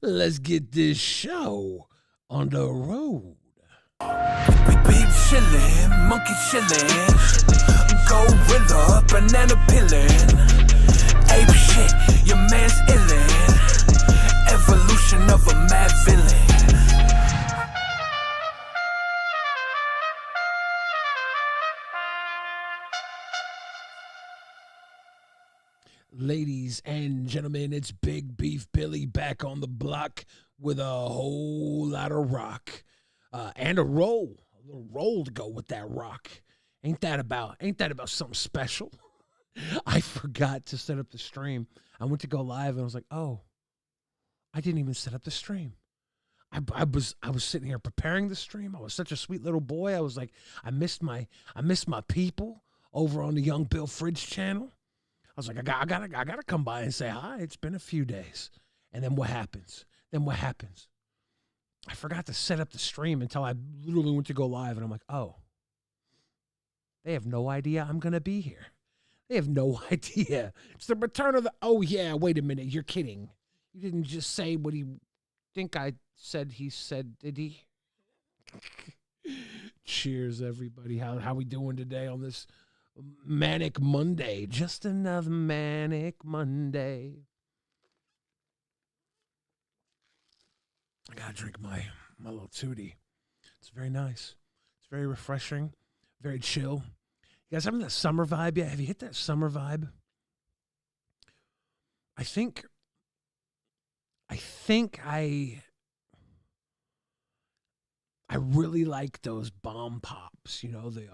Let's get this show on the road. We chillin', monkey chillin', gorilla, banana pillin', ape shit, your man's illin', evolution of a mad villain. Ladies and gentlemen, it's Big Beef Billy back on the block with a whole lot of rock and a little roll to go with that rock. Ain't that about something special? I forgot to set up the stream. I went to go live and I was like, oh, I didn't even set up the stream. I was sitting here preparing the stream. I was such a sweet little boy. I was like, I missed my people over on the Young Bill Fridge channel. I was like, I gotta come by and say hi. It's been a few days. And then what happens? I forgot to set up the stream until I literally went to go live. And I'm like, oh, they have no idea I'm going to be here. They have no idea. It's the return of the, oh yeah, wait a minute. You're kidding. You didn't just say what he think I said he said, did he? Cheers, everybody. How we doing today on this Manic Monday? Just another Manic Monday. I gotta drink my little tootie. It's very nice. It's very refreshing. Very chill. You guys having that summer vibe yet? Have you hit that summer vibe? I think I really like those bomb pops, you know, the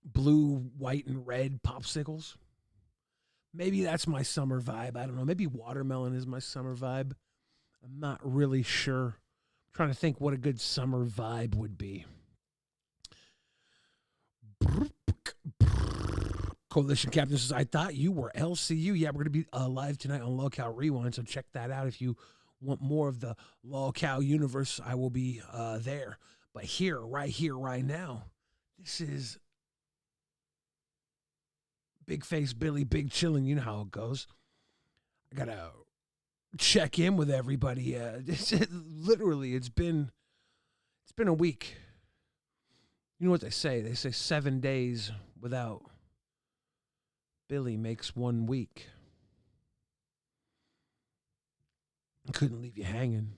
blue, white, and red popsicles. Maybe that's my summer vibe. I don't know. Maybe watermelon is my summer vibe. I'm not really sure. I'm trying to think what a good summer vibe would be. Coalition Captain says, I thought you were LCU. Yeah, we're going to be live tonight on LawCal Rewind, so check that out. If you want more of the LawCal universe, I will be there. But right now, this is Big Face Billy, Big Chillin'. You know how it goes. I got to check in with everybody. Literally, it's been a week. You know what they say? They say 7 days without Billy makes 1 week. I couldn't leave you hanging.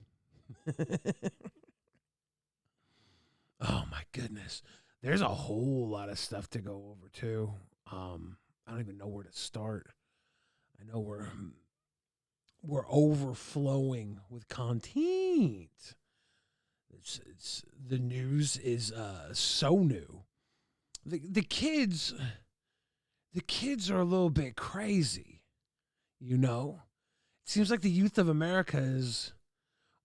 Oh my goodness. There's a whole lot of stuff to go over too. I don't even know where to start. I know we're overflowing with content. It's the news is so new. The kids are a little bit crazy, you know. It seems like the youth of America is.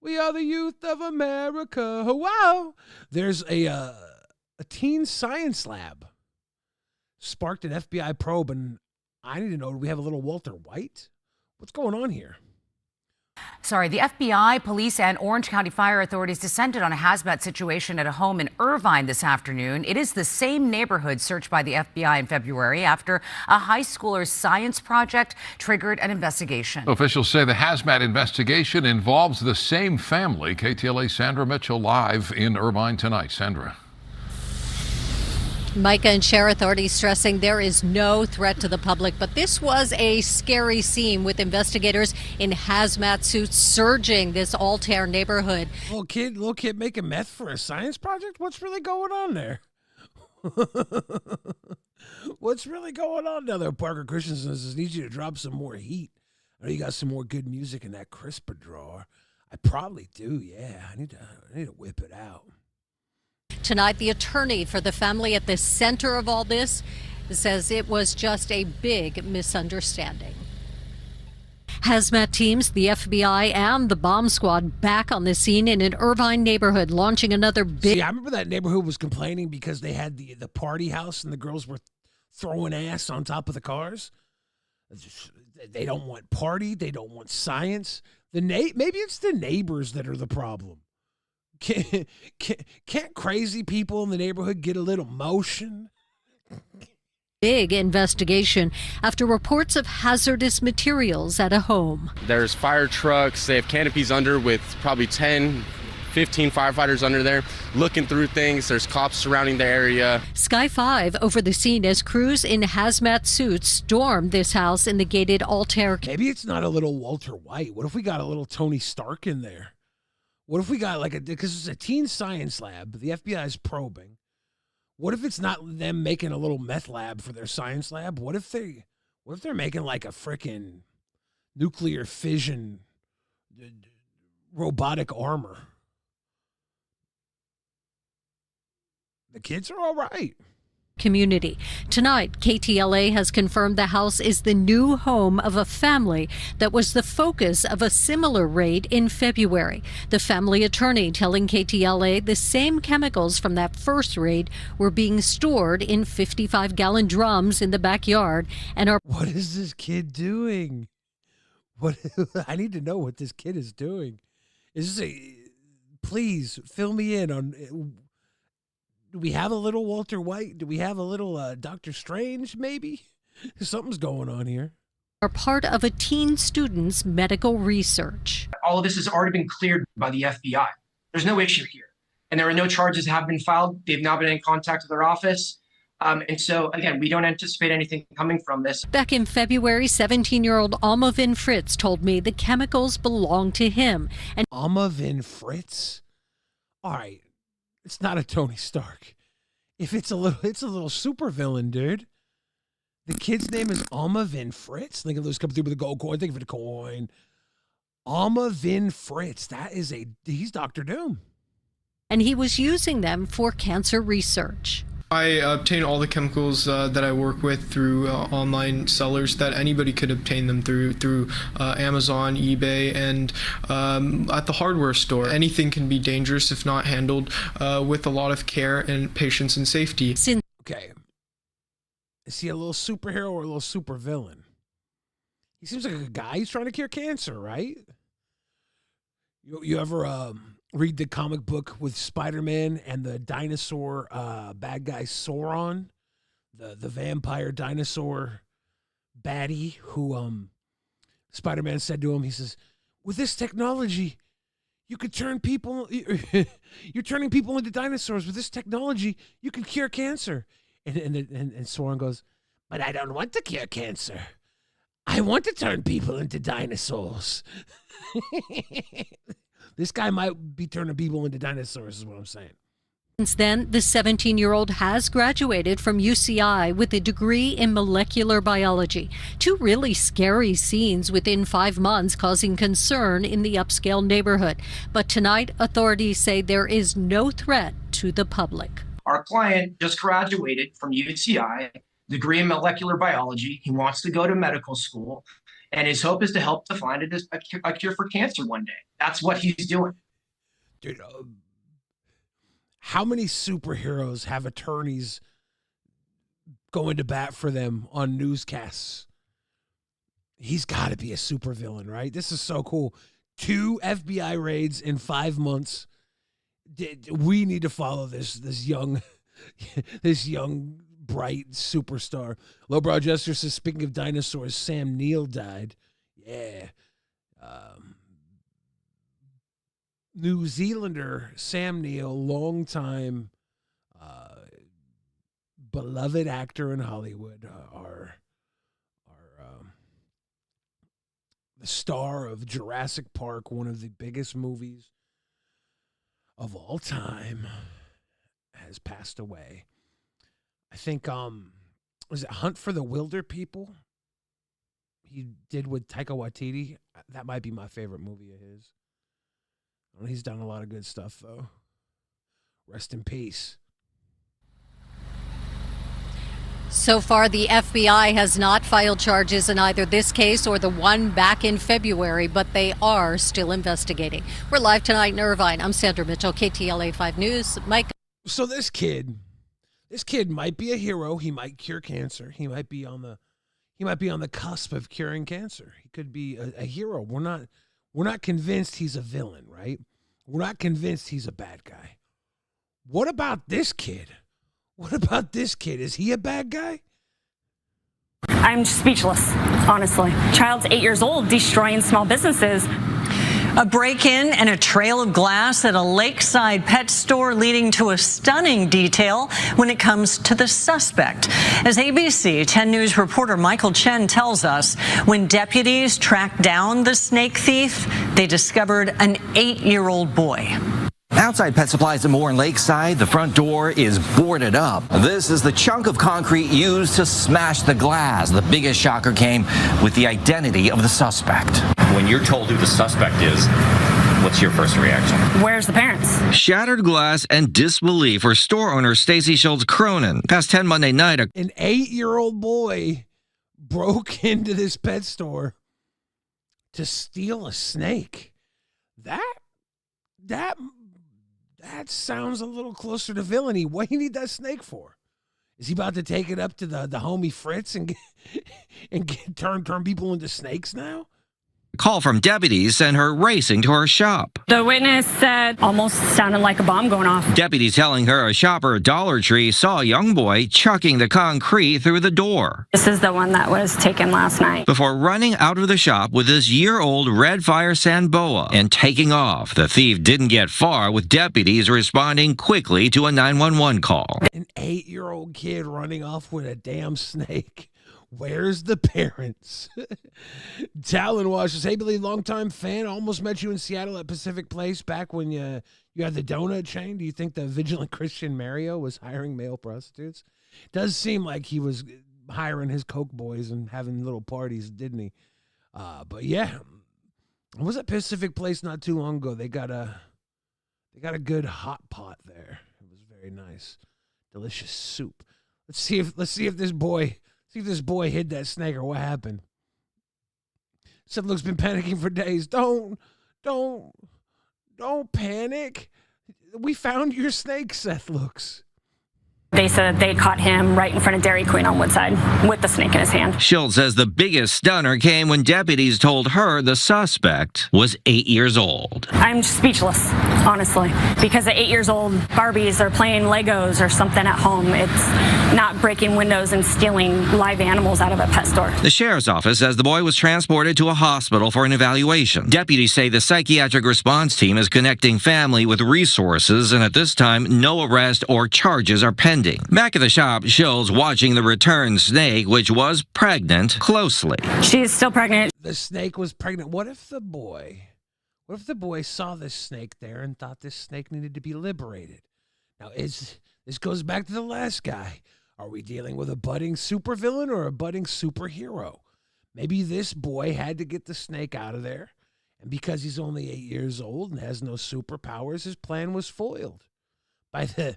We are the youth of America. Wow! There's a teen science lab sparked an FBI probe, and I need to know. Do we have a little Walter White? What's going on here? Sorry, the FBI, police, and Orange County fire authorities descended on a hazmat situation at a home in Irvine this afternoon. It is the same neighborhood searched by the FBI in February after a high schooler's science project triggered an investigation. Officials say the hazmat investigation involves the same family. KTLA Sandra Mitchell live in Irvine tonight. Sandra. Micah and Cher authorities stressing there is no threat to the public, but this was a scary scene with investigators in hazmat suits surging this Altair neighborhood. Little kid making meth for a science project? What's really going on there? What's really going on down there? Parker Christensen says, need you to drop some more heat. I know you got some more good music in that crisper drawer. I probably do, yeah. I need to whip it out. Tonight, the attorney for the family at the center of all this says it was just a big misunderstanding. Hazmat teams, the FBI, and the bomb squad back on the scene in an Irvine neighborhood, launching another big... See, I remember that neighborhood was complaining because they had the party house and the girls were throwing ass on top of the cars. They don't want party. They don't want science. Maybe it's the neighbors that are the problem. Can't crazy people in the neighborhood get a little motion? Big investigation after reports of hazardous materials at a home. There's fire trucks. They have canopies under with probably 10, 15 firefighters under there looking through things. There's cops surrounding the area. Sky 5 over the scene as crews in hazmat suits stormed this house in the gated Altair. Maybe it's not a little Walter White. What if we got a little Tony Stark in there? What if we got because it's a teen science lab, the FBI is probing. What if it's not them making a little meth lab for their science lab? What if they're making like a frickin' nuclear fission robotic armor? The kids are all right. Community. Tonight, KTLA has confirmed the house is the new home of a family that was the focus of a similar raid in February. The family attorney telling KTLA the same chemicals from that first raid were being stored in 55-gallon drums in the backyard and are... What is this kid doing? I need to know what this kid is doing. Please fill me in on... Do we have a little Walter White? Do we have a little Dr. Strange, maybe? Something's going on here. Are part of a teen student's medical research. All of this has already been cleared by the FBI. There's no issue here. And there are no charges that have been filed. They've not been in contact with their office. And so, again, we don't anticipate anything coming from this. Back in February, 17-year-old Alma Vin Fritz told me the chemicals belong to him. And Alma Vin Fritz? All right. It's not a Tony Stark. If it's a little supervillain, dude. The kid's name is Alma Vin Fritz. Think of those coming through with a gold coin. Think of a coin. Alma Vin Fritz. He's Dr. Doom. And he was using them for cancer research. I obtain all the chemicals that I work with through online sellers that anybody could obtain them through Amazon, eBay, and at the hardware store. Anything can be dangerous if not handled with a lot of care and patience and safety. Okay. Is he a little superhero or a little supervillain? He seems like a guy who's trying to cure cancer, right? You ever read the comic book with Spider-Man and the dinosaur bad guy Sauron, the vampire dinosaur baddie who Spider-Man said to him, he says, with this technology, you could turn people, you're turning people into dinosaurs. With this technology, you can cure cancer. And Sauron goes, but I don't want to cure cancer. I want to turn people into dinosaurs. This guy might be turning people into dinosaurs, is what I'm saying. Since then, the 17-year-old has graduated from UCI with a degree in molecular biology. Two really scary scenes within 5 months causing concern in the upscale neighborhood. But tonight, authorities say there is no threat to the public. Our client just graduated from UCI, degree in molecular biology. He wants to go to medical school. And his hope is to help to find a cure for cancer one day. That's what he's doing. Dude, how many superheroes have attorneys going to bat for them on newscasts? He's got to be a supervillain, right? This is so cool. 2 FBI raids in 5 months. We need to follow this young bright superstar. Lowbrow Jester says, speaking of dinosaurs, Sam Neill died. Yeah. New Zealander Sam Neill, longtime beloved actor in Hollywood, the star of Jurassic Park, one of the biggest movies of all time, has passed away. I think, was it Hunt for the Wilder People? He did with Taika Waititi. That might be my favorite movie of his. He's done a lot of good stuff, though. Rest in peace. So far, the FBI has not filed charges in either this case or the one back in February, but they are still investigating. We're live tonight in Irvine. I'm Sandra Mitchell, KTLA 5 News. Mike. So this kid might be a hero. He might cure cancer. He might be on the cusp of curing cancer. He could be a hero. We're not convinced he's a villain, right? We're not convinced he's a bad guy. What about this kid? Is he a bad guy? I'm speechless, honestly. Child's 8 years old, destroying small businesses. A break-in and a trail of glass at a lakeside pet store leading to a stunning detail when it comes to the suspect. As ABC 10 News reporter Michael Chen tells us, when deputies tracked down the snake thief, they discovered an 8-year-old boy. Outside Pet Supplies and More in Lakeside, the front door is boarded up. This is the chunk of concrete used to smash the glass. The biggest shocker came with the identity of the suspect. When you're told who the suspect is, what's your first reaction? Where's the parents? Shattered glass and disbelief for store owner Stacy Schultz Cronin. Past 10 Monday night, An 8-year-old boy broke into this pet store to steal a snake. That sounds a little closer to villainy. What do you need that snake for? Is he about to take it up to the homie Fritz and turn people into snakes now? a call from deputies sent her racing to her shop. The witness said almost sounded like a bomb going off. Deputies telling her a shopper at Dollar Tree saw a young boy chucking the concrete through the door. This is the one that was taken last night. Before running out of the shop with this year-old Red Fire Sandboa and taking off, the thief didn't get far with deputies responding quickly to a 911 call. An 8-year-old kid running off with a damn snake. Where's the parents? Talon washes. Hey, Billy, longtime fan. Almost met you in Seattle at Pacific Place back when you had the donut chain. Do you think the vigilant Christian Mario was hiring male prostitutes? Does seem like he was hiring his coke boys and having little parties, didn't he? But yeah, I was at Pacific Place not too long ago. They got a good hot pot there. It was very nice, delicious soup. Let's see if this boy hid that snake or what happened. Seth Luke's been panicking for days. Don't panic. We found your snake, Seth Looks. They said they caught him right in front of Dairy Queen on Woodside with the snake in his hand. Schultz says the biggest stunner came when deputies told her the suspect was 8 years old. I'm speechless, honestly, because at 8 years old, Barbies are playing Legos or something at home. It's not breaking windows and stealing live animals out of a pet store. The sheriff's office says the boy was transported to a hospital for an evaluation. Deputies say the psychiatric response team is connecting family with resources, and at this time, no arrest or charges are pending. Back at the shop, Schultz watching the returned snake, which was pregnant, closely. She's still pregnant. The snake was pregnant. What if the boy saw this snake there and thought this snake needed to be liberated? Now, this goes back to the last guy. Are we dealing with a budding supervillain or a budding superhero? Maybe this boy had to get the snake out of there, and because he's only 8 years old and has no superpowers, his plan was foiled by the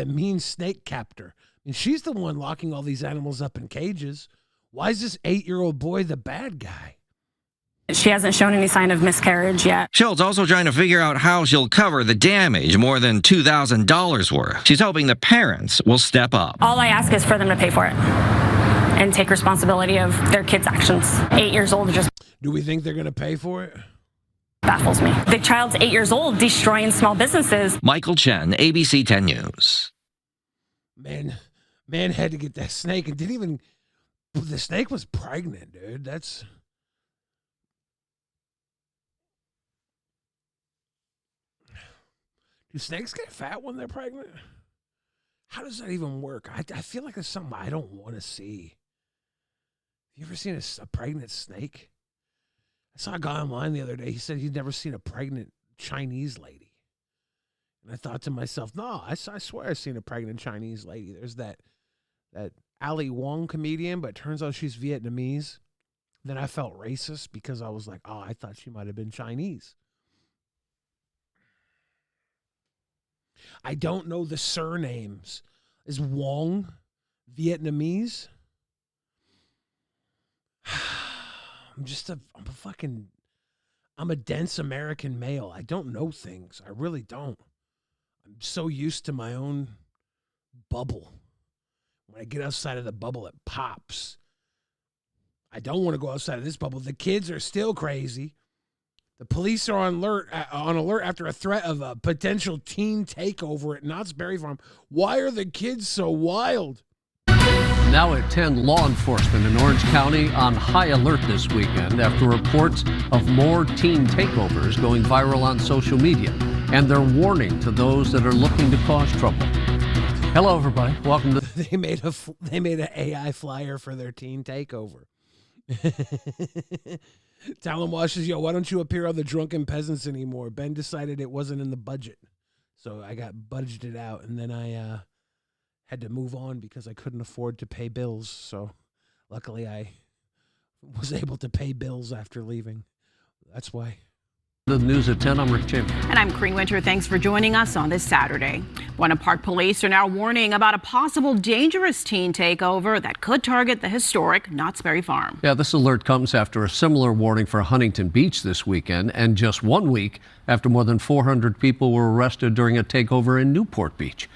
mean snake captor. I mean, she's the one locking all these animals up in cages. Why is this 8-year-old boy the bad guy? She hasn't shown any sign of miscarriage yet. Schultz also trying to figure out how she'll cover the damage, more than $2,000 worth. She's hoping the parents will step up. All I ask is for them to pay for it and take responsibility of their kids' actions. 8 years old just... Do we think they're going to pay for it? Baffles me. The child's 8 years old, destroying small businesses. Michael Chen, ABC 10 News. Man had to get that snake and didn't even... The snake was pregnant, dude. That's... Do snakes get fat when they're pregnant? How does that even work? I feel like there's something I don't want to see. Have you ever seen a pregnant snake? I saw a guy online the other day. He said he'd never seen a pregnant Chinese lady. And I thought to myself, no, I swear I've seen a pregnant Chinese lady. There's that Ali Wong comedian, but it turns out she's Vietnamese. Then I felt racist because I was like, oh, I thought she might have been Chinese. I don't know the surnames. Is Wong Vietnamese? I'm a dense American male. I don't know things. I really don't. I'm so used to my own bubble. When I get outside of the bubble, it pops. I don't want to go outside of this bubble. The kids are still crazy. The police are on alert after a threat of a potential teen takeover at Knott's Berry Farm. Why are the kids so wild? Now at 10, law enforcement in Orange County on high alert this weekend after reports of more teen takeovers going viral on social media. And they're warning to those that are looking to cause trouble. Hello, everybody. Welcome to... They made an AI flyer for their teen takeover. Talon Wash says, yo, why don't you appear on the Drunken Peasants anymore? Ben decided it wasn't in the budget. So I got budgeted out, and then I had to move on because I couldn't afford to pay bills. So luckily I was able to pay bills after leaving. That's why. The news at 10, I'm Rick Chamber. And I'm Corrine Winter. Thanks for joining us on this Saturday. Buena Park police are now warning about a possible dangerous teen takeover that could target the historic Knott's Berry Farm. Yeah, this alert comes after a similar warning for Huntington Beach this weekend, and just 1 week after more than 400 people were arrested during a takeover in Newport Beach.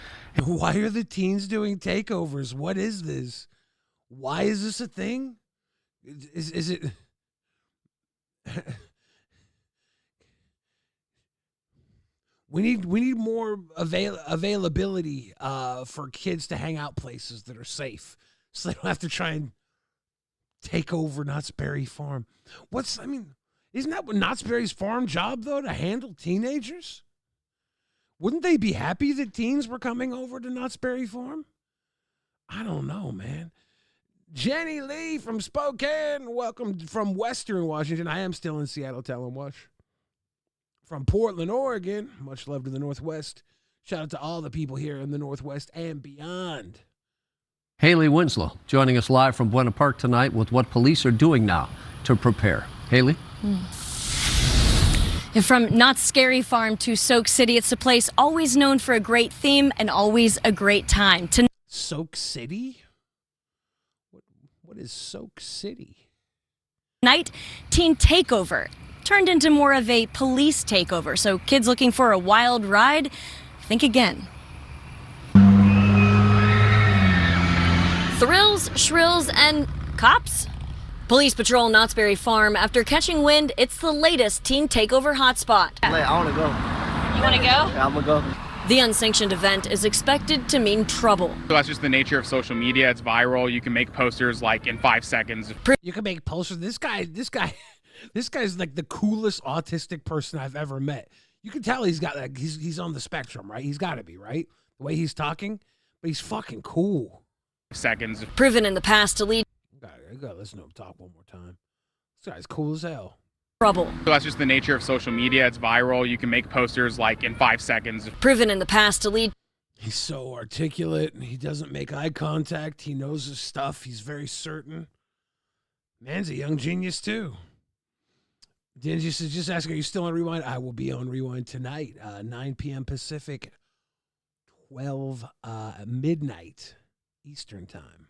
Why are the teens doing takeovers? What is this? Why is this a thing? Is it... We need more availability for kids to hang out places that are safe, so they don't have to try and take over Knott's Berry Farm. Isn't that what Knott's Berry's farm job though, to handle teenagers? Wouldn't they be happy that teens were coming over to Knott's Berry Farm? I don't know, man. Jenny Lee from Spokane, welcome from Western Washington. I am still in Seattle, Talon Wash. From Portland, Oregon, much love to the Northwest. Shout out to all the people here in the Northwest and beyond. Haley Winslow joining us live from Buena Park tonight with what police are doing now to prepare. Haley? And from Knott's Scary Farm to Soak City, it's a place always known for a great theme and always a great time. Soak City? What is Soak City? Tonight, teen takeover turned into more of a police takeover. So kids looking for a wild ride, think again. Thrills, shrills, and cops? Police patrol Knott's Berry Farm after catching wind it's the latest teen takeover hotspot. I want to go. You want to go? Yeah, I'm going to go. The unsanctioned event is expected to mean trouble. So that's just the nature of social media. It's viral. You can make posters like in 5 seconds. You can make posters. This guy's like the coolest autistic person I've ever met. You can tell he's got he's on the spectrum, right? He's got to be, right? The way he's talking, but he's fucking cool. Seconds. Proven in the past to lead. I gotta listen to him talk one more time. This guy's cool as hell. Trouble. So that's just the nature of social media. It's viral. You can make posters like in 5 seconds. Proven in the past to lead. He's so articulate. He doesn't make eye contact. He knows his stuff. He's very certain. Man's a young genius too. Dingy says, just asking, are you still on Rewind? I will be on Rewind tonight, 9 p.m. Pacific, 12 midnight Eastern time.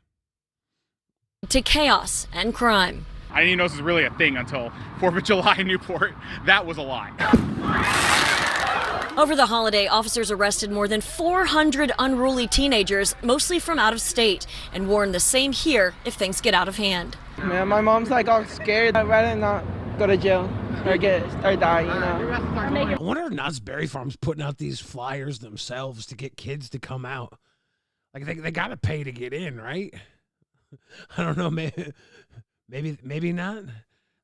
To chaos and crime. I didn't even know this was really a thing until 4th of July in Newport. That was a lie. Over the holiday, officers arrested more than 400 unruly teenagers, mostly from out of state, and warned the same here if things get out of hand. Man, my mom's like all scared. I'd rather not go to jail or die, you know. I wonder if Knott's Berry Farm's putting out these flyers themselves to get kids to come out. Like they got to pay to get in, right? I don't know, maybe not.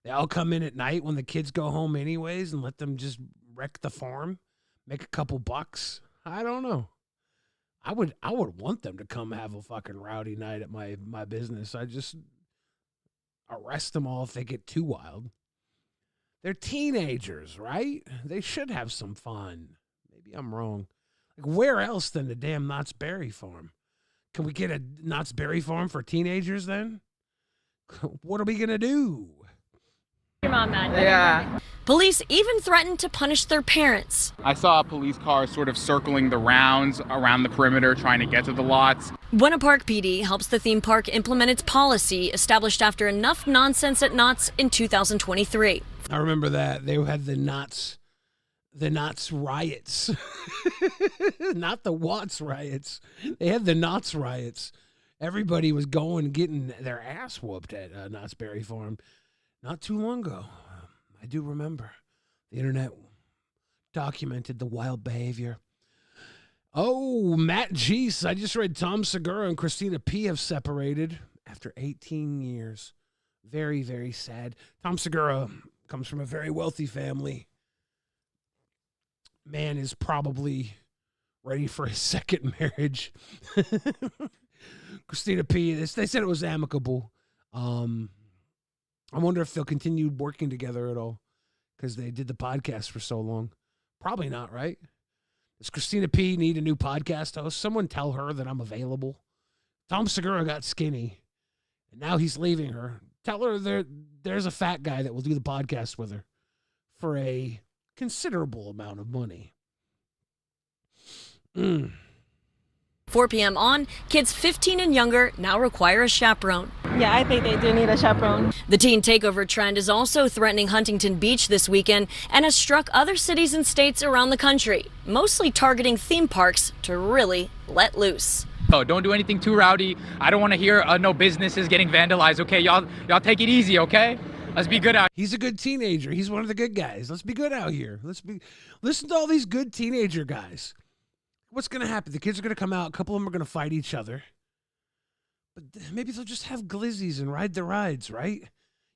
They all come in at night when the kids go home anyways and let them just wreck the farm, make a couple bucks. I don't know. I would want them to come have a fucking rowdy night at my business. I just arrest them all if they get too wild. They're teenagers, right? They should have some fun. Maybe I'm wrong. Like, where else than the damn Knott's Berry Farm? Can we get a Knott's Berry Farm for teenagers then? What are we going to do? Your mom mad. Yeah. Police even threatened to punish their parents. I saw a police car sort of circling the rounds around the perimeter trying to get to the lots. Buena Park PD helps the theme park implement its policy established after enough nonsense at Knott's in 2023. I remember that. They had the Knott's riots. Not the Watts riots. They had the Knott's riots. Everybody was going and getting their ass whooped at Knott's Berry Farm not too long ago. I do remember. The internet documented the wild behavior. Oh, Matt Geese. I just read Tom Segura and Christina P. have separated after 18 years. Very, very sad. Tom Segura comes from a very wealthy family. Man is probably ready for his second marriage. Christina P. They said it was amicable. I wonder if they'll continue working together at all because they did the podcast for so long. Probably not, right? Does Christina P. need a new podcast host? Someone tell her that I'm available. Tom Segura got skinny, and now he's leaving her. Tell her there's a fat guy that will do the podcast with her for a considerable amount of money. 4 p.m. on, kids 15 and younger now require a chaperone. Yeah, I think they do need a chaperone. The teen takeover trend is also threatening Huntington Beach this weekend and has struck other cities and states around the country, mostly targeting theme parks to really let loose. Oh, don't do anything too rowdy. I don't want to hear no businesses getting vandalized. Okay, y'all take it easy. Okay, let's be good out. He's a good teenager. He's one of the good guys. Let's be good out here. Listen to all these good teenager guys. What's going to happen? The kids are going to come out. A couple of them are going to fight each other. But maybe they'll just have glizzies and ride the rides, right? You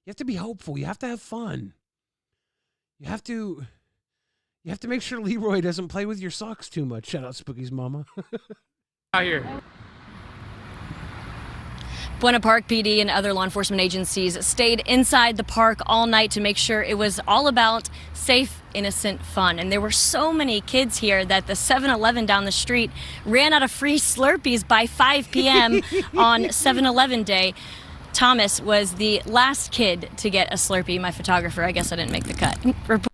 have to be hopeful. You have to have fun. You have to make sure Leroy doesn't play with your socks too much. Shout out Spooky's mama. Out here. Buena Park PD and other law enforcement agencies stayed inside the park all night to make sure it was all about safe, innocent fun. And there were so many kids here that the 7-Eleven down the street ran out of free Slurpees by 5 p.m. on 7-Eleven day. Thomas was the last kid to get a Slurpee. My photographer, I guess I didn't make the cut.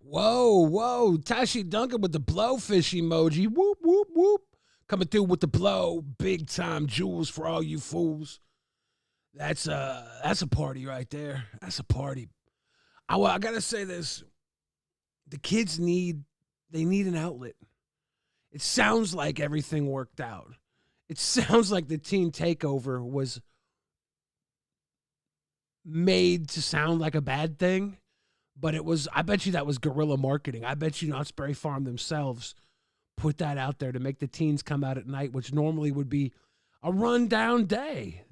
Whoa. Tashi Duncan with the blowfish emoji. Whoop, whoop, whoop. Coming through with the blow. Big time jewels for all you fools. That's a party right there. That's a party. I gotta say this. The kids need an outlet. It sounds like everything worked out. It sounds like the teen takeover was made to sound like a bad thing, but I bet you that was guerrilla marketing. I bet you Knott's Berry Farm themselves put that out there to make the teens come out at night, which normally would be a rundown day.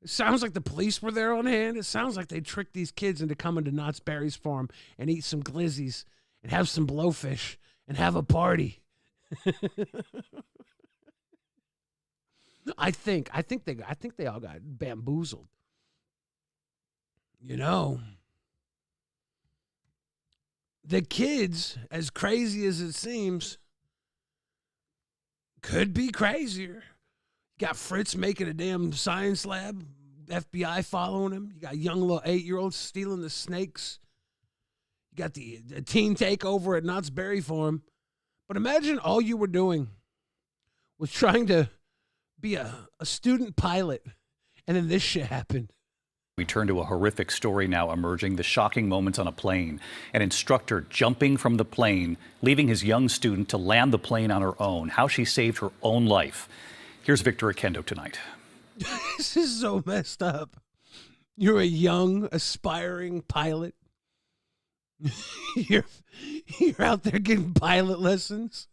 It sounds like the police were there on hand. It sounds like they tricked these kids into coming to Knott's Berry's farm and eat some glizzies and have some blowfish and have a party. I think they all got bamboozled. You know, the kids, as crazy as it seems, could be crazier. You got Fritz making a damn science lab, FBI following him. You got young little 8-year-olds stealing the snakes. You got the teen takeover at Knott's Berry Farm. But imagine all you were doing was trying to be a student pilot, and then this shit happened. We turn to a horrific story now emerging, the shocking moments on a plane. An instructor jumping from the plane, leaving his young student to land the plane on her own. How she saved her own life. Here's Victor Akendo tonight. This is so messed up. You're a young, aspiring pilot. You're out there getting pilot lessons.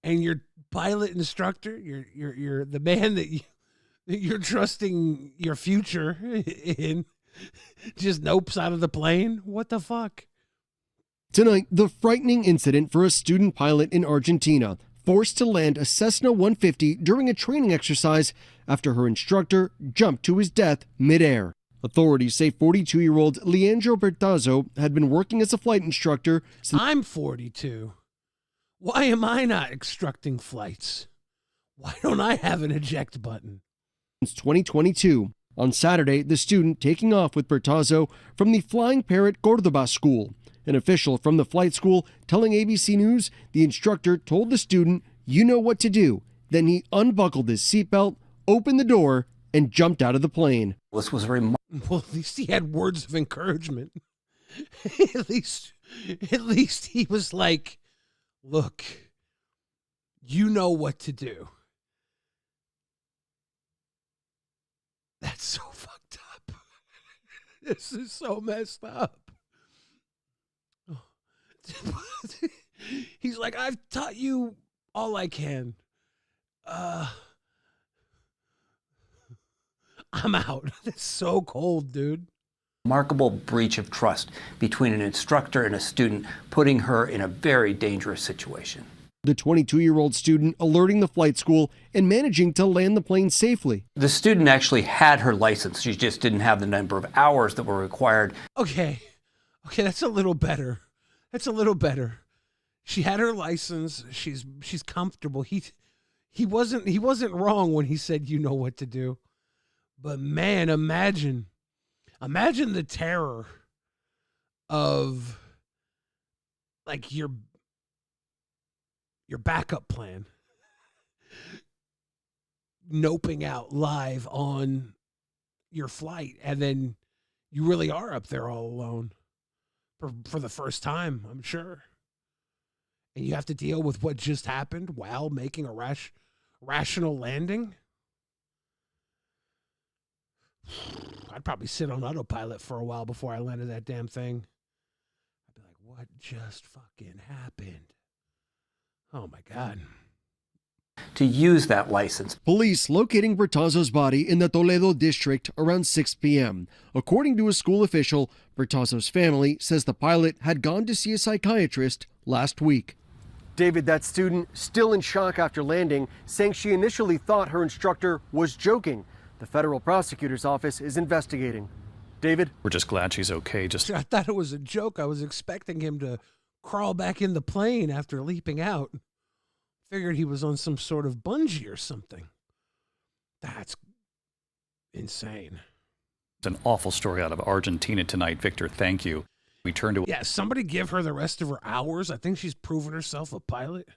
And your pilot instructor, you're the man that you're trusting your future in, just nopes out of the plane. What the fuck? Tonight, the frightening incident for a student pilot in Argentina, forced to land a Cessna 150 during a training exercise after her instructor jumped to his death midair. Authorities say 42-year-old Leandro Bertazzo had been working as a flight instructor since... I'm 42. Why am I not instructing flights? Why don't I have an eject button? Since 2022. On Saturday, the student taking off with Bertazzo from the Flying Parrot Cordoba school. An official from the flight school telling ABC News the instructor told the student, "You know what to do." Then he unbuckled his seatbelt, opened the door, and jumped out of the plane. This was very... Well, at least he had words of encouragement. at least he was like, "Look, you know what to do." That's so fucked up. This is so messed up. He's like, "I've taught you all I can. I'm out. It's so cold, dude. Remarkable breach of trust between an instructor and a student, putting her in a very dangerous situation. The 22-year-old student alerting the flight school and managing to land the plane safely. The student actually had her license. She just didn't have the number of hours that were required. Okay, that's a little better. That's a little better. She had her license. She's comfortable. He wasn't wrong when he said you know what to do. But man, imagine the terror of like your backup plan noping out live on your flight, and then you really are up there all alone for the first time, I'm sure. And you have to deal with what just happened while making a rational landing. I'd probably sit on autopilot for a while before I landed that damn thing. I'd be like, what just fucking happened? Oh, my God. To use that license. Police locating Bertazzo's body in the Toledo district around 6 p.m. According to a school official, Bertazzo's family says the pilot had gone to see a psychiatrist last week. David, that student still in shock after landing, saying she initially thought her instructor was joking. The federal prosecutor's office is investigating. David? We're just glad she's okay. I thought it was a joke. I was expecting him to crawl back in the plane after leaping out. Figured he was on some sort of bungee or something. That's insane. It's an awful story out of Argentina tonight. Victor, thank you. We turn to... Yeah, somebody give her the rest of her hours. I think she's proven herself a pilot.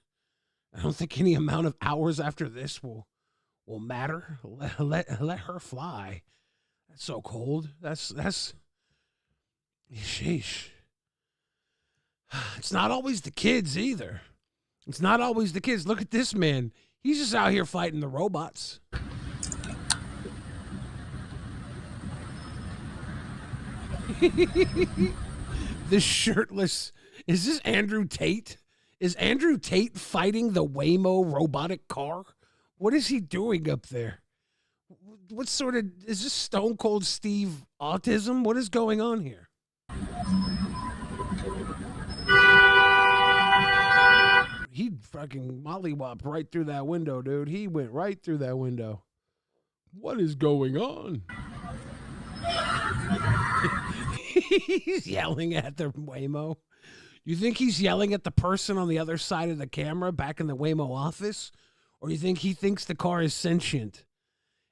I don't think any amount of hours after this will matter. Let her fly. That's so cold. That's sheesh. It's not always the kids either. It's not always the kids. Look at this man. He's just out here fighting the robots. This shirtless, is this Andrew Tate? Is Andrew Tate fighting the Waymo robotic car? What is he doing up there? What sort of, is this Stone Cold Steve autism? What is going on here? He fucking mollywopped right through that window, dude. He went right through that window. What is going on? He's yelling at the Waymo. You think he's yelling at the person on the other side of the camera back in the Waymo office? Or you think he thinks the car is sentient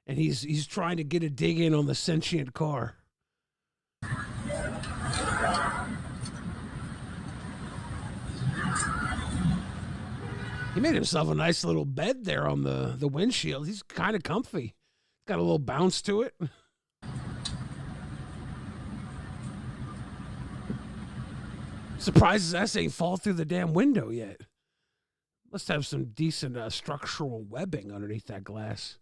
and he's trying to get a dig in on the sentient car? He made himself a nice little bed there on the windshield. He's kind of comfy. Got a little bounce to it. Surprised his ass ain't fall through the damn window yet. Must have some decent structural webbing underneath that glass.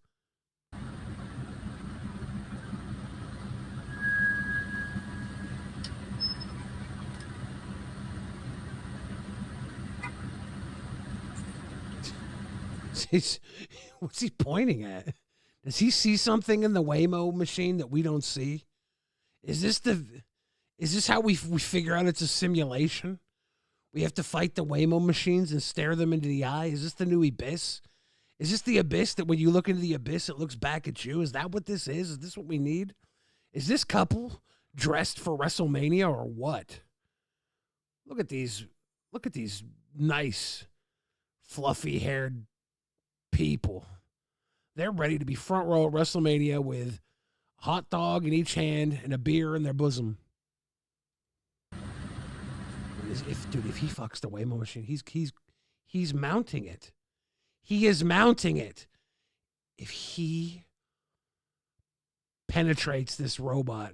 What's he pointing at? Does he see something in the Waymo machine that we don't see? Is this how we figure out it's a simulation? We have to fight the Waymo machines and stare them into the eye? Is this the new Abyss? Is this the Abyss that when you look into the Abyss, it looks back at you? Is that what this is? Is this what we need? Is this couple dressed for WrestleMania or what? Look at these nice, fluffy-haired people. They're ready to be front row at WrestleMania with a hot dog in each hand and a beer in their bosom. If he fucks the Waymo machine, he's mounting it. He is mounting it. If he penetrates this robot,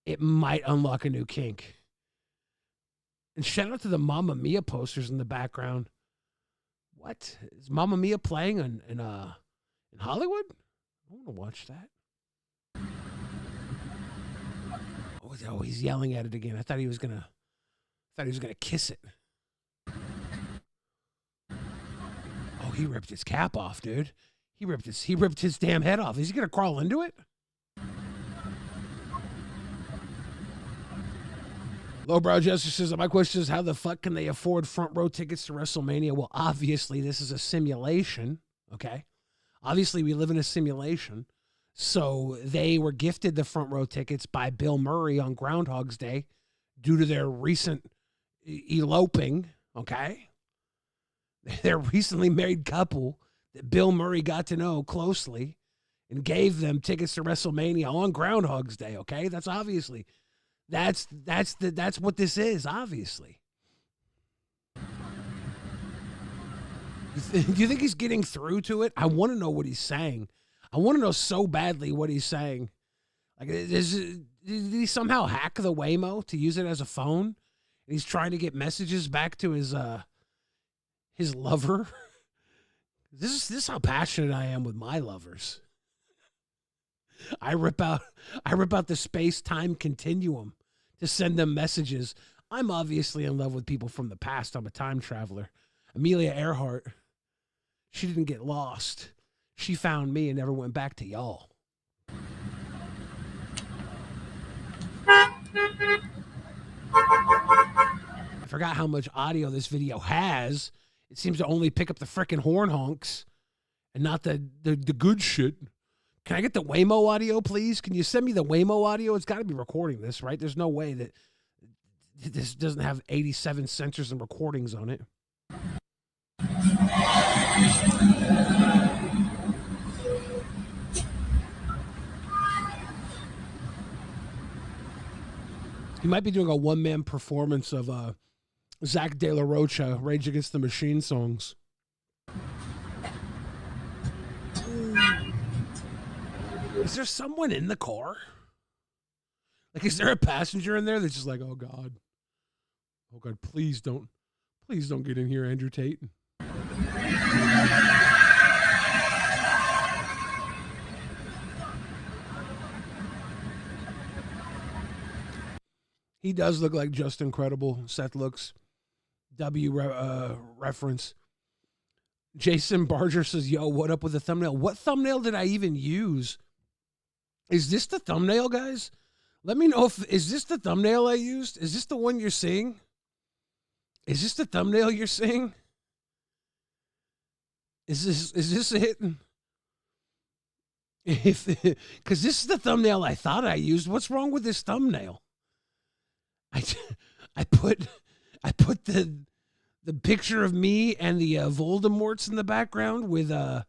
it might unlock a new kink. And shout out to the Mamma Mia posters in the background. What? Is Mamma Mia playing in Hollywood? I want to watch that. Oh, he's yelling at it again. I thought he was gonna kiss it. he ripped his cap off, dude. He ripped his damn head off. Is he gonna crawl into it? Lowbrow Jester says, my question is, how the fuck can they afford front row tickets to WrestleMania? Well, obviously, this is a simulation, okay? Obviously, we live in a simulation. So they were gifted the front row tickets by Bill Murray on Groundhog's Day due to their recent eloping, okay? Their recently married couple that Bill Murray got to know closely and gave them tickets to WrestleMania on Groundhog's Day, okay? That's obviously... That's what this is, obviously. Do you think he's getting through to it? I want to know what he's saying. I want to know so badly what he's saying. Like, did he somehow hack the Waymo to use it as a phone? And he's trying to get messages back to his lover. This is how passionate I am with my lovers. I rip out the space-time continuum to send them messages. I'm obviously in love with people from the past. I'm a time traveler. Amelia Earhart, she didn't get lost. She found me and never went back to y'all. I forgot how much audio this video has. It seems to only pick up the frickin' horn honks and not the good shit. Can I get the Waymo audio, please? Can you send me the Waymo audio? It's got to be recording this, right? There's no way that this doesn't have 87 sensors and recordings on it. He might be doing a one-man performance of Zach De La Rocha, Rage Against the Machine songs. Is there someone in the car? Like, is there a passenger in there that's just like, oh God, please don't get in here, Andrew Tate. He does look like Just Incredible. Seth looks. Reference. Jason Barger says, yo, what up with the thumbnail? What thumbnail did I even use? Is this the thumbnail, guys? Let me know is this the thumbnail I used? Is this the one you're seeing? Is this the thumbnail you're seeing? Is this it? Because this is the thumbnail I thought I used. What's wrong with this thumbnail? I put the picture of me and the Voldemorts in the background with the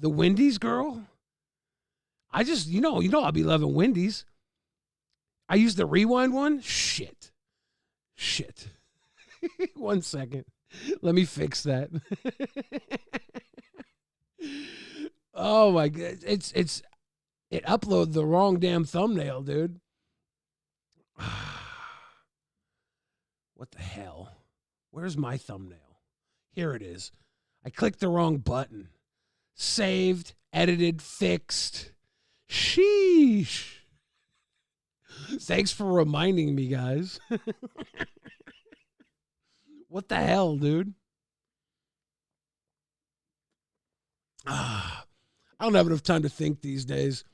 Wendy's girl. I just, I'll be loving Wendy's. I used the rewind one. Shit. 1 second. Let me fix that. Oh my God. It uploaded the wrong damn thumbnail, dude. What the hell? Where's my thumbnail? Here it is. I clicked the wrong button. Saved, edited, fixed. Sheesh. Thanks for reminding me, guys. What the hell, dude? I don't have enough time to think these days.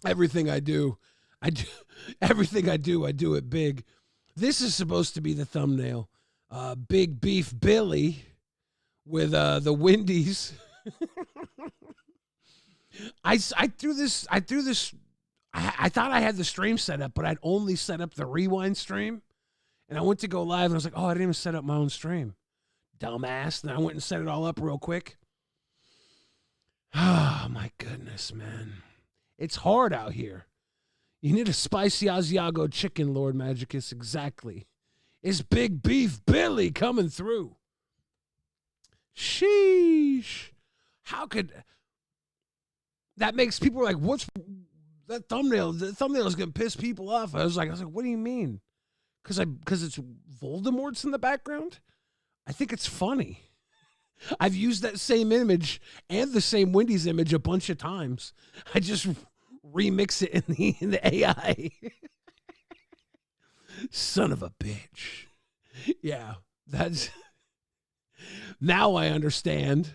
Everything I do it big. This is supposed to be the thumbnail. Big Beef Billy with the Wendy's. I threw this. I thought I had the stream set up, but I'd only set up the rewind stream. And I went to go live, and I was like, oh, I didn't even set up my own stream. Dumbass. And I went and set it all up real quick. Oh, my goodness, man. It's hard out here. You need a spicy Asiago chicken, Lord Magicus. Exactly. It's Big Beef Billy coming through. Sheesh. How could... That makes people like, what's that thumbnail? The thumbnail is going to piss people off. I was like, what do you mean? Because it's Voldemort's in the background? I think it's funny. I've used that same image and the same Wendy's image a bunch of times. I just remix it in the AI. Son of a bitch. Yeah, that's... Now I understand.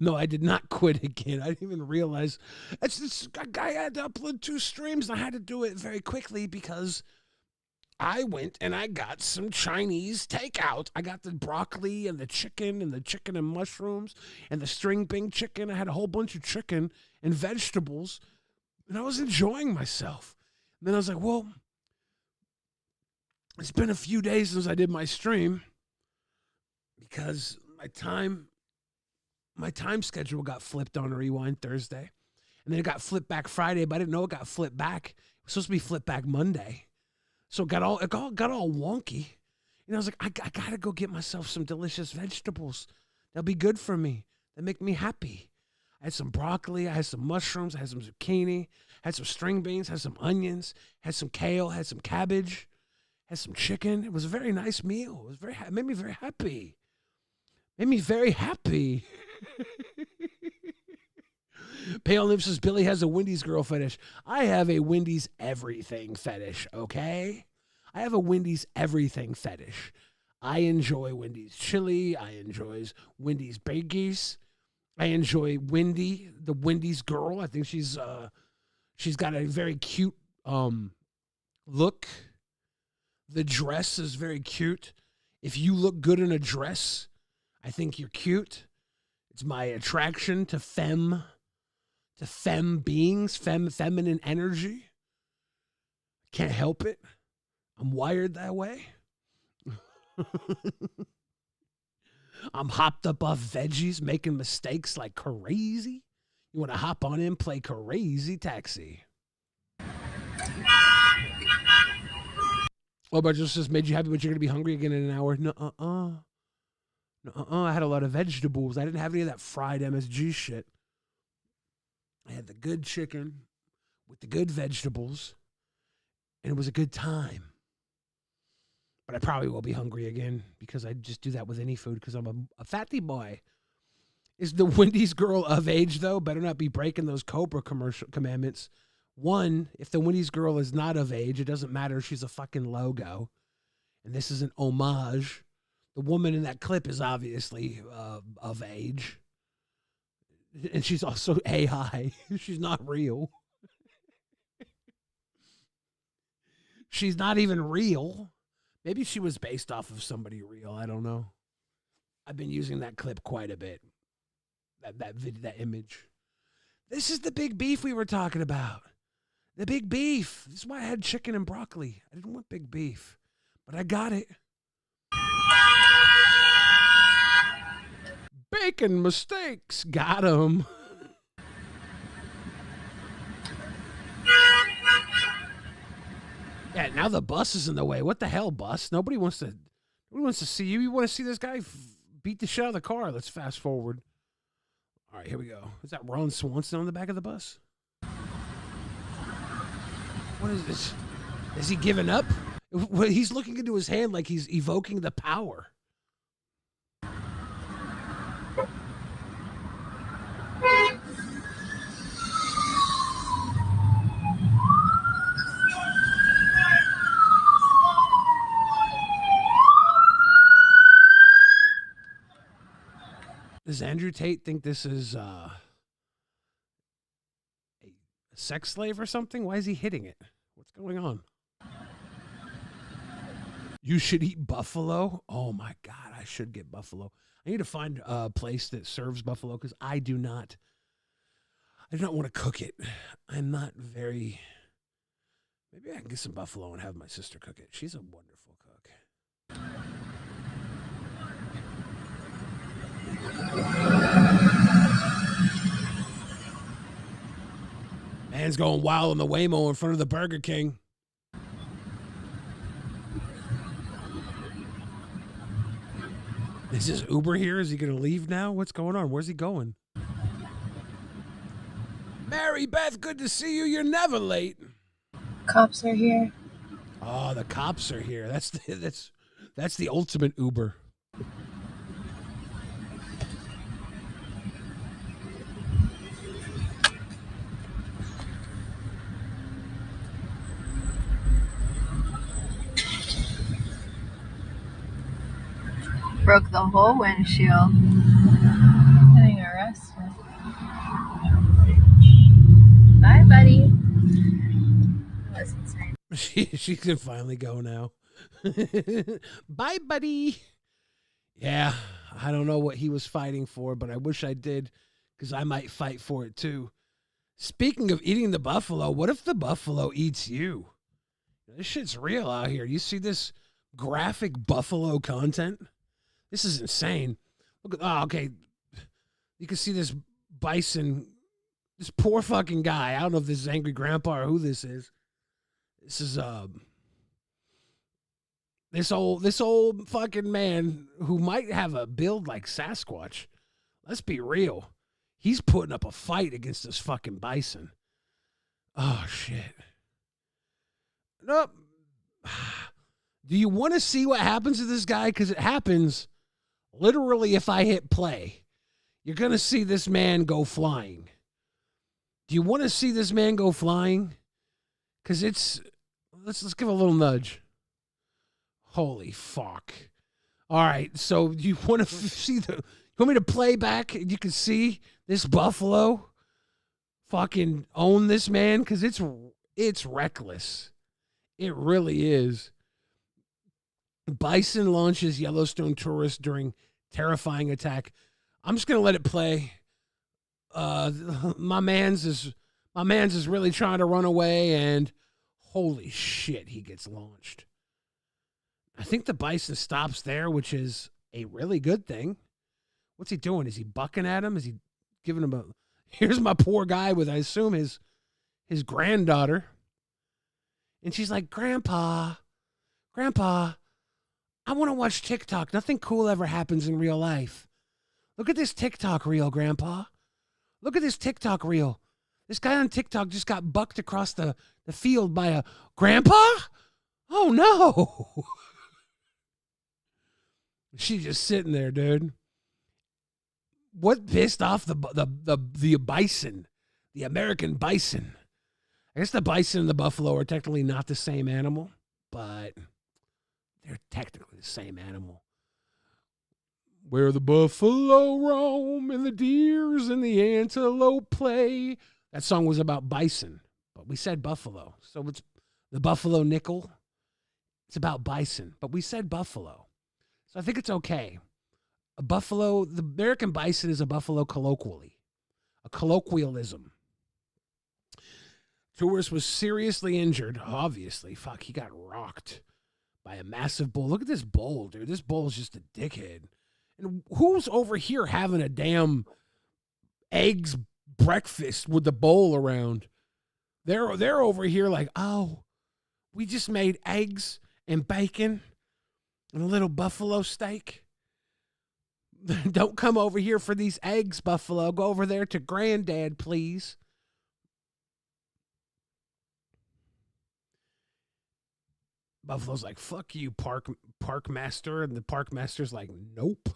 No, I did not quit again. I didn't even realize. I had to upload 2 streams, and I had to do it very quickly because I went and I got some Chinese takeout. I got the broccoli and the chicken and mushrooms and the string bean chicken. I had a whole bunch of chicken and vegetables, and I was enjoying myself. And then I was like, well, it's been a few days since I did my stream because my time schedule got flipped on Rewind Thursday. And then it got flipped back Friday, but I didn't know it got flipped back. It was supposed to be flipped back Monday. So it got all wonky. And I was like, I got to go get myself some delicious vegetables. They'll be good for me. They make me happy. I had some broccoli. I had some mushrooms. I had some zucchini. I had some string beans. I had some onions. I had some kale. I had some cabbage. I had some chicken. It was a very nice meal. It made me very happy. Made me very happy. Pale Lips says Billy has a Wendy's girl fetish. I have a Wendy's everything fetish, okay? I have a Wendy's everything fetish. I enjoy Wendy's chili. I enjoy Wendy's bagies. I enjoy Wendy, the Wendy's girl. I think she's got a very cute look. The dress is very cute. If you look good in a dress, I think you're cute. It's my attraction to femme beings, feminine energy. Can't help it. I'm wired that way. I'm hopped up off veggies, making mistakes like crazy. You want to hop on in, play Crazy Taxi. Oh, but just made you happy, but you're going to be hungry again in an hour. No, I had a lot of vegetables. I didn't have any of that fried MSG shit. I had the good chicken with the good vegetables, and it was a good time. But I probably will be hungry again because I just do that with any food because I'm a fatty boy. Is the Wendy's girl of age, though? Better not be breaking those Cobra commercial commandments. One, if the Wendy's girl is not of age, it doesn't matter. She's a fucking logo. And this is an homage. The woman in that clip is obviously of age. And she's also AI. She's not real. She's not even real. Maybe she was based off of somebody real. I don't know. I've been using that clip quite a bit. That image. This is the big beef we were talking about. The big beef. This is why I had chicken and broccoli. I didn't want big beef, but I got it. Bacon mistakes. Got him. Yeah, now the bus is in the way. What the hell, bus? Nobody wants to see you. You want to see this guy beat the shit out of the car. Let's fast forward. All right, here we go. Is that Ron Swanson on the back of the bus? What is this? Is he giving up? He's looking into his hand like he's evoking the power. Does Andrew Tate think this is a sex slave or something? Why is he hitting it? What's going on? You should eat buffalo? Oh my God, I should get buffalo. I need to find a place that serves buffalo because I do not want to cook it. I'm not very... Maybe I can get some buffalo and have my sister cook it. She's a wonderful cook. Man's going wild on the Waymo in front of the Burger King. Is his Uber here? Is he going to leave now? What's going on? Where's he going? Mary Beth, good to see you. You're never late. Cops are here. Oh, the cops are here. That's the ultimate Uber. Bro, broke the whole windshield. Getting arrested. Bye, buddy. That was insane. She can finally go now. Bye, buddy. Yeah, I don't know what he was fighting for, but I wish I did, because I might fight for it too. Speaking of eating the buffalo, what if the buffalo eats you? This shit's real out here. You see this graphic buffalo content? This is insane. Look at, oh, okay. You can see this bison, this poor fucking guy. I don't know if this is Angry Grandpa or who this is. This is this old fucking man who might have a build like Sasquatch. Let's be real. He's putting up a fight against this fucking bison. Oh shit. Nope. Do you want to see what happens to this guy? Because it happens literally if I hit play. You're going to see this man go flying. Do you want to see this man go flying? Because it's... Let's give a little nudge. Holy fuck. All right, so you want to see the... You want me to play back and you can see this buffalo fucking own this man? Because it's reckless. It really is. Bison launches Yellowstone tourist during terrifying attack. I'm just gonna let it play. My man's is really trying to run away, and holy shit, he gets launched. I think the bison stops there, which is a really good thing. What's he doing? Is he bucking at him? Is he giving him a... Here's my poor guy with, I assume, his granddaughter. And she's like, Grandpa, I want to watch TikTok. Nothing cool ever happens in real life. Look at this TikTok reel, Grandpa. Look at this TikTok reel. This guy on TikTok just got bucked across the field by a... Grandpa? Oh, no. She's just sitting there, dude. What pissed off the bison, the American bison? I guess the bison and the buffalo are technically not the same animal, but they're technically the same animal. Where the buffalo roam and the deers and the antelope play. That song was about bison, but we said buffalo. So it's the buffalo nickel. It's about bison, but we said buffalo. So I think it's okay. A buffalo, the American bison is a buffalo colloquially, a colloquialism. Tourist was seriously injured, obviously. Fuck, he got rocked by a massive bull. Look at this bull, dude. This bull is just a dickhead. And who's over here having a damn eggs breakfast with the bowl around? They're over here like, oh, we just made eggs and bacon and a little buffalo steak. Don't come over here for these eggs, buffalo. Go over there to Granddad, please. Buffalo's like, fuck you, park master. And the park master's like, nope.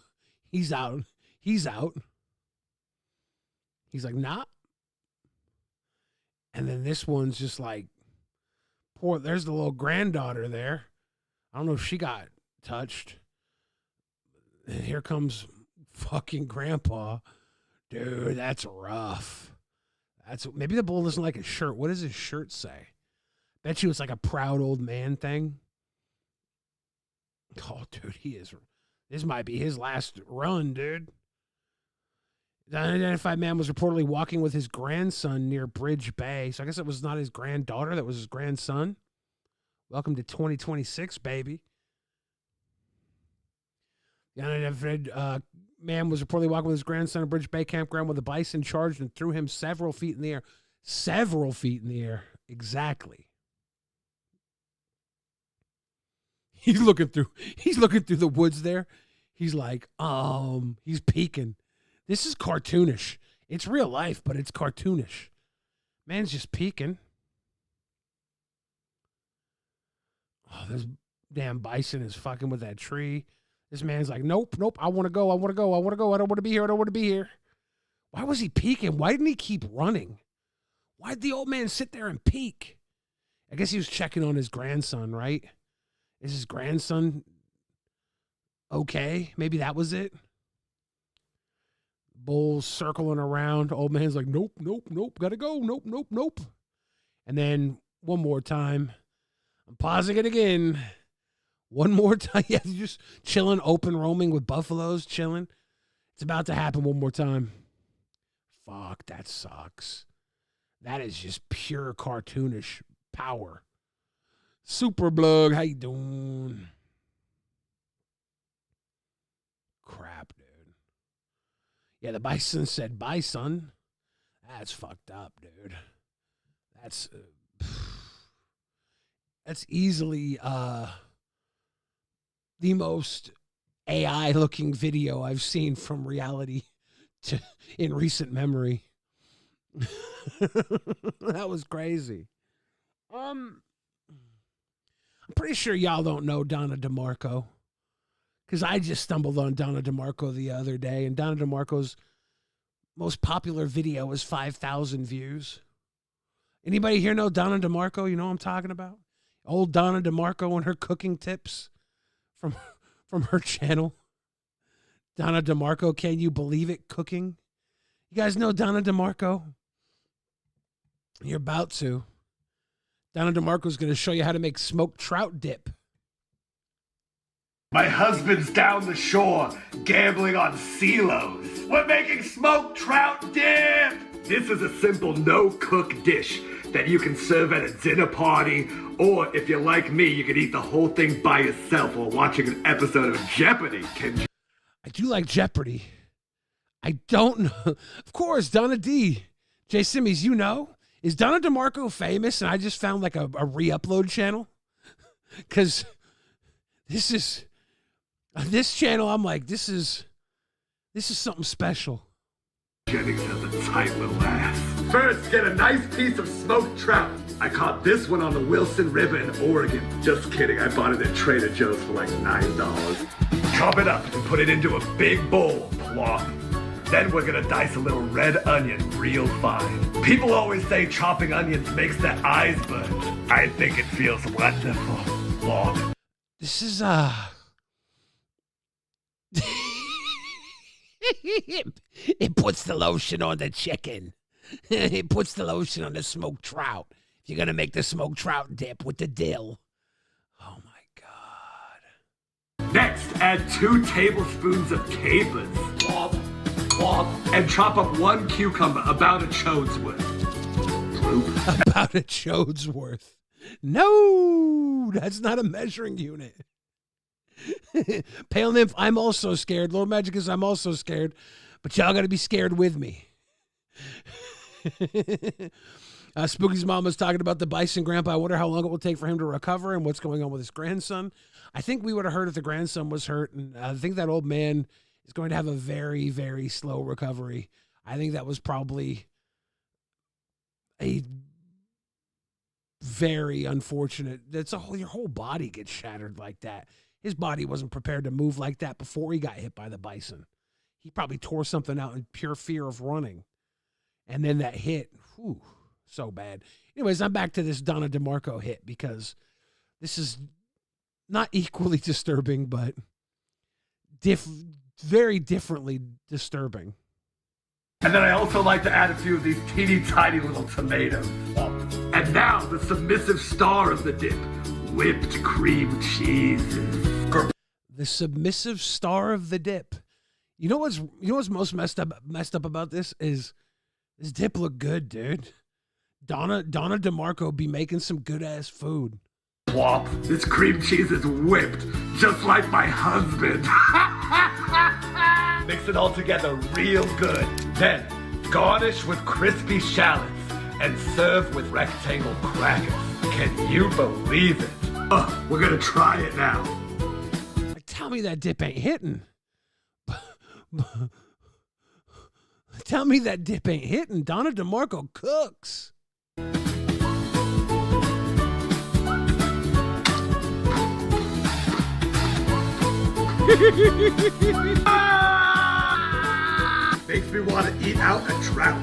He's out. He's like, nah. And then this one's just like, poor, there's the little granddaughter there. I don't know if she got touched. And here comes fucking Grandpa. Dude, that's rough. Maybe the bull doesn't like his shirt. What does his shirt say? Bet you it's like a proud old man thing. Oh, dude, this might be his last run, dude. The unidentified man was reportedly walking with his grandson near Bridge Bay. So I guess it was not his granddaughter. That was his grandson. Welcome to 2026, baby. The unidentified man was reportedly walking with his grandson at Bridge Bay campground with a bison charged and threw him several feet in the air. Several feet in the air. Exactly. He's looking through the woods there. He's like, he's peeking. This is cartoonish. It's real life, but it's cartoonish. Man's just peeking. Oh, this damn bison is fucking with that tree. This man's like, nope, I want to go. I don't want to be here. Why was he peeking? Why didn't he keep running? Why did the old man sit there and peek? I guess he was checking on his grandson, right? Is his grandson okay. Maybe that was it. Bull's circling around. Old man's like, nope, nope, nope. Gotta go. Nope, nope, nope. And then one more time. I'm pausing it again. One more time. Yeah, just chilling, open roaming with buffaloes, chilling. It's about to happen one more time. Fuck, that sucks. That is just pure cartoonish power. Super Blug, how you doing? Crap, dude. Yeah, the bison said, bye, son. That's fucked up, dude. That's easily the most AI-looking video I've seen from reality in recent memory. That was crazy. I'm pretty sure y'all don't know Donna DeMarco, because I just stumbled on Donna DeMarco the other day, and Donna DeMarco's most popular video is 5,000 views. Anybody here know Donna DeMarco? You know what I'm talking about? Old Donna DeMarco and her cooking tips from her channel. Donna DeMarco, can you believe it? Cooking. You guys know Donna DeMarco? You're about to. Donna DeMarco's going to show you how to make smoked trout dip. My husband's down the shore, gambling on CeeLo's. We're making smoked trout dip! This is a simple no-cook dish that you can serve at a dinner party, or if you're like me, you can eat the whole thing by yourself while watching an episode of Jeopardy! I do like Jeopardy! I don't know. Of course, Donna D. Jay Simmies, you know? Is Donna DeMarco famous and I just found like a re-upload channel? Because this channel, I'm like, this is something special. Jennings has a tight little ass. First, get a nice piece of smoked trout. I caught this one on the Wilson River in Oregon. Just kidding, I bought it at Trader Joe's for like $9. Chop it up and put it into a big bowl. Plop. Then we're gonna dice a little red onion real fine. People always say chopping onions makes their eyes burn. I think it feels wonderful. Plop. This is it puts the lotion on the chicken. It puts the lotion on the smoked trout. If you're gonna make the smoked trout dip with the dill. Oh my God. Next, add 2 tablespoons of capers. Plop, plop, and chop up 1 cucumber, about a chode's worth. About a chode's worth. No, that's not a measuring unit. Pale Nymph, I'm also scared. Lord Magicus, I'm also scared. But y'all got to be scared with me. Spooky's mom was talking about the bison grandpa. I wonder how long it will take for him to recover and what's going on with his grandson. I think we would have heard if the grandson was hurt. And I think that old man is going to have a very, very slow recovery. I think that was probably a very unfortunate. Your whole body gets shattered like that. His body wasn't prepared to move like that before he got hit by the bison. He probably tore something out in pure fear of running. And then that hit, whew, so bad. Anyways, I'm back to this Donna DeMarco hit because this is not equally disturbing, but very differently disturbing. And then I also like to add a few of these teeny tiny little tomatoes. And now the submissive star of the dip, whipped cream cheeses. The submissive star of the dip. You know what's most messed up about this is this dip look good, dude. Donna DeMarco be making some good ass food. Whop, this cream cheese is whipped, just like my husband. Mix it all together real good. Then garnish with crispy shallots and serve with rectangle crackers. Can you believe it? We're gonna try it now. Tell me that dip ain't hitting. Tell me that dip ain't hitting. Donna DeMarco cooks. Makes me want to eat out a trout.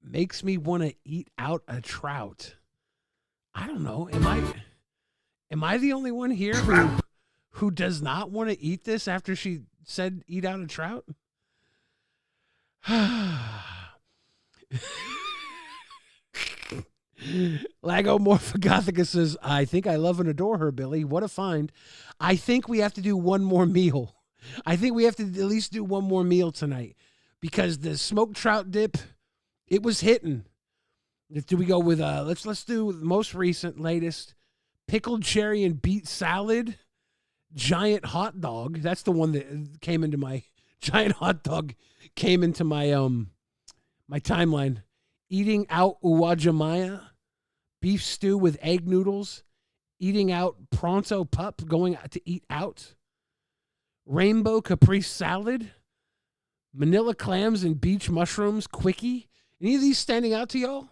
Makes me want to eat out a trout. I don't know. Am I the only one here who does not want to eat this after she said eat out a trout? Lagomorphogothica says, I think I love and adore her, Billy. What a find. I think we have to do one more meal. I think we have to at least do one more meal tonight because the smoked trout dip, it was hitting. Do we go with let's do the most recent, latest pickled cherry and beet salad, giant hot dog. That's the one that came into my giant hot dog came into my my timeline. Eating out Uwajimaya, beef stew with egg noodles, eating out pronto pup, going out to eat out, rainbow caprese salad, manila clams and beach mushrooms, quickie. Any of these standing out to y'all?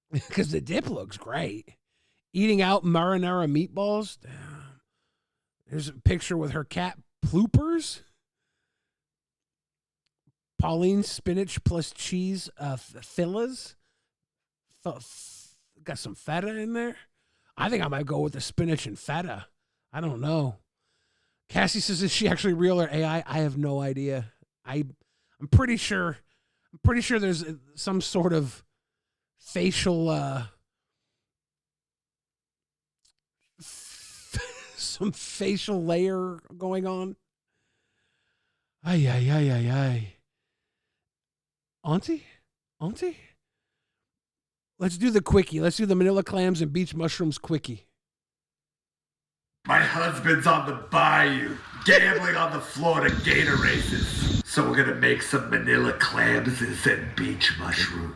Because the dip looks great. Eating out marinara meatballs. Damn. There's a picture with her cat Ploopers. Pauline spinach plus cheese fillas. Got some feta in there. I think I might go with the spinach and feta. I don't know. Cassie says, is she actually real or AI? I have no idea. I'm pretty sure there's some sort of facial some facial layer going on. Ay. Auntie? Let's do the quickie. Let's do the manila clams and beach mushrooms quickie. My husband's on the bayou, gambling on the Florida Gator races. So we're gonna make some manila clams and beach mushrooms.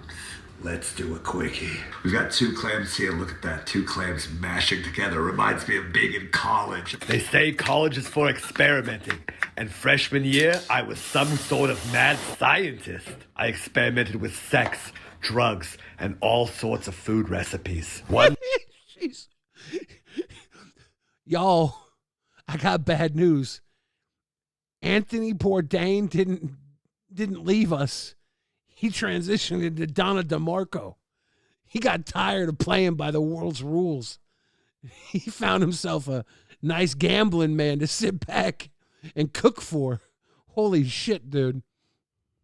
Let's do a quickie. We've got 2 clams here. Look at that. 2 clams mashing together. Reminds me of being in college. They say college is for experimenting. And freshman year, I was some sort of mad scientist. I experimented with sex, drugs, and all sorts of food recipes. Jeez. Y'all, I got bad news. Anthony Bourdain didn't leave us. He transitioned into Donna DeMarco. He got tired of playing by the world's rules. He found himself a nice gambling man to sit back and cook for. Holy shit, dude.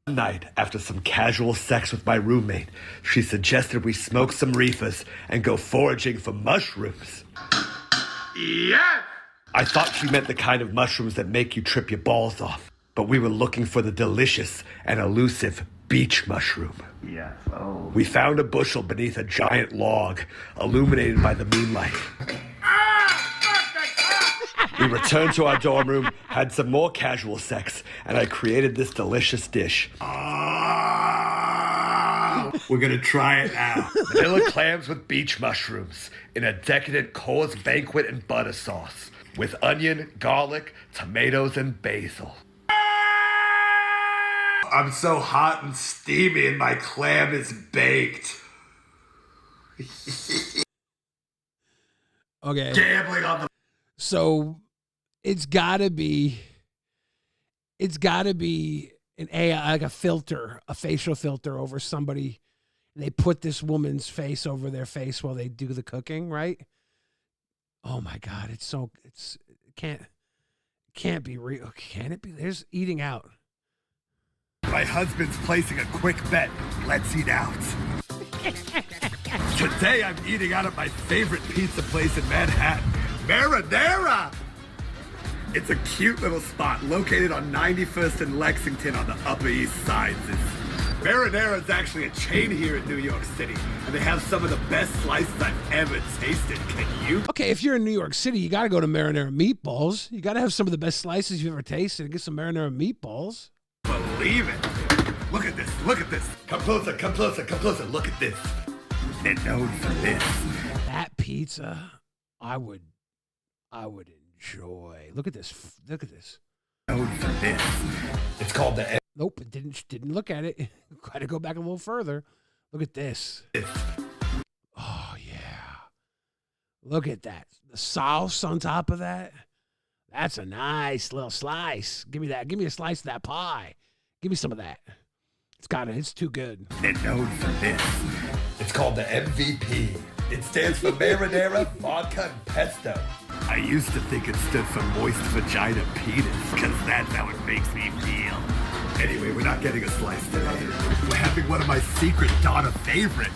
One night, after some casual sex with my roommate, she suggested we smoke some reefers and go foraging for mushrooms. Yes! I thought she meant the kind of mushrooms that make you trip your balls off, but we were looking for the delicious and elusive beach mushroom. Yes. Oh. We found a bushel beneath a giant log, illuminated by the moonlight. We returned to our dorm room, had some more casual sex, and I created this delicious dish. We're gonna try it now. Vanilla clams with beach mushrooms in a decadent Coors Banquet and butter sauce with onion, garlic, tomatoes, and basil. I'm so hot and steamy and my clam is baked. Okay. Gambling on the... So it's gotta be an AI, like a filter, a facial filter over somebody. And they put this woman's face over their face while they do the cooking, right? Oh my God. It can't be real. Can it be? There's eating out. My husband's placing a quick bet. Let's eat out. Today I'm eating out at my favorite pizza place in Manhattan, Marinara. It's a cute little spot located on 91st and Lexington on the Upper East Side. Marinara is actually a chain here in New York City, and they have some of the best slices I've ever tasted. Can you? Okay, if you're in New York City, you got to go to Marinara Meatballs. You got to have some of the best slices you've ever tasted and get some Marinara Meatballs. Believe it. Look at this. Look at this. Come closer. Come closer. Come closer. Look at this. They're known for this. That pizza, I would enjoy. Look at this. Look at this. Known for this. It's called the... Nope, it didn't look at it. Got to go back a little further. Look at this. Oh, yeah. Look at that. The sauce on top of that. That's a nice little slice. Give me that. Give me a slice of that pie. Give me some of that. It's too good. They're known for this. It's called the MVP. It stands for marinara, vodka, and pesto. I used to think it stood for moist vagina penis, because that's how it makes me feel. Anyway, we're not getting a slice today. We're having one of my secret Donna favorites.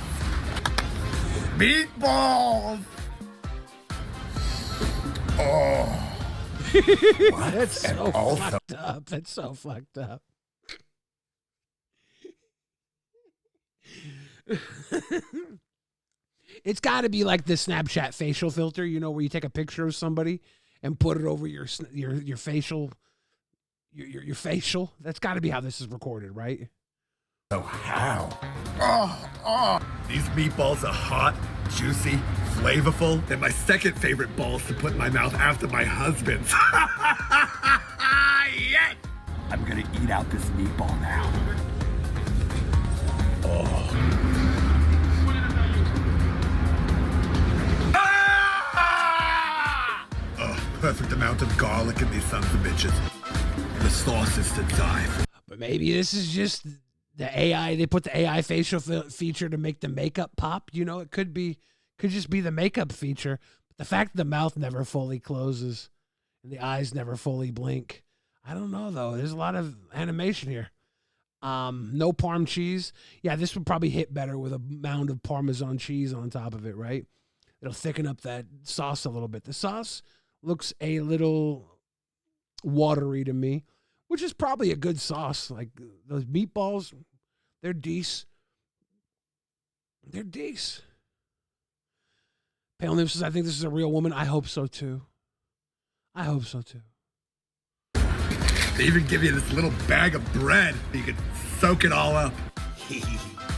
Meatballs! Oh. That's so fucked up. That's so fucked up. It's got to be like the Snapchat facial filter, you know, where you take a picture of somebody and put it over your facial, your facial. That's got to be how this is recorded, right? So how? These meatballs are hot, juicy, flavorful. They're my second favorite balls to put in my mouth after my husband's. Yes! I'm gonna eat out this meatball now. Perfect amount of garlic in these sons of bitches. The sauce is to die for. But maybe this is just the AI. They put the AI facial feature to make the makeup pop. You know, it could just be the makeup feature. But the fact that the mouth never fully closes and the eyes never fully blink. I don't know, though. There's a lot of animation here. No Parm cheese. Yeah, this would probably hit better with a mound of Parmesan cheese on top of it, right? It'll thicken up that sauce a little bit. The sauce looks a little watery to me, which is probably a good sauce. Like those meatballs, they're decent. They're decent. Pale Nip says, I think this is a real woman. I hope so, too. I hope so, too. They even give you this little bag of bread so you can soak it all up.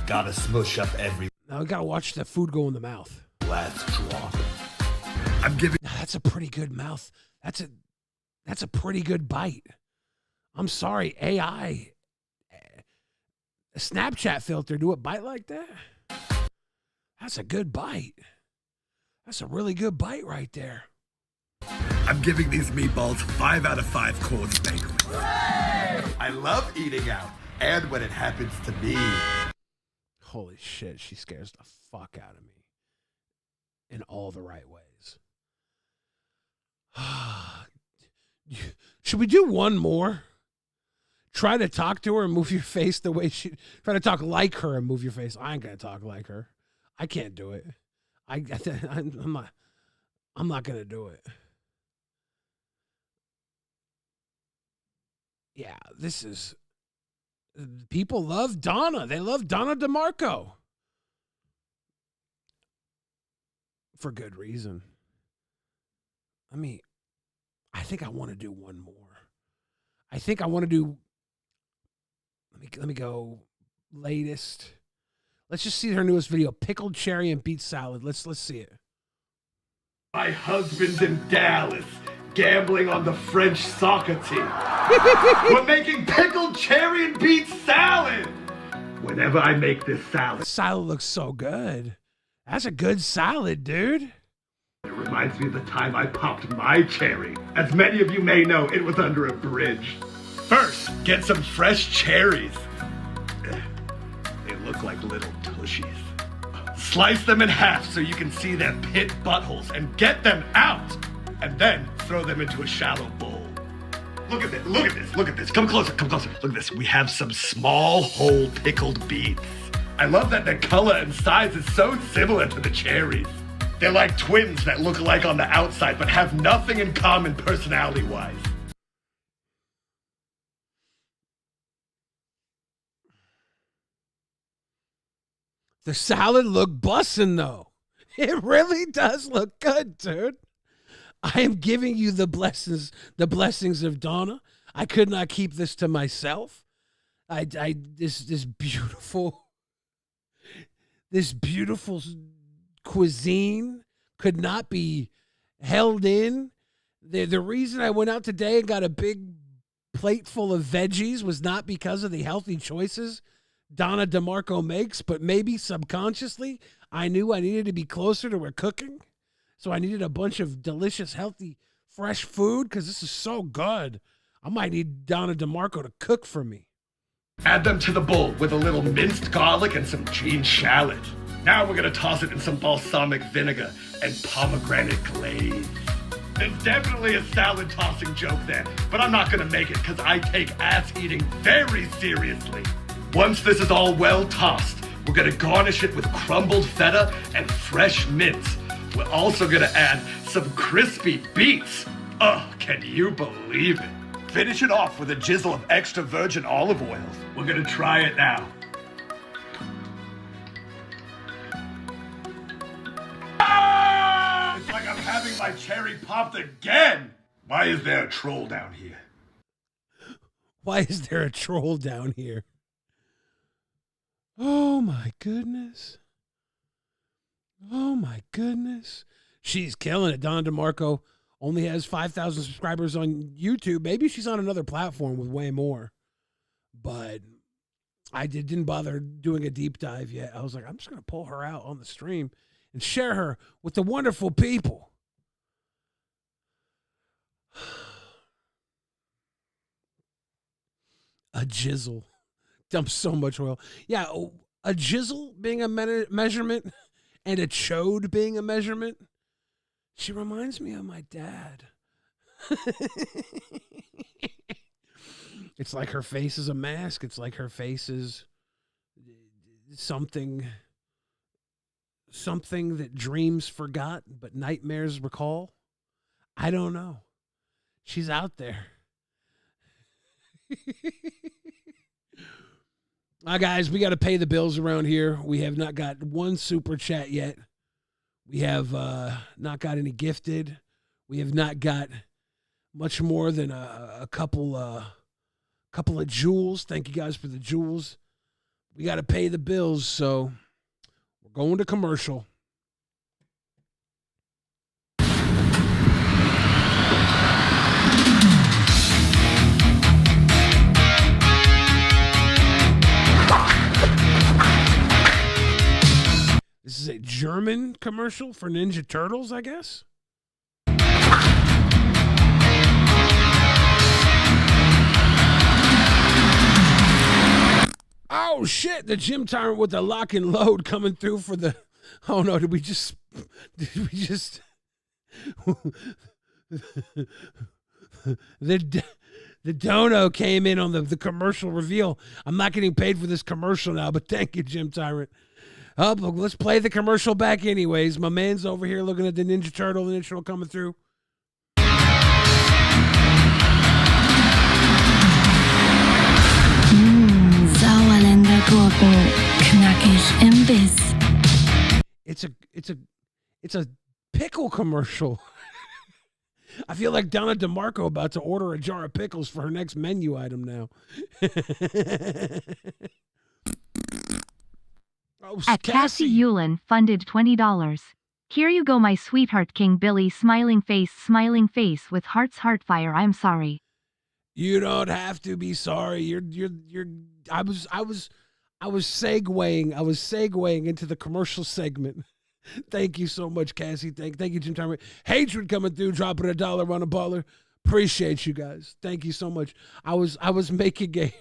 Gotta smush up every. Now we gotta watch the food go in the mouth. Last drop. I'm giving. That's a pretty good mouth. That's a pretty good bite. I'm sorry, AI, a Snapchat filter, do a bite like that? That's a good bite. That's a really good bite right there. I'm giving these meatballs 5 out of 5 course banquets. I love eating out, and when it happens to me. Holy shit, she scares the fuck out of me in all the right ways. Should we do one more? Try to talk to her and move your face the way she. Try to talk like her and move your face. I ain't gonna talk like her. I can't do it. I'm not gonna do it. Yeah, this is. People love Donna. They love Donna DeMarco. For good reason. I mean, I think I want to do one more. I think I want to do. Let me go. Latest. Let's just see her newest video: pickled cherry and beet salad. Let's see it. My husband's in Dallas, gambling on the French soccer team. We're making pickled cherry and beet salad. Whenever I make this salad. The salad looks so good. That's a good salad, dude. It reminds me of the time I popped my cherry. As many of you may know, it was under a bridge. First, get some fresh cherries. They look like little tushies. Slice them in half so you can see their pit buttholes and get them out. And then throw them into a shallow bowl. Look at this, look at this, look at this. Come closer, come closer. Look at this. We have some small whole pickled beets. I love that the color and size is so similar to the cherries. They're like twins that look alike on the outside but have nothing in common personality-wise. The salad look bussin' though. It really does look good, dude. I am giving you the blessings of Donna. I could not keep this to myself. This beautiful cuisine could not be held in. The reason I went out today and got a big plate full of veggies was not because of the healthy choices Donna DeMarco makes, but maybe subconsciously I knew I needed to be closer to her cooking. So I needed a bunch of delicious, healthy, fresh food because this is so good. I might need Donna DeMarco to cook for me. Add them to the bowl with a little minced garlic and some green shallot. Now we're gonna toss it in some balsamic vinegar and pomegranate glaze. There's definitely a salad tossing joke there, but I'm not gonna make it because I take ass eating very seriously. Once this is all well tossed, we're gonna garnish it with crumbled feta and fresh mints. We're also gonna add some crispy beets. Oh, can you believe it? Finish it off with a drizzle of extra virgin olive oil. We're gonna try it now. Ah! It's like I'm having my cherry popped again. Why is there a troll down here? Why is there a troll down here? Oh my goodness. Oh my goodness. She's killing it. Donna DeMarco only has 5,000 subscribers on YouTube. Maybe she's on another platform with way more. But I didn't bother doing a deep dive yet. I was like, I'm just going to pull her out on the stream and share her with the wonderful people. A jizzle. Dumps so much oil. Yeah, a jizzle being a measurement and a chode being a measurement. She reminds me of my dad. It's like her face is a mask. It's like her face is something that dreams forgot, but nightmares recall. I don't know. She's out there. Guys, we got to pay the bills around here. We have not got one super chat yet. We have not got any gifted. We have not got much more than a couple of jewels. Thank you guys for the jewels. We got to pay the bills, so we're going to commercial. This is a German commercial for Ninja Turtles, I guess. Oh, shit. The gym tyrant with the lock and load coming through for the... Oh, no. Did we just... The dono came in on the commercial reveal. I'm not getting paid for this commercial now, but thank you, Gym Tyrant. Oh, look, let's play the commercial back anyways. My man's over here looking at the Ninja Turtle intro coming through. Sauerländer Gurken, knackig im Biss. It's a pickle commercial. I feel like Donna DeMarco about to order a jar of pickles for her next menu item now. At Cassie Yulin funded $20. Here you go, my sweetheart, King Billy, smiling face with hearts, heartfire. I'm sorry. You don't have to be sorry. I was segueing into the commercial segment. Thank you so much, Cassie. Thank you, Jim Timer. Hatred coming through, dropping $1 on a baller. Appreciate you guys. Thank you so much. I was making a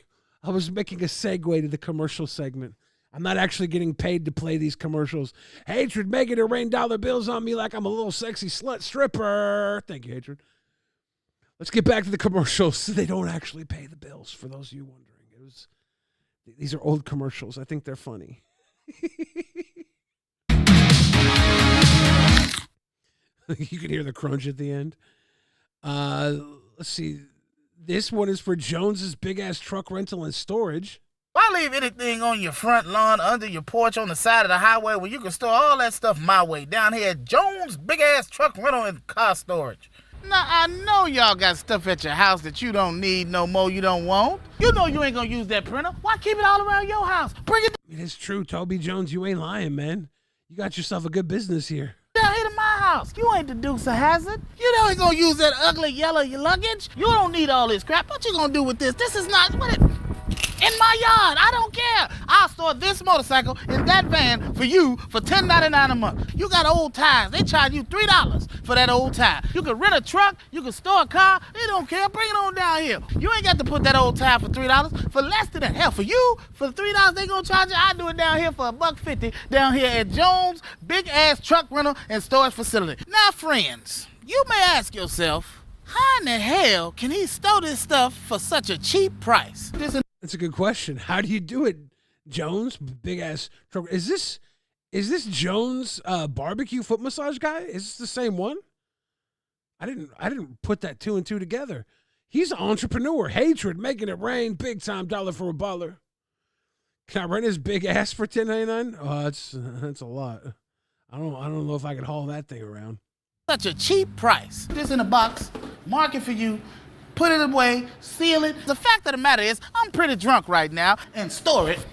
segue to the commercial segment. I'm not actually getting paid to play these commercials. Hatred making it rain dollar bills on me like I'm a little sexy slut stripper. Thank you, Hatred. Let's get back to the commercials. They don't actually pay the bills, for those of you wondering. These are old commercials. I think they're funny. You can hear the crunch at the end. Let's see. This one is for Jones's Big Ass Truck Rental and Storage. Why leave anything on your front lawn, under your porch, on the side of the highway when you can store all that stuff my way down here at Jones Big Ass Truck Rental and Car Storage? Now, I know y'all got stuff at your house that you don't need no more, you don't want. You know you ain't gonna use that printer. Why keep it all around your house? Bring it It's true, Toby Jones. You ain't lying, man. You got yourself a good business here. down here to my house. You ain't the Dukes of Hazzard. You know ain't gonna use that ugly yellow luggage. You don't need all this crap. What you gonna do with this? This is not what it. in my yard. I don't care. I'll store this motorcycle in that van for you for $10.99 a month. You got old tires. They charge you $3 for that old tire. You can rent a truck. You can store a car. They don't care. Bring it on down here. You ain't got to put that old tire for $3. For less than that. Hell, for you, for $3 they gonna charge you. I do it down here for $1.50 down here at Jones Big Ass Truck Rental and Storage Facility. Now, friends, you may ask yourself, how in the hell can he store this stuff for such a cheap price? That's a good question. How do you do it, Jones? Big ass truck. Is this Jones barbecue foot massage guy? Is this the same one? I didn't put that two and two together. He's an entrepreneur. Hatred, making it rain, big time dollar for a baller. Can I rent his big ass for $10.99? Oh, that's a lot. I don't know if I can haul that thing around. Such a cheap price. This in a box, mark it for you, put it away, seal it. The fact of the matter is, I'm pretty drunk right now and store it.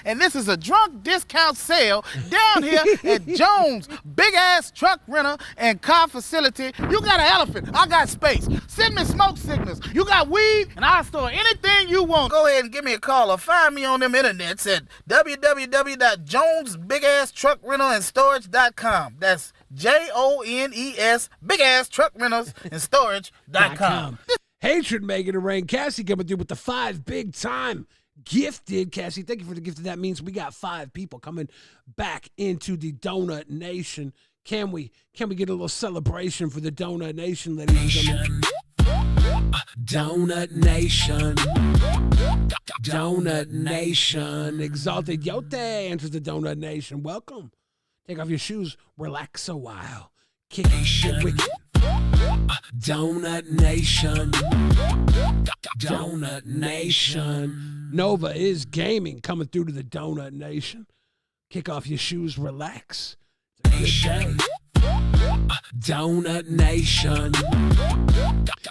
And this is a drunk discount sale down here at Jones Big Ass Truck Rental and Car Facility. You got an elephant, I got space. Send me smoke signals. You got weed, and I'll store anything you want. Go ahead and give me a call or find me on them internets at www.jonesbigasstruckrentalstorage.com. That's JONES Big Ass Truck Rentals and Storage.com. Hatred, making it rain. Cassie coming through with the 5 big time gifted. Cassie, thank you for the gifted. That means we got 5 people coming back into the Donut Nation. Can we get a little celebration for the Donut Nation, ladies and gentlemen? Donut Nation. Donut Nation. Exalted Yote enters the Donut Nation. Welcome. Take off your shoes. Relax a while. Kicking shit wicked. Donut Nation. Donut Nation. Nova is gaming coming through to the Donut Nation. Kick off your shoes, relax. It's a good day. Donut Nation.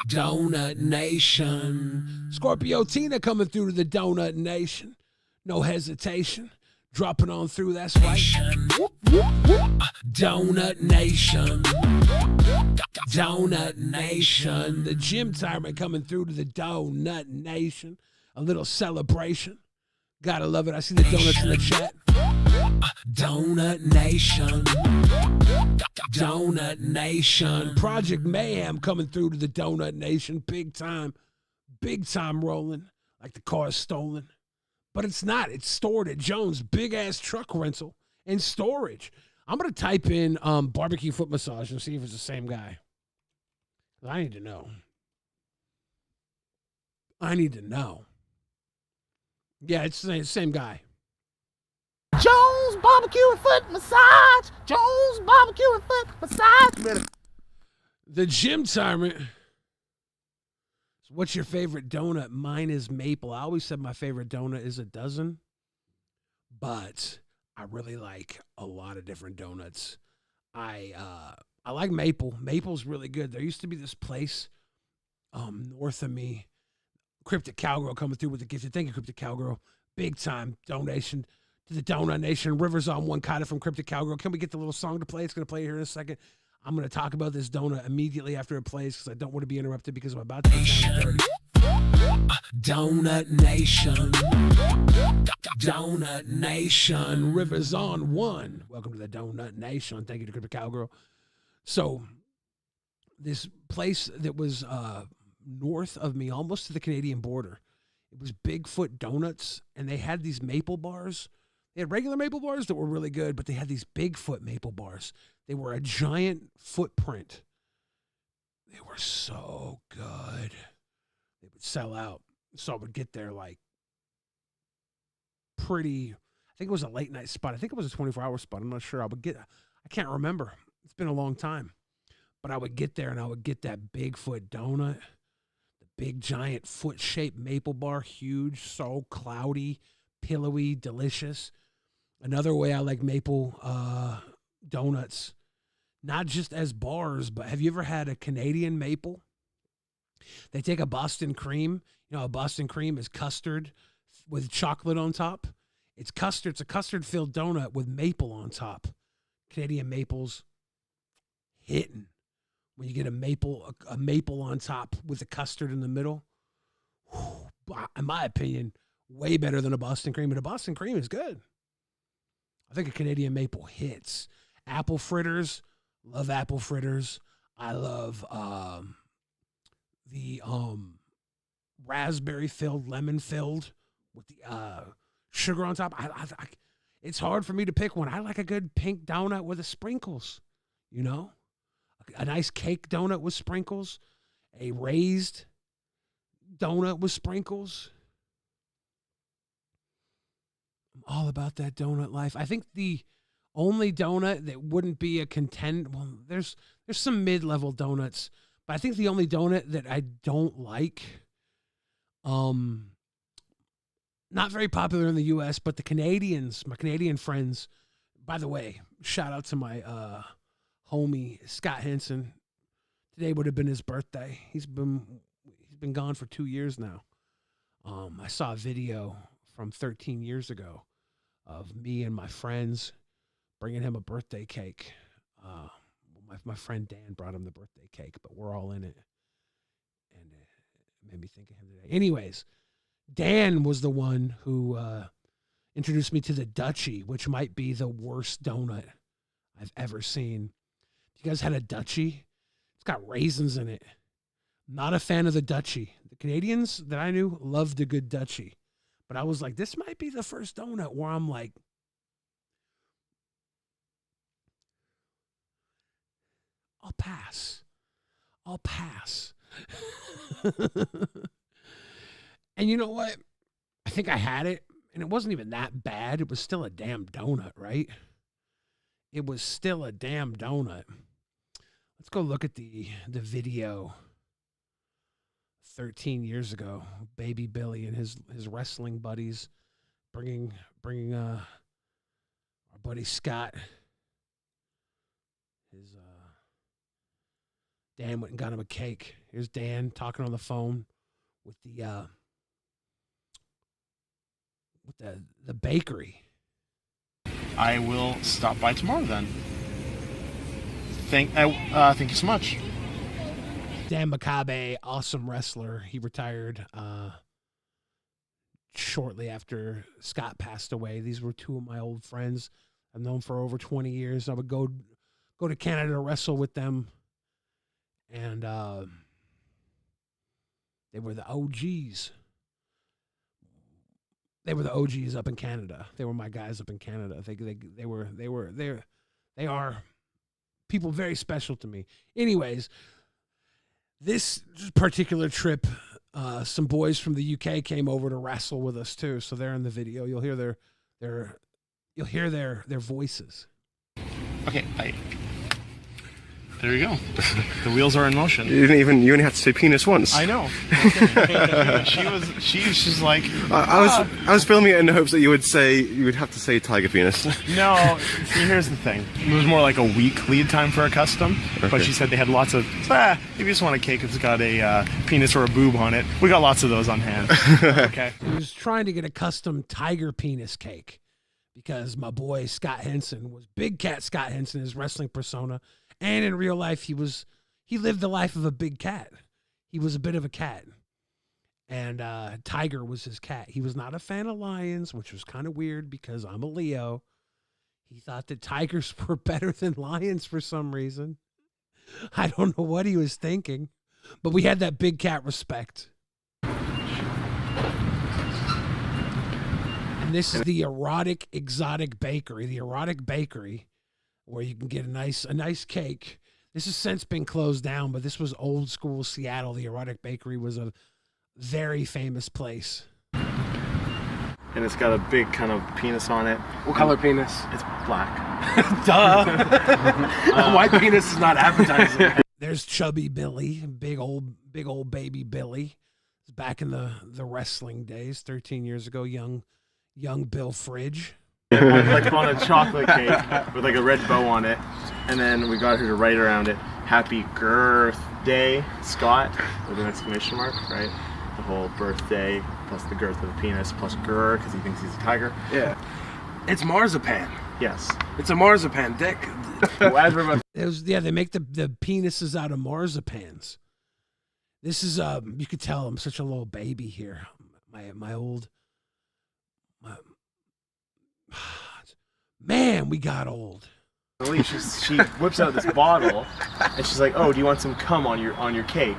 Donut Nation. Scorpio Tina coming through to the Donut Nation. No hesitation. Dropping on through, that's right. Whoop, whoop, whoop. Donut Nation. Donut Nation. The gym timer coming through to the Donut Nation. A little celebration. Gotta love it. I see the donuts in the chat. Donut Nation. Donut Nation. Project Mayhem coming through to the Donut Nation. Big time rolling. Like the car is stolen. But it's not. It's stored at Jones Big Ass Truck Rental and Storage. I'm going to type in barbecue foot massage and see if it's the same guy. I need to know. Yeah, it's the same guy. Jones Barbecue and Foot Massage. Jones Barbecue and Foot Massage. The gym timer. What's your favorite donut? Mine is maple. I always said my favorite donut is a dozen, but I really like a lot of different donuts. I like maple. Maple's really good. There used to be this place north of me. Cryptic Cowgirl coming through with the gifted. Thank you, Cryptic Cowgirl. Big time donation to the Donut Nation. Rivers on one, Kata from Cryptic Cowgirl. Can we get the little song to play? It's going to play here in a second. I'm going to talk about this donut immediately after it plays because I don't want to be interrupted because I'm about to get down dirty. Donut Nation. Donut Nation. Rivers on one. Welcome to the Donut Nation. Thank you to Cryptic Cowgirl. So this place that was north of me, almost to the Canadian border, it was Bigfoot Donuts, and they had these maple bars. They had regular maple bars that were really good, but they had these Bigfoot maple bars. They were a giant footprint. They were so good. They would sell out. So I would get there like pretty, I think it was a late night spot. I think it was a 24-hour spot. I'm not sure. I can't remember. It's been a long time. But I would get there and I would get that Bigfoot donut. Big, giant, foot-shaped maple bar, huge, so cloudy, pillowy, delicious. Another way I like maple donuts, not just as bars, but have you ever had a Canadian maple? They take a Boston cream. You know, a Boston cream is custard with chocolate on top. It's custard. It's a custard-filled donut with maple on top. Canadian maples hitting. When you get a maple on top with the custard in the middle. in my opinion, way better than a Boston cream. And a Boston cream is good. I think a Canadian maple hits. Apple fritters, love apple fritters. I love the raspberry filled, lemon filled with the sugar on top. It's hard for me to pick one. I like a good pink donut with the sprinkles, you know? A nice cake donut with sprinkles, a raised donut with sprinkles. I'm all about that donut life. I think the only donut that wouldn't be a well, there's some mid-level donuts, but I think the only donut that I don't like, not very popular in the U.S., but the Canadians, my Canadian friends, by the way, shout out to my homie, Scott Henson. Today would have been his birthday. He's been gone for 2 years now. I saw a video from 13 years ago of me and my friends bringing him a birthday cake. My friend Dan brought him the birthday cake, but we're all in it. And it made me think of him today. Anyways, Dan was the one who introduced me to the Dutchie, which might be the worst donut I've ever seen. You guys had a Dutchie? It's got raisins in it. Not a fan of the Dutchie. The Canadians that I knew loved a good Dutchie. But I was like, this might be the first donut where I'm like, I'll pass. And you know what? I think I had it, and it wasn't even that bad. It was still a damn donut, right? It was still a damn donut. Let's go look at the video 13 years ago. Baby Billy and his wrestling buddies bringing our buddy Scott. Dan went and got him a cake. Here's Dan talking on the phone with the bakery. I will stop by tomorrow then. Thank you so much. Dan Makabe, awesome wrestler. He retired shortly after Scott passed away. These were two of my old friends I've known for over 20 years. I would go to Canada to wrestle with them. And they were the OGs. They were the OGs up in Canada. They were my guys up in Canada. They are people very special to me. Anyways, this particular trip, some boys from the UK came over to wrestle with us too. So they're in the video. You'll hear their voices. Okay, there you go. The wheels are in motion. You only had to say penis once. I know. She's like. I was filming it in the hopes that you would have to say tiger penis. No, see, here's the thing. It was more like a week lead time for a custom, okay. But she said they had lots of. If you just want a cake that's got a penis or a boob on it, we got lots of those on hand. Okay. He was trying to get a custom tiger penis cake because my boy Scott Henson was Big Cat Scott Henson, his wrestling persona. And in real life, he lived the life of a big cat. He was a bit of a cat. And Tiger was his cat. He was not a fan of lions, which was kind of weird because I'm a Leo. He thought that tigers were better than lions for some reason. I don't know what he was thinking. But we had that big cat respect. And this is the Erotic Exotic Bakery. The Erotic Bakery, where you can get a nice cake. This has since been closed down, but this was old school Seattle. The Erotic Bakery was a very famous place. And it's got a big kind of penis on it. What color penis? It's black. Duh. White penis is not advertising. There's Chubby Billy, big old baby Billy. Back in the wrestling days, 13 years ago, young Bill Fridge. Like on a chocolate cake with like a red bow on it, and then we got her to write around it "Happy Girth Day, Scott" with an exclamation mark, right? The whole birthday plus the girth of the penis plus grr because he thinks he's a tiger. Yeah, it's marzipan. Yes, it's a marzipan dick. They make the penises out of marzipans. This is you could tell I'm such a little baby here. My old man, we got old. She whips out this bottle, and she's like, "Oh, do you want some cum on your cake?"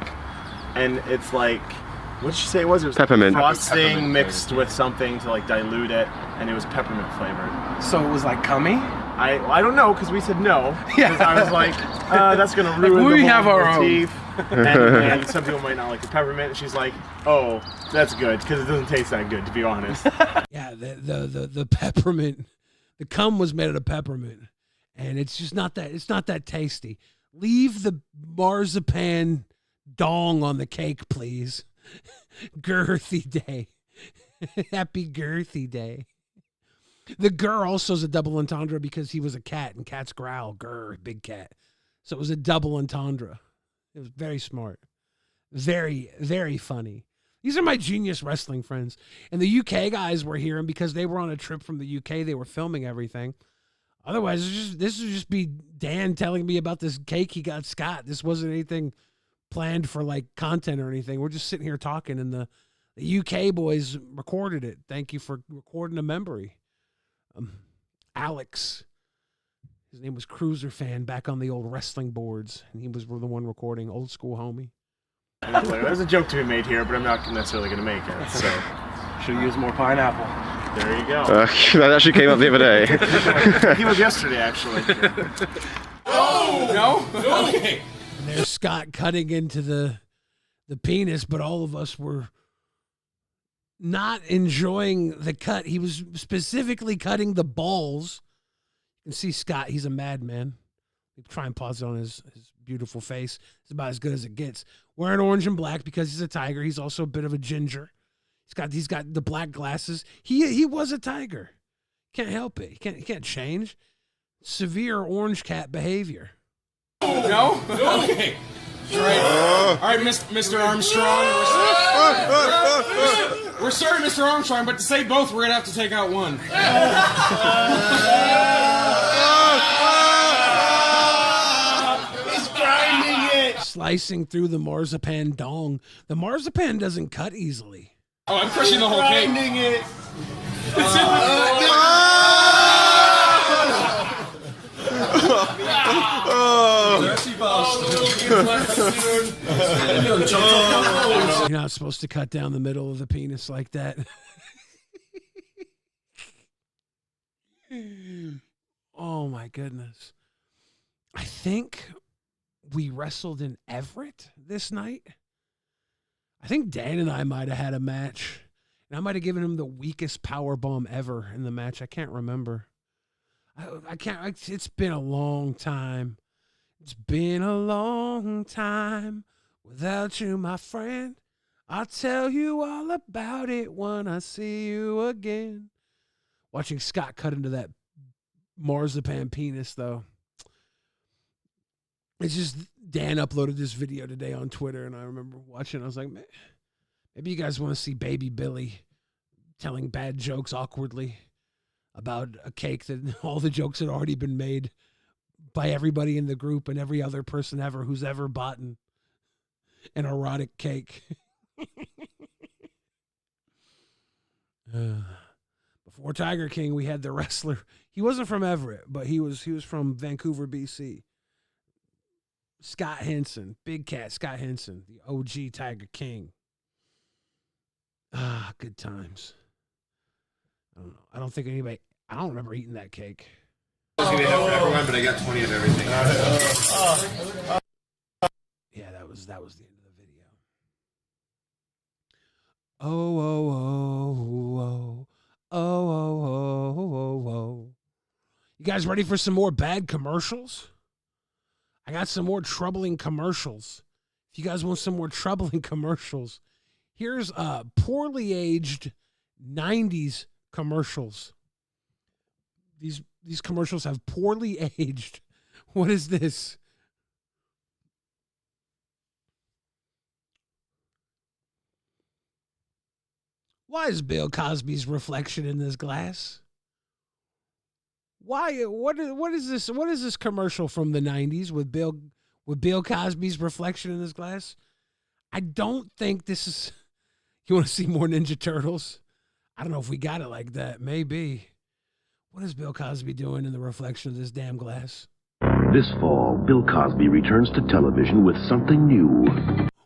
And it's like, what did she say it was? It was peppermint frosting mixed with something to like dilute it, and it was peppermint flavored. So it was like cummy? I don't know, because we said no. Because I was like, that's gonna ruin we the have whole our motif. And some people might not like the peppermint. And she's like, oh, that's good, because it doesn't taste that good, to be honest. Yeah, the peppermint, the cum was made out of peppermint, and it's just not that. It's not that tasty. Leave the marzipan dong on the cake, please. Girthy day. Happy girthy day. The gur also is a double entendre because he was a cat and cats growl. Gur, big cat. So it was a double entendre. It was very smart. Very, very funny. These are my genius wrestling friends. And the UK guys were here, and because they were on a trip from the UK, they were filming everything. Otherwise, this would just be Dan telling me about this cake he got Scott. This wasn't anything planned for like content or anything. We're just sitting here talking, and the UK boys recorded it. Thank you for recording a memory. Alex, his name was Cruiser Fan, back on the old wrestling boards, and he was the one recording. Old school homie. There's a joke to be made here, but I'm not necessarily going to make it. So should use more pineapple. There you go. That actually came up the other day. He was yesterday, actually. No? Okay. And there's Scott cutting into the penis, but all of us were not enjoying the cut. He was specifically cutting the balls. You can see Scott, he's a madman. Try and pause it on his beautiful face. It's about as good as it gets. Wearing orange and black because he's a tiger. He's also a bit of a ginger. He's got the black glasses. He was a tiger. Can't help it. He can't change. Severe orange cat behavior. No? Okay. All right, Mr. Armstrong. We're sorry, Mr. Armstrong, but to say both, we're going to have to take out one. He's grinding it. Slicing through the marzipan dong. The marzipan doesn't cut easily. Oh, I'm crushing the whole cake. Grinding it. You're not supposed to cut down the middle of the penis like that. Oh my goodness. I think we wrestled in Everett this night. I think Dan and I might have had a match. And I might have given him the weakest power bomb ever in the match. I can't remember. I can't. It's been a long time. It's been a long time without you, my friend. I'll tell you all about it when I see you again. Watching Scott cut into that marzipan penis, though. It's just Dan uploaded this video today on Twitter, and I remember watching. I was like, man, maybe you guys want to see Baby Billy telling bad jokes awkwardly about a cake that all the jokes had already been made by everybody in the group and every other person ever who's ever bought an erotic cake. Before Tiger King, we had the wrestler. He wasn't from Everett, but he was from Vancouver, BC. Scott Henson, Big Cat Scott Henson, the OG Tiger King. Ah, good times. I don't know. I don't think anybody. I don't remember eating that cake. I was gonna have for everyone, but I got 20 of everything. Yeah, that was the end of the video. Oh, oh, oh, oh, oh, oh, oh, oh. You guys ready for some more bad commercials? I got some more troubling commercials. If you guys want some more troubling commercials, here's poorly aged 90s commercials. These commercials have poorly aged. What is this? Why is Bill Cosby's reflection in this glass? Why? What is this? What is this commercial from the 90s with Bill Cosby's reflection in this glass? I don't think this is. You want to see more Ninja Turtles? I don't know if we got it like that. Maybe. What is Bill Cosby doing in the reflection of this damn glass? This fall, Bill Cosby returns to television with something new.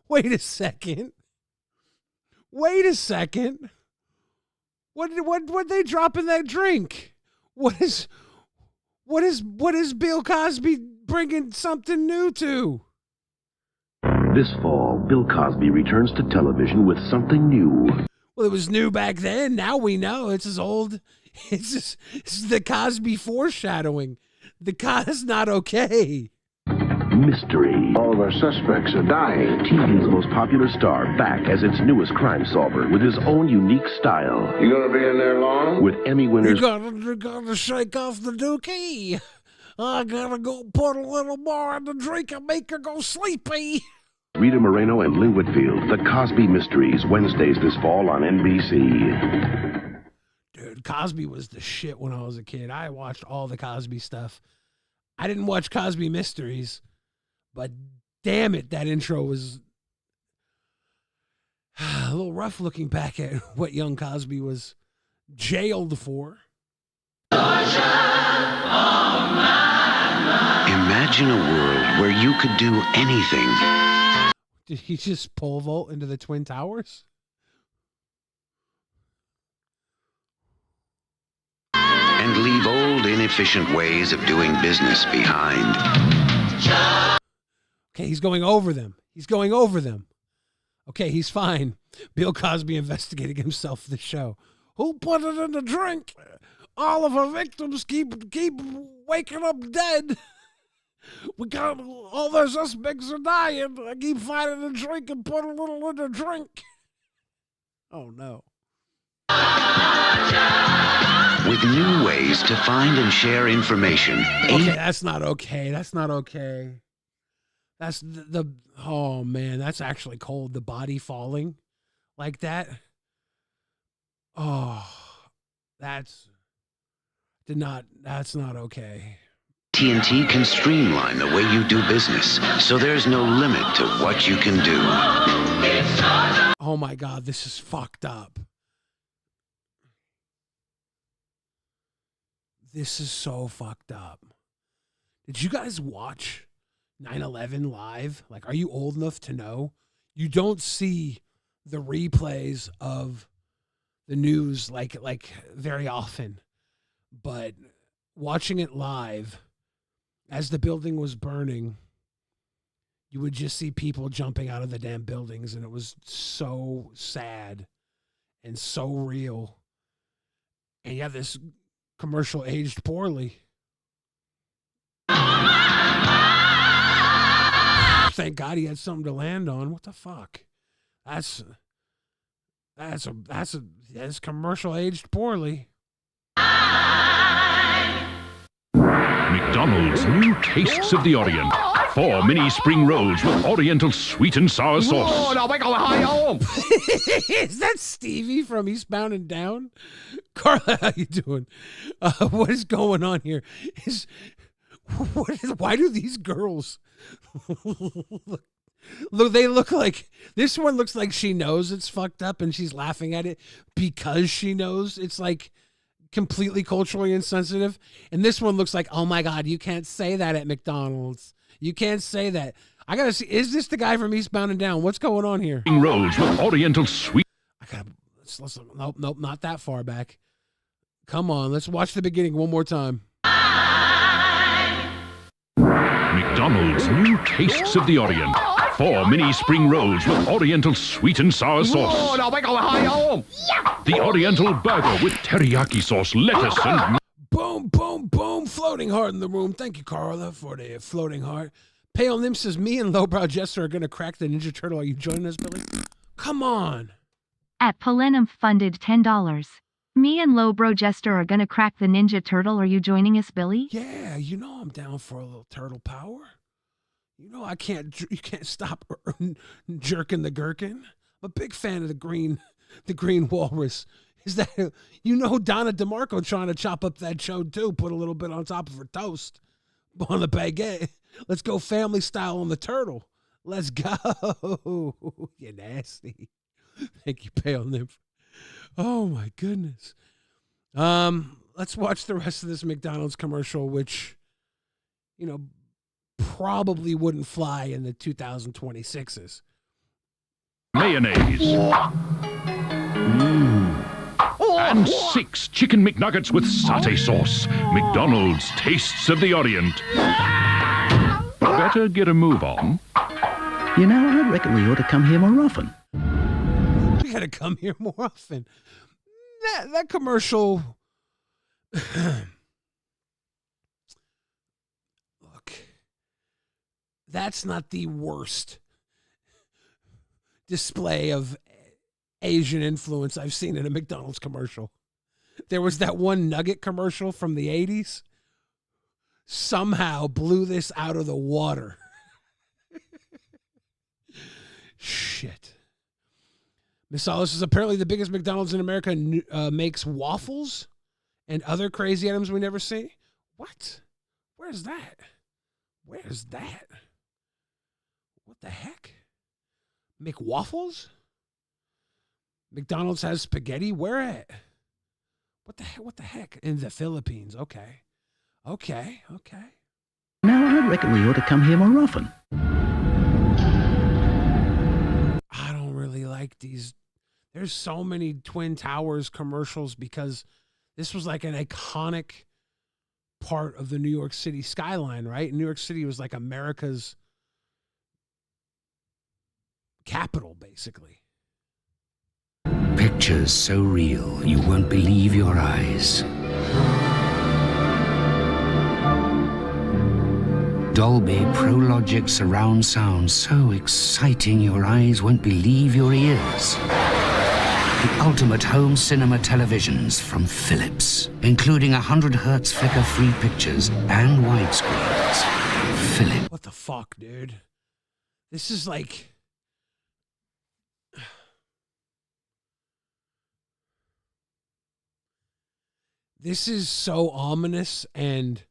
Wait a second. Wait a second. What they drop in that drink? What is Bill Cosby bringing something new to? This fall, Bill Cosby returns to television with something new. Well, it was new back then. Now we know it's as old. It's the Cosby foreshadowing. The Cos not okay. Mystery. All of our suspects are dying. TV's most popular star back as its newest crime solver with his own unique style. You gonna be in there long? With Emmy winners. You gotta shake off the dookie. I gotta go put a little more in the drink and make her go sleepy. Rita Moreno and Lynn Whitfield, The Cosby Mysteries, Wednesdays this fall on NBC. Dude, Cosby was the shit when I was a kid. I watched all the Cosby stuff. I didn't watch Cosby Mysteries, but damn it, that intro was a little rough looking back at what young Cosby was jailed for. Imagine a world where you could do anything. Did he just pole vault into the Twin Towers? And leave old, inefficient ways of doing business behind. Okay, he's going over them. He's going over them. Okay, he's fine. Bill Cosby investigating himself for the show. Who put it in the drink? All of our victims keep waking up dead. We got all their suspects are dying. I keep finding a drink and put a little in the drink. Oh no. With new ways to find and share information. Okay, that's not okay. That's not okay. That's oh man, that's actually cold. The body falling like that. Oh, that's not okay. TNT can streamline the way you do business, so there's no limit to what you can do. Oh my God, this is fucked up. This is so fucked up. Did you guys watch 9/11 live? Like, are you old enough to know? You don't see the replays of the news like very often, but watching it live as the building was burning, you would just see people jumping out of the damn buildings, and it was so sad and so real. And yeah, this commercial aged poorly. Thank God he had something to land on. What the fuck? That's commercial aged poorly. McDonald's new Tastes of the Orient. 4 mini spring rolls with Oriental sweet and sour sauce. Is that Stevie from Eastbound and Down? Carla, how you doing? What is going on here? Why do these girls look? They look like, this one looks like she knows it's fucked up and she's laughing at it because she knows it's like completely culturally insensitive. And this one looks like, oh my God, you can't say that at McDonald's. You can't say that. I gotta see, is this the guy from Eastbound and Down? What's going on here? Rolls with Oriental sweet. Let's nope, not that far back. Come on, let's watch the beginning one more time. McDonald's new Tastes of the Orient. 4 mini spring rolls with Oriental sweet and sour sauce. The Oriental burger with teriyaki sauce, lettuce, and... Boom, boom, boom. Floating heart in the room. Thank you, Carla, for the floating heart. Pale Nim says, me and Lowbrow Jester are going to crack the Ninja Turtle. Are you joining us, Billy? Come on. At Polenum funded $10. Me and Lowbrow Jester are going to crack the Ninja Turtle. Are you joining us, Billy? Yeah, you know I'm down for a little turtle power. You know you can't stop jerking the gherkin. I'm a big fan of the green walrus. Is that, you know, Donna DeMarco trying to chop up that chode too, put a little bit on top of her toast on the baguette. Let's go family style on the turtle. Let's go. You nasty. Thank you, Pale Nymph. Oh, my goodness. Let's watch the rest of this McDonald's commercial, which, you know, probably wouldn't fly in the 2026s. Mayonnaise. And 6 Chicken McNuggets with satay sauce. McDonald's Tastes of the Orient. Better get a move on. You know, I reckon we ought to come here more often. We gotta come here more often. That commercial. Look, that's not the worst display of Asian influence I've seen in a McDonald's commercial. There was that one nugget commercial from the 80s. Somehow blew this out of the water. Shit. Miss Alice is apparently the biggest McDonald's in America, makes waffles and other crazy items we never see. What? Where's that? Where's that? What the heck? Make waffles? McDonald's has spaghetti? Where at? What the heck? What the heck? In the Philippines. Okay. Okay. Now, I reckon we ought to come here more often. I don't really like these. There's so many Twin Towers commercials because this was like an iconic part of the New York City skyline, right? New York City was like America's capital, basically. Pictures so real, you won't believe your eyes. Dolby ProLogic surround sound so exciting your eyes won't believe your ears. The ultimate home cinema televisions from Philips, including 100 Hz flicker-free pictures and widescreens. Philips. What the fuck, dude? This is like... This is so ominous and...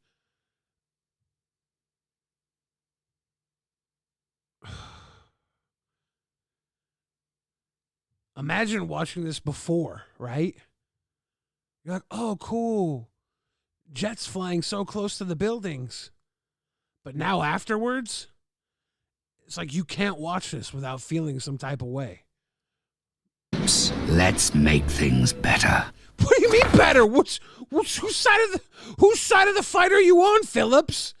Imagine watching this before, right? You're like, oh, cool. Jets flying so close to the buildings. But now afterwards, it's like you can't watch this without feeling some type of way. Let's make things better. What do you mean better? Whose side of the fight are you on, Phillips?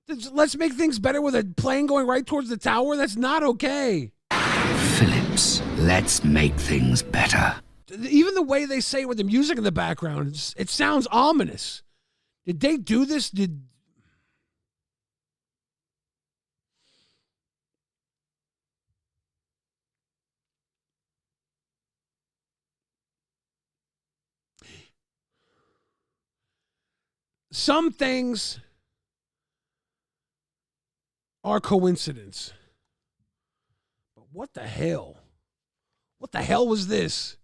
Let's make things better with a plane going right towards the tower? That's not okay. Philips, let's make things better. Even the way they say it with the music in the background, it sounds ominous. Did they do this? Some things are coincidence. But what the hell? What the hell was this?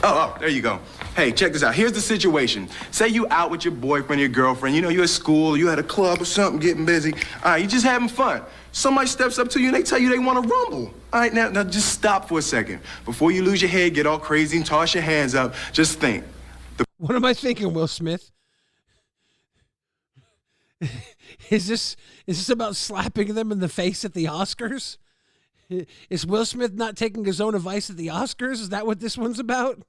Oh, there you go. Hey, check this out. Here's the situation. Say you out with your boyfriend, your girlfriend. You know, you're at school, you at a club or something, getting busy. All right, you're just having fun. Somebody steps up to you and they tell you they want to rumble. All right, now just stop for a second. Before you lose your head, get all crazy and toss your hands up, just think. What am I thinking, Will Smith? Is this about slapping them in the face at the Oscars? Is Will Smith not taking his own advice at the Oscars? Is that what this one's about?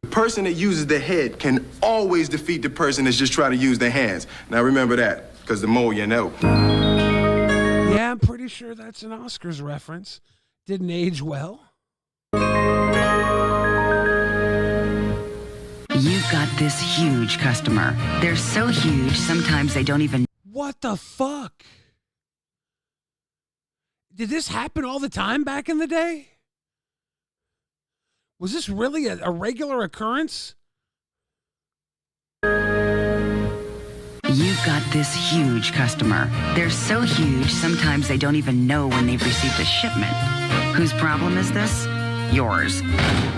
The person that uses their head can always defeat the person that's just trying to use their hands. Now remember that, because the more you know. Yeah, I'm pretty sure that's an Oscars reference. Didn't age well. You've got this huge customer. They're so huge, sometimes they don't even... What the fuck? Did this happen all the time back in the day? Was this really a regular occurrence? You've got this huge customer. They're so huge, sometimes they don't even know when they've received a shipment. Whose problem is this? yours.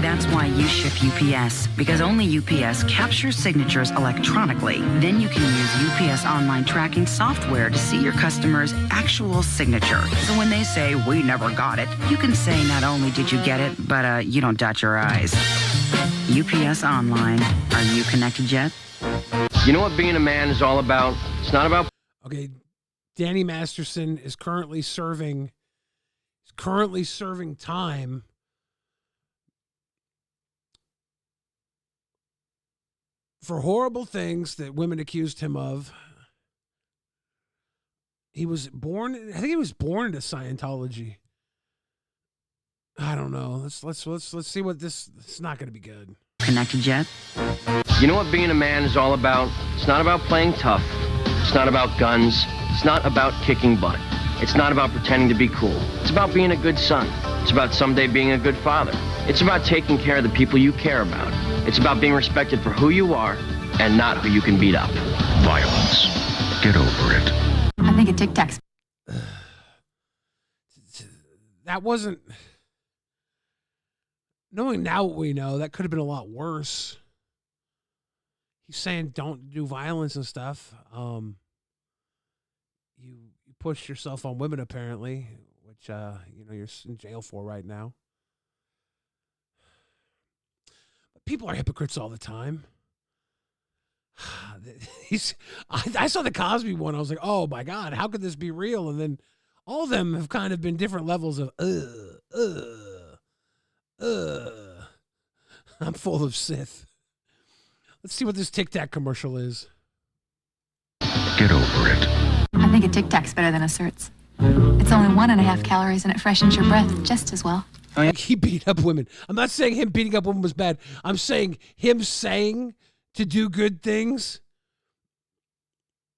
That's why you ship UPS, because only UPS captures signatures electronically. Then you can use UPS online tracking software to see your customer's actual signature. So when they say, "We never got it," you can say not only did you get it, but you don't dot your I's. UPS Online. Are you connected yet? You know what being a man is all about? It's not about... Okay, Danny Masterson is currently serving time for horrible things that women accused him of. I think he was born into Scientology. I don't know. Let's see what this is. Not going to be good. Connected yet? You know what being a man is all about? It's not about playing tough. It's not about guns. It's not about kicking butt. It's not about pretending to be cool. It's about being a good son. It's about someday being a good father. It's about taking care of the people you care about. It's about being respected for who you are and not who you can beat up. Violence. Get over it. I think it tic-tacs. That wasn't... Knowing now what we know, that could have been a lot worse. He's saying don't do violence and stuff. You pushed yourself on women, apparently, which you're in jail for right now. But people are hypocrites all the time. I saw the Cosby one. I was like, oh my God, how could this be real? And then all of them have kind of been different levels of I'm full of Sith. Let's see what this Tic Tac commercial is. Get over it. I think a Tic Tac's better than a Certs. It's only 1.5 calories and it freshens your breath just as well. Like he beat up women. I'm not saying him beating up women was bad. I'm saying him saying to do good things.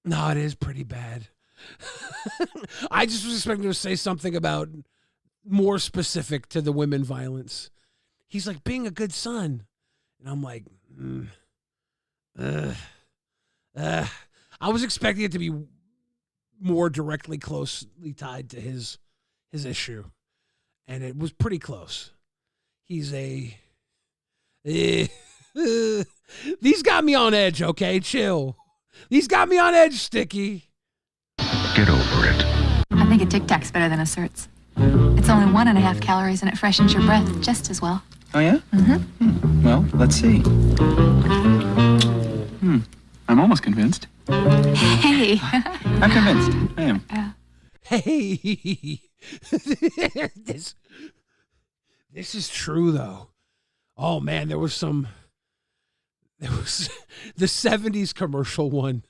No, it is pretty bad. I just was expecting him to say something about more specific to the women violence. He's like, being a good son. And I'm like, I was expecting it to be more directly closely tied to his issue. And it was pretty close. He's these got me on edge, okay? Chill. These got me on edge, Sticky. Get over it. I think a Tic Tac's better than a Certs. It's only 1.5 calories and it freshens your breath just as well. Oh, yeah? Mm-hmm. Well, let's see. I'm almost convinced. Hey. I'm convinced. I am. Hey. This is true, though. Oh, man, there was the 70s commercial one.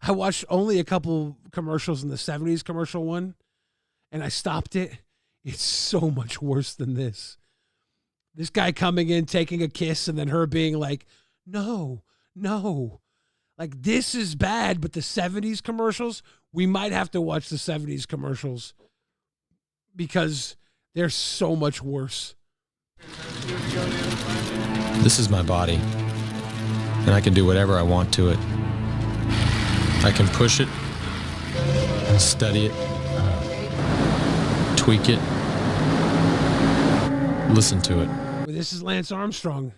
I watched only a couple commercials in the 70s commercial one, and I stopped it. It's so much worse than this. This guy coming in, taking a kiss, and then her being like, no. Like, this is bad, but the 70s commercials, we might have to watch the 70s commercials because they're so much worse. This is my body, and I can do whatever I want to it. I can push it, study it, tweak it, listen to it. This is Lance Armstrong.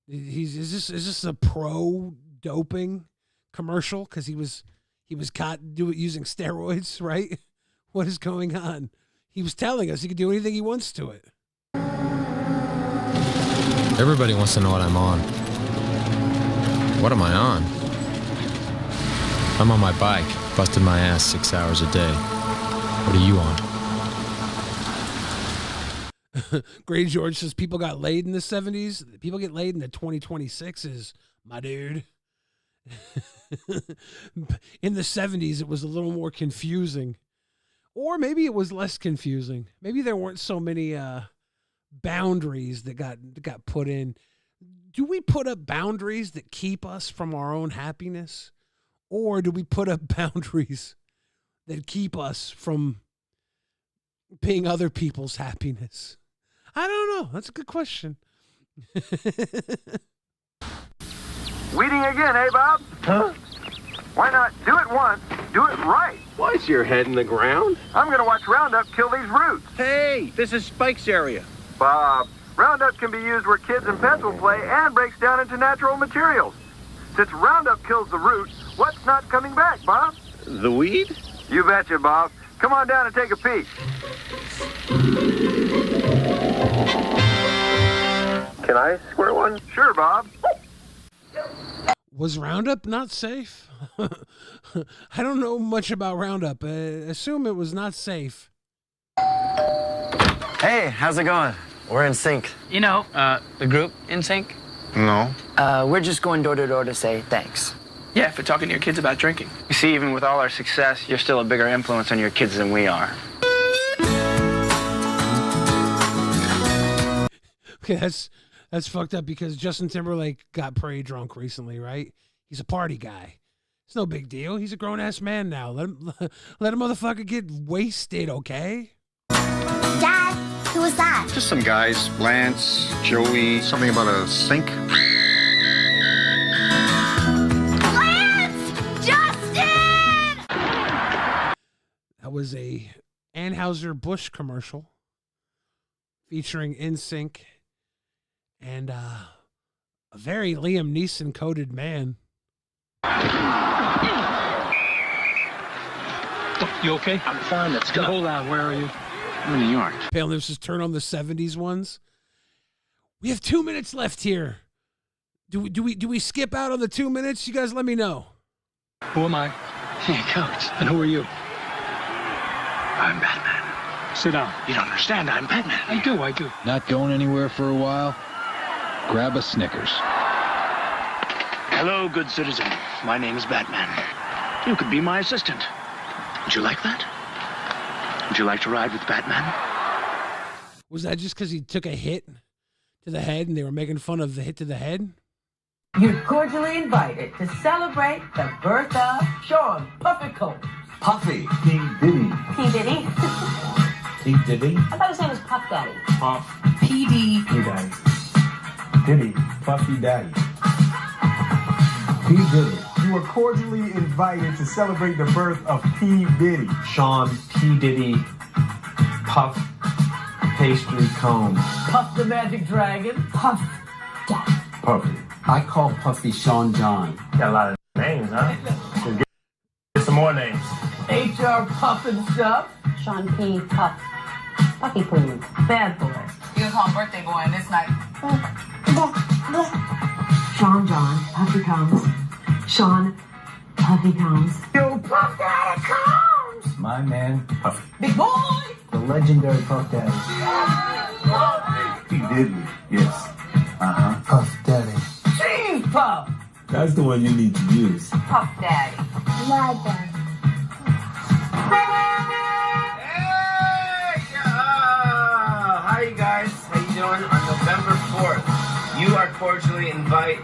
Is this a pro doping commercial? Because he was caught using steroids, right? What is going on? He was telling us he could do anything he wants to it. Everybody wants to know what I'm on. What am I on? I'm on my bike, busting my ass 6 hours a day. What are you on? Gray George says people got laid in the 70s. People get laid in the 2026s, my dude. In the 70s, it was a little more confusing. Or maybe it was less confusing. Maybe there weren't so many boundaries that got put in. Do we put up boundaries that keep us from our own happiness? Or do we put up boundaries that keep us from being other people's happiness? I don't know. That's a good question. Weeding again, eh, Bob? Huh? Why not do it once, do it right? Why is your head in the ground? I'm going to watch Roundup kill these roots. Hey, this is Spike's area. Bob, Roundup can be used where kids and pets will play and breaks down into natural materials. Since Roundup kills the root, what's not coming back, Bob? The weed? You betcha, Bob. Come on down and take a peek. Can I squirt one? Sure, Bob. Was Roundup not safe? I don't know much about Roundup. I assume it was not safe. Hey, how's it going? We're in sync. You know, the group in sync? No. We're just going door to door to say thanks. Yeah, for talking to your kids about drinking. You see, even with all our success, you're still a bigger influence on your kids than we are. Okay, that's fucked up because Justin Timberlake got pretty drunk recently, right? He's a party guy. It's no big deal. He's a grown-ass man now. Let a motherfucker get wasted, okay? Dad, who was that? Just some guys. Lance, Joey, something about a sink. Lance! Justin! That was a Anheuser-Busch commercial featuring NSYNC and a very Liam Neeson-coded man. You okay? I'm fine. Let's go. Hold on. Where are you? I'm in New York. Pale Lips' turn on the 70s ones. We have 2 minutes left here. Do we skip out on the 2 minutes? You guys let me know. Who am I? Hey, Coach. And who are you? I'm Batman. Sit down. You don't understand. I'm Batman. I do. Not going anywhere for a while? Grab a Snickers. Hello, good citizen. My name is Batman. You could be my assistant. Would you like that? Would you like to ride with Batman? Was that just because he took a hit to the head and they were making fun of the hit to the head? You're cordially invited to celebrate the birth of Sean Puffy Combs. Puffy. P. Diddy. P. Diddy? P. Diddy? I thought his name was Puff Daddy. Puff. P.D. P. Daddy. Diddy. Puffy Daddy. P. Diddy. You are cordially invited to celebrate the birth of P. Diddy. Sean P. Diddy. Puff. Pastry Combs. Puff the Magic Dragon. Puff Daddy. Puffy. I call Puffy Sean John. Got a lot of names, huh? Get some more names. H.R. Puff and Stuff. Sean P. Puff. Puffy Queen. Bad Boy. You can call him birthday boy on this night. Sean John Puffy Combs. Sean Puffy Combs. Yo, Puff Daddy Combs! My man, Puffy. Big boy! The legendary Puff Daddy. P. Diddy. Yes. Uh-huh. Puff Daddy. Cheese Puff! That's the one you need to use. Puff Daddy. My daddy. Hi, you guys. How you doing? On November 4th, you are cordially invited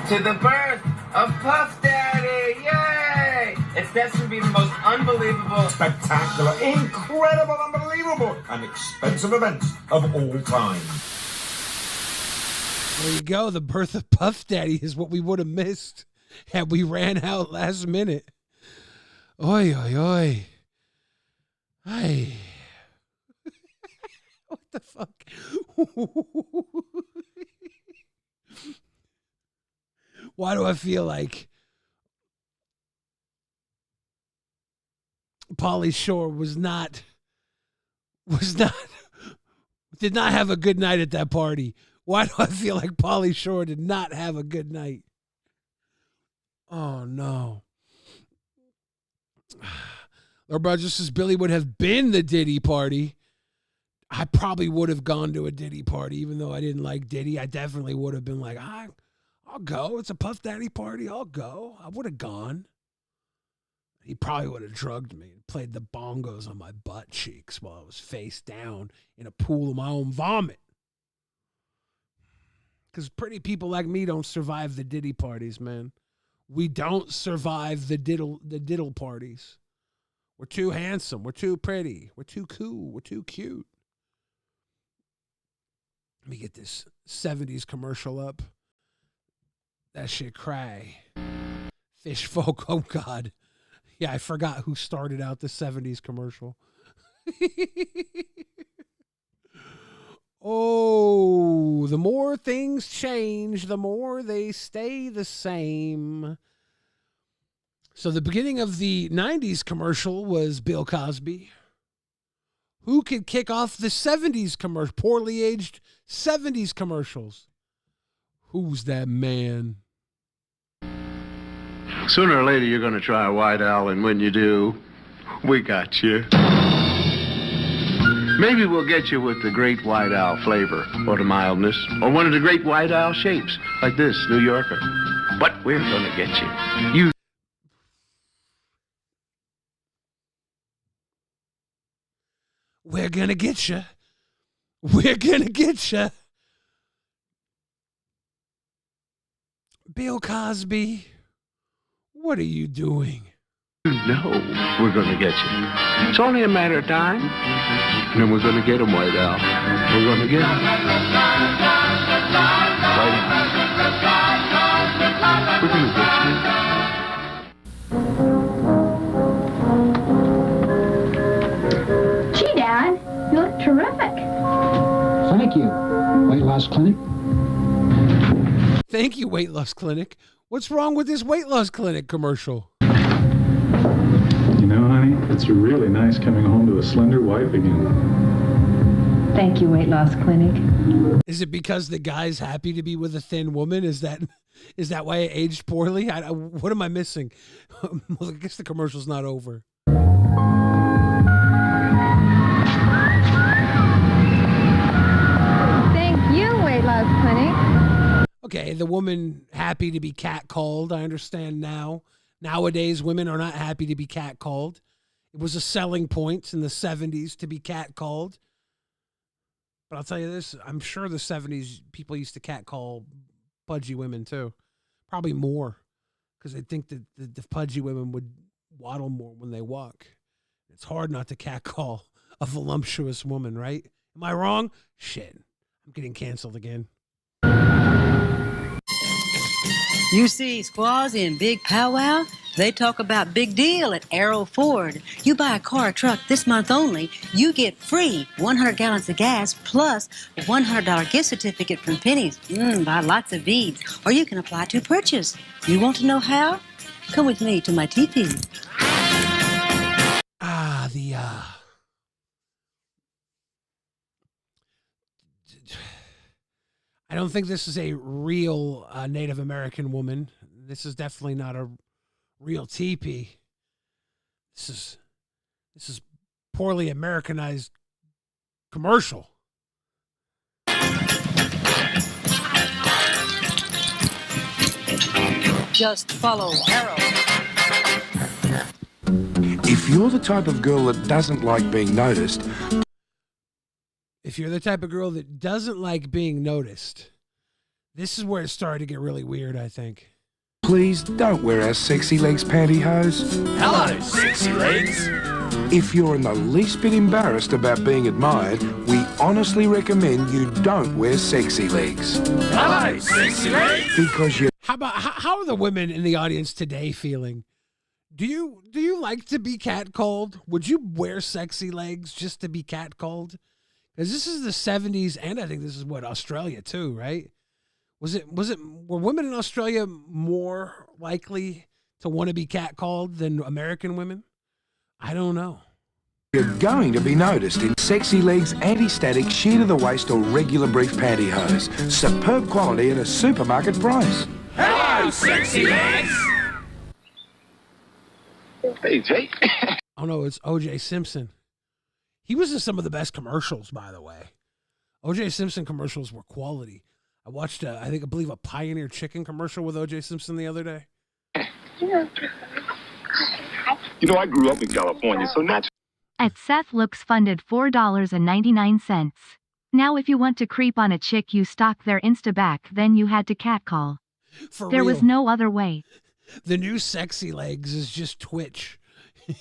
to the birth of Puff Daddy. Yay! It's destined to be the most unbelievable, Spectacular, incredible, unbelievable, and expensive events of all time. There you go. The birth of Puff Daddy is what we would have missed had we ran out last minute. Oi, oi, oi. Hey. What the fuck? Why do I feel like Pauly Shore did not have a good night at that party? Why do I feel like Pauly Shore did not have a good night? Oh, no. Or bro, just as Billy would have been the Diddy party, I probably would have gone to a Diddy party, even though I didn't like Diddy. I definitely would have been like, I'll go. It's a Puff Daddy party. I'll go. I would have gone. He probably would have drugged me and played the bongos on my butt cheeks while I was face down in a pool of my own vomit. Because pretty people like me don't survive the Diddy parties, man. We don't survive the diddle parties. We're too handsome. We're too pretty. We're too cool. We're too cute. Let me get this 70s commercial up. That shit cry. Fish folk. Oh, God. Yeah, I forgot who started out the 70s commercial. Oh, the more things change, the more they stay the same. So the beginning of the 90s commercial was Bill Cosby. Who could kick off the 70s commercial, poorly aged 70s commercials? Who's that man? Sooner or later, you're going to try White Owl, and when you do, we got you. Maybe we'll get you with the Great White Owl flavor, or the mildness, or one of the Great White Owl shapes, like this, New Yorker. But we're going to get you. We're going to get you. We're going to get you. Bill Cosby, what are you doing? No, we're going to get you. It's only a matter of time. And then we're going to get him, White Owl. We're going to get him. White Owl. We're going to get you. Gee, Dad, you look terrific. Thank you. Weight loss clinic. Thank you, Weight Loss Clinic. What's wrong with this Weight Loss Clinic commercial? You know, honey, it's really nice coming home to a slender wife again. Thank you, Weight Loss Clinic. Is it because the guy's happy to be with a thin woman? Is that why it aged poorly? What am I missing? Well, I guess the commercial's not over. Thank you, Weight Loss Clinic. Okay, the woman happy to be catcalled. I understand now. Nowadays, women are not happy to be catcalled. It was a selling point in the 70s to be catcalled. But I'll tell you this, I'm sure the 70s people used to catcall pudgy women too. Probably more, because they think that the pudgy women would waddle more when they walk. It's hard not to catcall a voluptuous woman, right? Am I wrong? Shit, I'm getting canceled again. You see squaws in Big Powwow? They talk about big deal at Arrow Ford. You buy a car or truck this month only, you get free 100 gallons of gas plus a $100 gift certificate from Penny's. Buy lots of beads, or you can apply to purchase. You want to know how? Come with me to my teepee. I don't think this is a real Native American woman. This is definitely not a real teepee. This is poorly Americanized commercial. Just follow Arrow. If you're the type of girl that doesn't like being noticed, If you're the type of girl that doesn't like being noticed, this is where it started to get really weird, I think. please don't wear our sexy legs pantyhose. Hello, sexy legs. If you're in the least bit embarrassed about being admired, we honestly recommend you don't wear sexy legs. Hello, sexy legs. Because you... How are the women in the audience today feeling? Do you like to be catcalled? Would you wear sexy legs just to be catcalled? Because this is the 70s, and I think this is Australia too, right? Were women in Australia more likely to want to be catcalled than American women? I don't know. You're going to be noticed in sexy legs, anti-static, sheer to the waist or regular brief pantyhose. Superb quality at a supermarket price. Hello, sexy legs. Hey, Jay. Oh no, it's O.J. Simpson. He was in some of the best commercials, by the way. O.J. Simpson commercials were quality. I watched, I believe a Pioneer Chicken commercial with O.J. Simpson the other day. You know, I grew up in California, so naturally. At Seth Looks funded $4.99. Now if you want to creep on a chick you stalk their Insta back, then you had to catcall. There was no other way. The new sexy legs is just Twitch.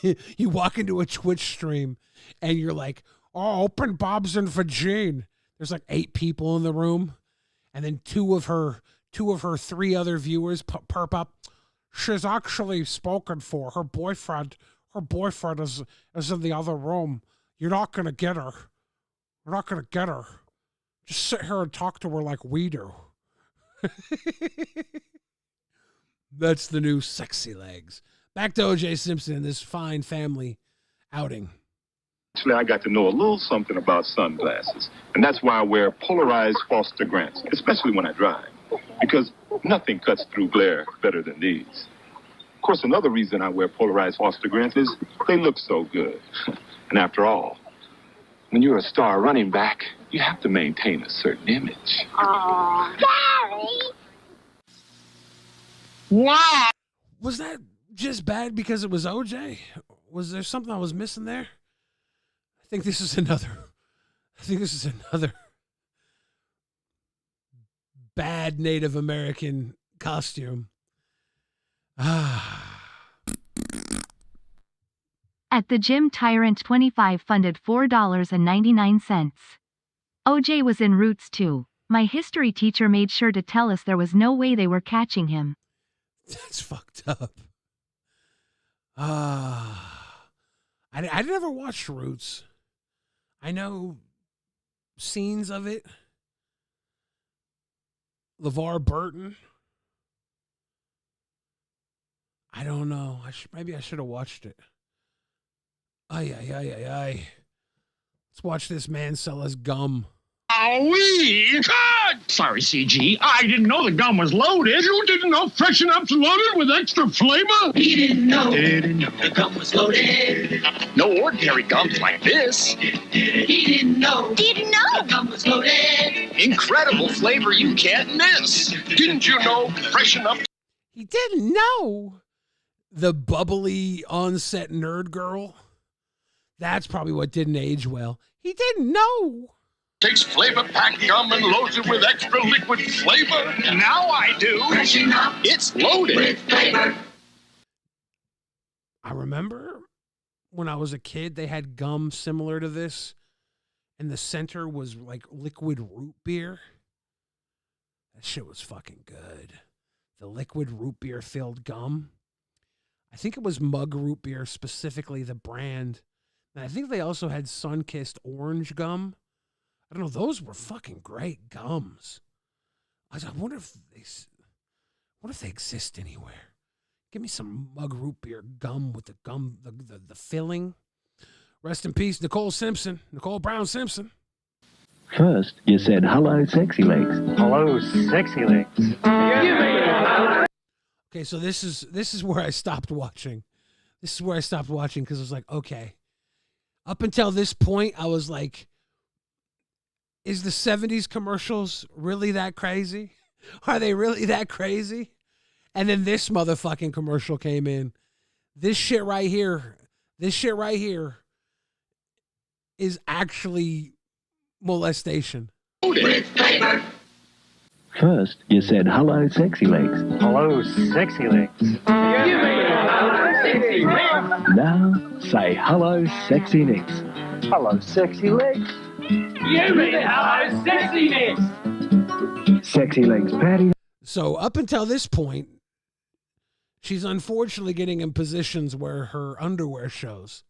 You walk into a Twitch stream and you're like, oh, open Bob's and Vagine. There's like 8 people in the room. And then two of her 3 other viewers perp up. She's actually spoken for. Her boyfriend is in the other room. You're not going to get her. You're not going to get her. Just sit here and talk to her like we do. That's the new Sexy Legs. Back to O.J. Simpson and this fine family outing. Actually, I got to know a little something about sunglasses, and that's why I wear polarized Foster Grants, especially when I drive, because nothing cuts through glare better than these. Of course, another reason I wear polarized Foster Grants is they look so good. And after all, when you're a star running back, you have to maintain a certain image. Aww. Gary! Wow. Was that just bad because it was OJ? Was there something I was missing there? I think this is another bad Native American costume. At the gym, Tyrant 25 funded $4.99. OJ was in Roots too. My history teacher made sure to tell us there was no way they were catching him. That's fucked up. I never watched Roots. I know scenes of it. LeVar Burton. I don't know. Maybe I should have watched it. Let's watch this man sell us gum. Golly! God! Sorry, CG. I didn't know the gum was loaded. You didn't know Freshen Up's loaded with extra flavor? He didn't know the gum was loaded. No ordinary gums like this. He didn't know the gum was loaded. Incredible flavor you can't miss. Didn't you know Freshen Up? He didn't know. The bubbly on-set nerd girl. That's probably what didn't age well. He didn't know. Takes flavor-packed gum and loads it with extra liquid flavor. Now I do. Freshen Up. It's loaded with flavor. I remember when I was a kid, they had gum similar to this, and the center was like liquid root beer. That shit was fucking good. The liquid root beer filled gum. I think it was Mug Root Beer, specifically the brand. And I think they also had Sunkissed orange gum. I don't know. Those were fucking great gums. I wonder if they exist anywhere. Give me some Mug Root Beer gum with the gum, the filling. Rest in peace, Nicole Brown Simpson. First, you said, hello, sexy legs. Hello, sexy legs. Okay, so this is where I stopped watching. This is where I stopped watching because I was like, okay. Up until this point, I was like, is the 70s commercials really that crazy? Are they really that crazy? And then this motherfucking commercial came in. This shit right here is actually molestation. With flavor. First, you said, hello, sexy legs. Hello, sexy legs. Now, say, hello, sexy necks. Hello, sexy legs. You mean hello, sexy necks. Sexy legs patty. So up until this point, she's unfortunately getting in positions where her underwear shows.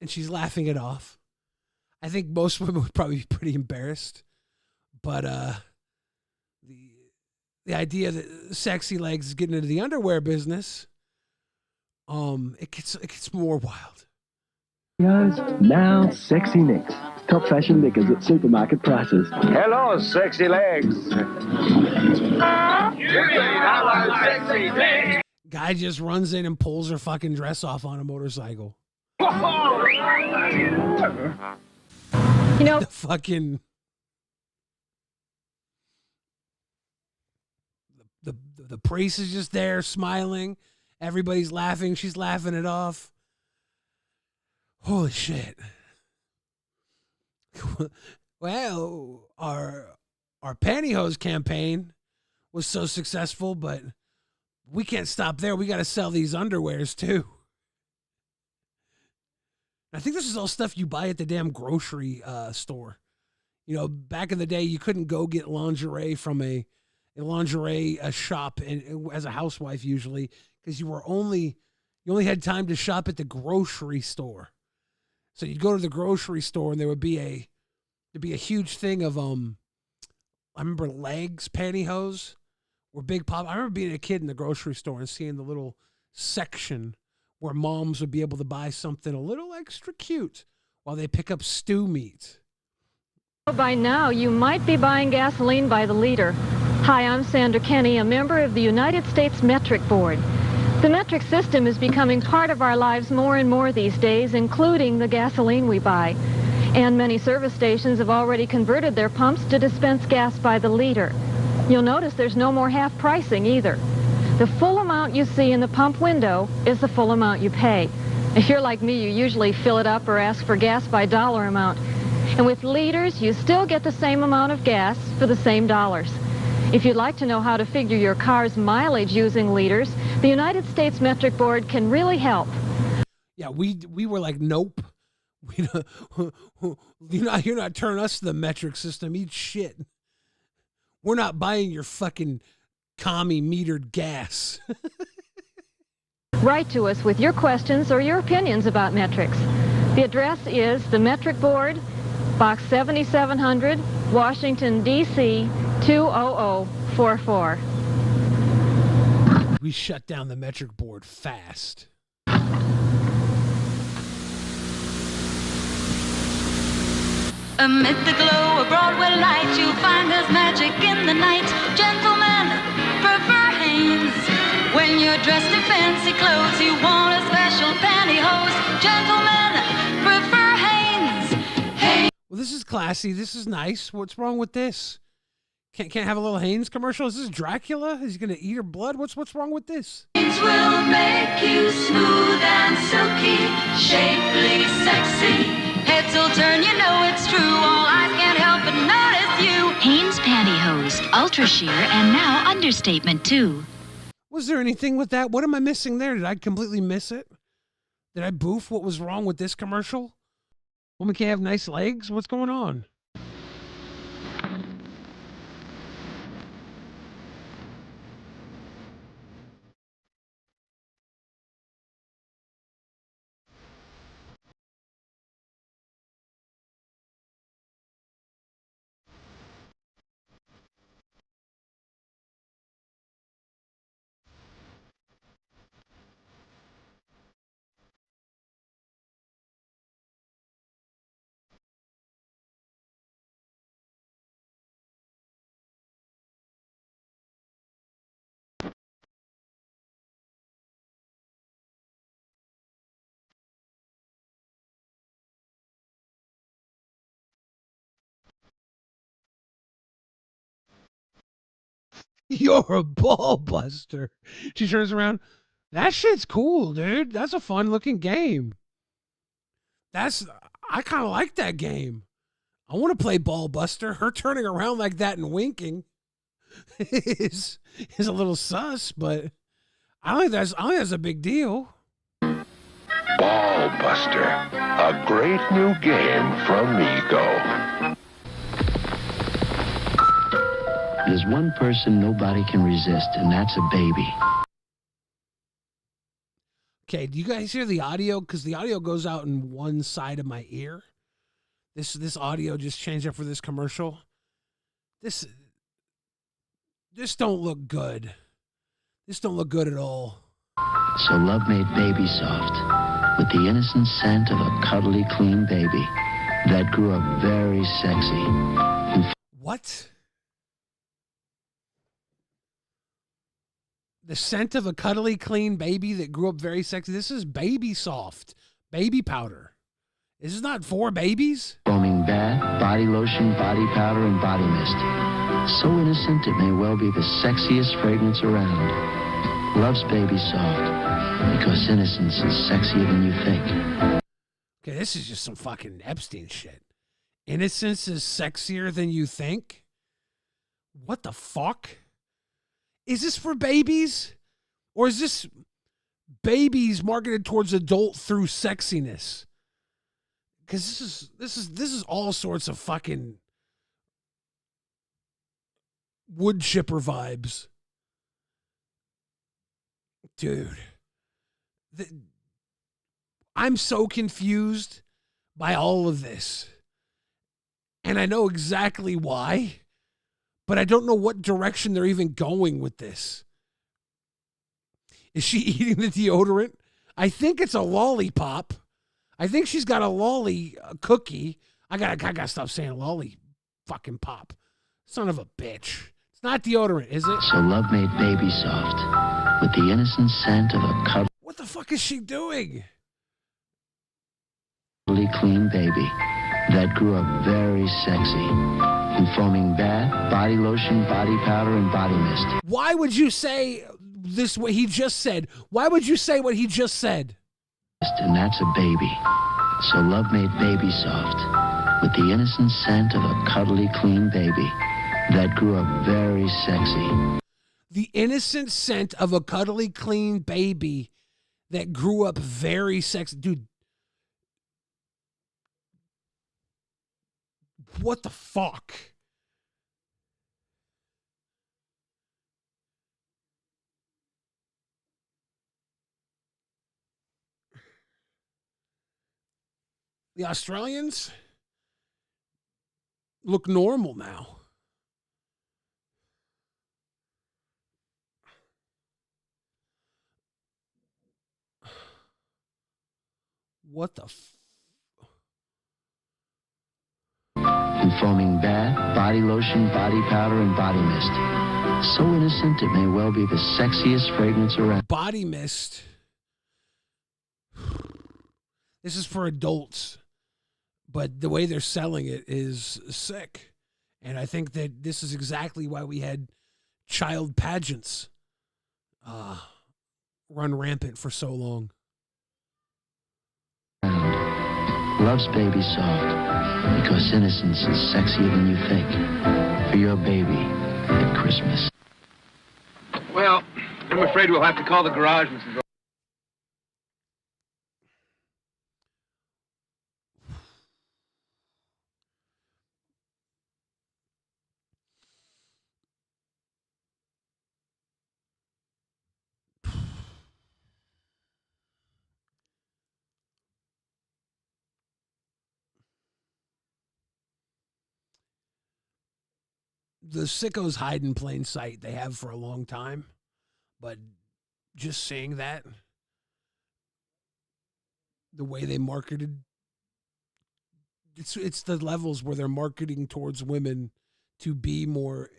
And she's laughing it off. I think most women would probably be pretty embarrassed. But the idea that sexy legs is getting into the underwear business, it gets more wild. Guys, now sexy necks. Top fashion knickers at supermarket prices. Hello, sexy legs. Hello, sexy legs. Guy just runs in and pulls her fucking dress off on a motorcycle. You know, the fucking the priest is just there smiling. Everybody's laughing. She's laughing it off. Holy shit. Well, our pantyhose campaign was so successful, but we can't stop there. We got to sell these underwears too. I think this is all stuff you buy at the damn grocery store. You know, back in the day, you couldn't go get lingerie from a lingerie shop as a housewife usually because you only had time to shop at the grocery store. So you'd go to the grocery store and there'd be a huge thing of I remember legs pantyhose were big pop. I remember being a kid in the grocery store and seeing the little section where moms would be able to buy something a little extra cute while they pick up stew meat. By now, you might be buying gasoline by the liter. Hi, I'm Sandra Kenny, a member of the United States Metric Board. The metric system is becoming part of our lives more and more these days, including the gasoline we buy. And many service stations have already converted their pumps to dispense gas by the liter. You'll notice there's no more half pricing either. The full amount you see in the pump window is the full amount you pay. If you're like me, you usually fill it up or ask for gas by dollar amount. And with liters, you still get the same amount of gas for the same dollars. If you'd like to know how to figure your car's mileage using liters, the United States Metric Board can really help. Yeah, we were like, nope. You're not turning us to the metric system. Eat shit. We're not buying your fucking commie metered gas. Write to us with your questions or your opinions about metrics. The address is the Metric Board, Box 7700, Washington, D.C. 20044. We shut down the Metric Board fast. Amid the glow of Broadway lights, you'll find there's magic in the night. Gentlemen prefer Hanes. When you're dressed in fancy clothes, you want a special pantyhose. Gentlemen prefer Hanes. Hanes. Well, this is classy. This is nice. What's wrong with this? Can't have a little Hanes commercial? Is this Dracula? Is he gonna eat her blood? What's wrong with this? Hanes will make you smooth and silky, shapely, sexy. Heads will turn, you know it's true. All eyes can't help but notice you. Hanes Pantyhose, Ultra Sheer, and now Understatement too. Was there anything with that? What am I missing there? Did I completely miss it? Did I boof what was wrong with this commercial? Woman can't have nice legs? What's going on? You're a ball buster. She turns around. That shit's cool, dude. That's a fun looking game. I kind of like that game. I want to play ball buster. Her turning around like that and winking is a little sus, but I don't think that's a big deal. Ball Buster, a great new game from Mego. There's one person nobody can resist, and that's a baby. Okay, do you guys hear the audio? Because the audio goes out in one side of my ear. This audio just changed up for this commercial. This don't look good. This don't look good at all. So love made Baby Soft with the innocent scent of a cuddly, clean baby that grew up very sexy. What? The scent of a cuddly, clean baby that grew up very sexy. This is Baby Soft, baby powder. This is not for babies. Foaming bath, body lotion, body powder, and body mist. So innocent it may well be the sexiest fragrance around. Loves Baby Soft because innocence is sexier than you think. Okay, this is just some fucking Epstein shit. Innocence is sexier than you think? What the fuck? Is this for babies? Or is this babies marketed towards adult through sexiness? Because this is all sorts of fucking wood chipper vibes. Dude. I'm so confused by all of this. And I know exactly why, but I don't know what direction they're even going with this. Is she eating the deodorant? I think it's a lollipop. I think she's got a lolly cookie. I gotta stop saying lolly fucking pop. Son of a bitch. It's not deodorant, is it? So love made baby soft with the innocent scent of a cuddly What the fuck is she doing? clean baby that grew up very sexy, informing bath, body lotion, body powder, and body mist. Why would you say this what he just said? Why would you say what he just said? And that's a baby. So love made baby soft with the innocent scent of a cuddly clean baby that grew up very sexy. The innocent scent of a cuddly clean baby that grew up very sexy. Dude, what the fuck? The Australians look normal now. What the Informing bath, body lotion, body powder, and body mist. So innocent it may well be the sexiest fragrance around. Body mist. This is for adults, but the way they're selling it is sick. And I think that this is exactly why we had child pageants run rampant for so long. Loves baby soft because innocence is sexier than you think. For your baby at Christmas. Well, I'm afraid we'll have to call the garage, Mrs. The sickos hide in plain sight. They have for a long time. But just saying that, the way they marketed, it's the levels where they're marketing towards women to be more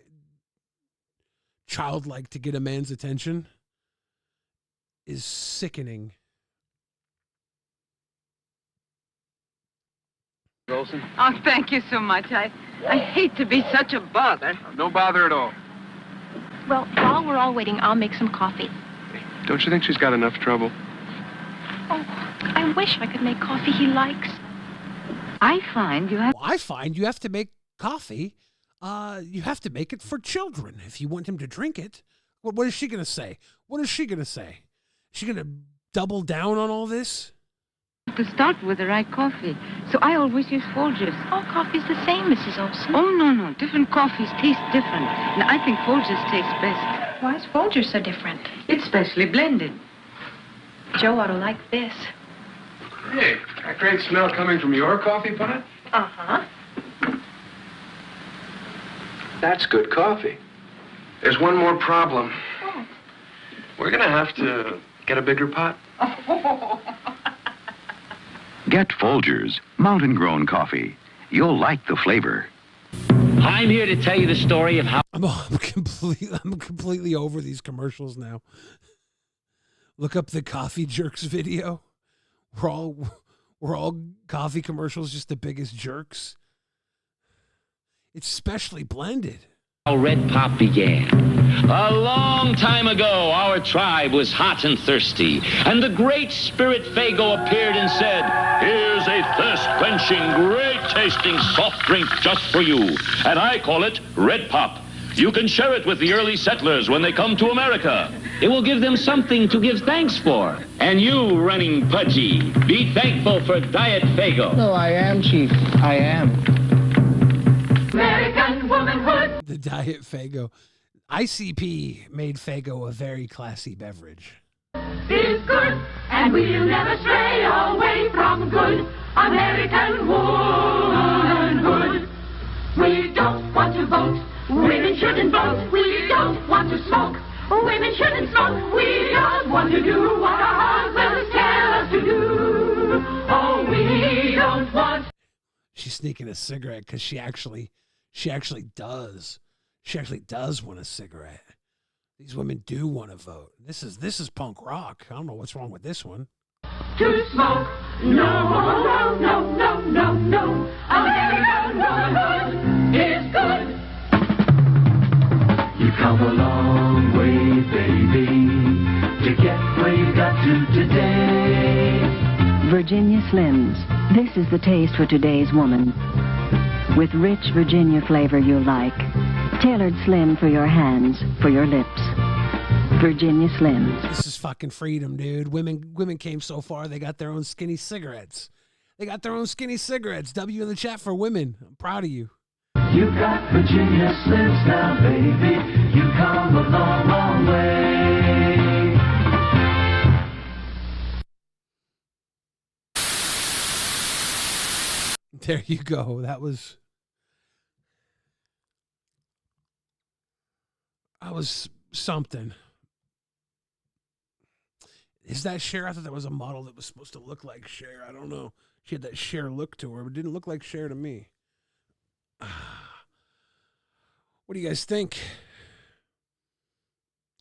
childlike to get a man's attention is sickening. Olson? Oh, thank you so much. I hate to be such a bother. No bother at all. Well, while we're all waiting, I'll make some coffee. Don't you think she's got enough trouble? Oh, I wish I could make coffee he likes. I find you have to make coffee. You have to make it for children if you want him to drink it. What is she going to say? What is she going to say? Is she going to double down on all this? To start with the right coffee, so I always use Folgers. All coffee's the same, Mrs. Olson. Oh, no. Different coffees taste different. And I think Folgers tastes best. Why is Folgers so different? It's specially blended. Joe ought to like this. Hey, that great smell coming from your coffee pot? Uh-huh. That's good coffee. There's one more problem. Oh. We're going to have to get a bigger pot. Get Folgers, mountain-grown coffee. You'll like the flavor. I'm here to tell you the story of how... I'm completely over these commercials now. Look up the Coffee Jerks video. We're all coffee commercials, just the biggest jerks. It's specially blended. How Red Pop began. A long time ago, our tribe was hot and thirsty, and the great spirit Fago appeared and said, "Here's a thirst-quenching, great-tasting soft drink just for you, and I call it Red Pop. You can share it with the early settlers when they come to America. It will give them something to give thanks for. And you, running Pudgy, be thankful for Diet Fago." No, I am, Chief. I am. American womanhood. The Diet Fago. ICP made Fago a very classy beverage. Is good, and we'll never stray away from good American womanhood. We don't want to vote, women shouldn't vote. We don't want to smoke, women shouldn't smoke. We don't want to do what our husbands tell us to do. Oh, we don't want. She's sneaking a cigarette because she actually does want a cigarette. These women do want to vote. This is punk rock. I don't know what's wrong with this one. To smoke, no, no, no, no, no. American womanhood is good. You've come a long way, baby, to get where you got to today. Virginia Slims. This is the taste for today's woman. With rich Virginia flavor you like. Tailored slim for your hands, for your lips. Virginia Slims. This is fucking freedom, dude. Women came so far, they got their own skinny cigarettes. W in the chat for women. I'm proud of you. You got Virginia Slims now, baby. You come a long, long way. There you go. That was something. Is that Cher? I thought that was a model that was supposed to look like Cher. I don't know. She had that Cher look to her, but it didn't look like Cher to me. What do you guys think?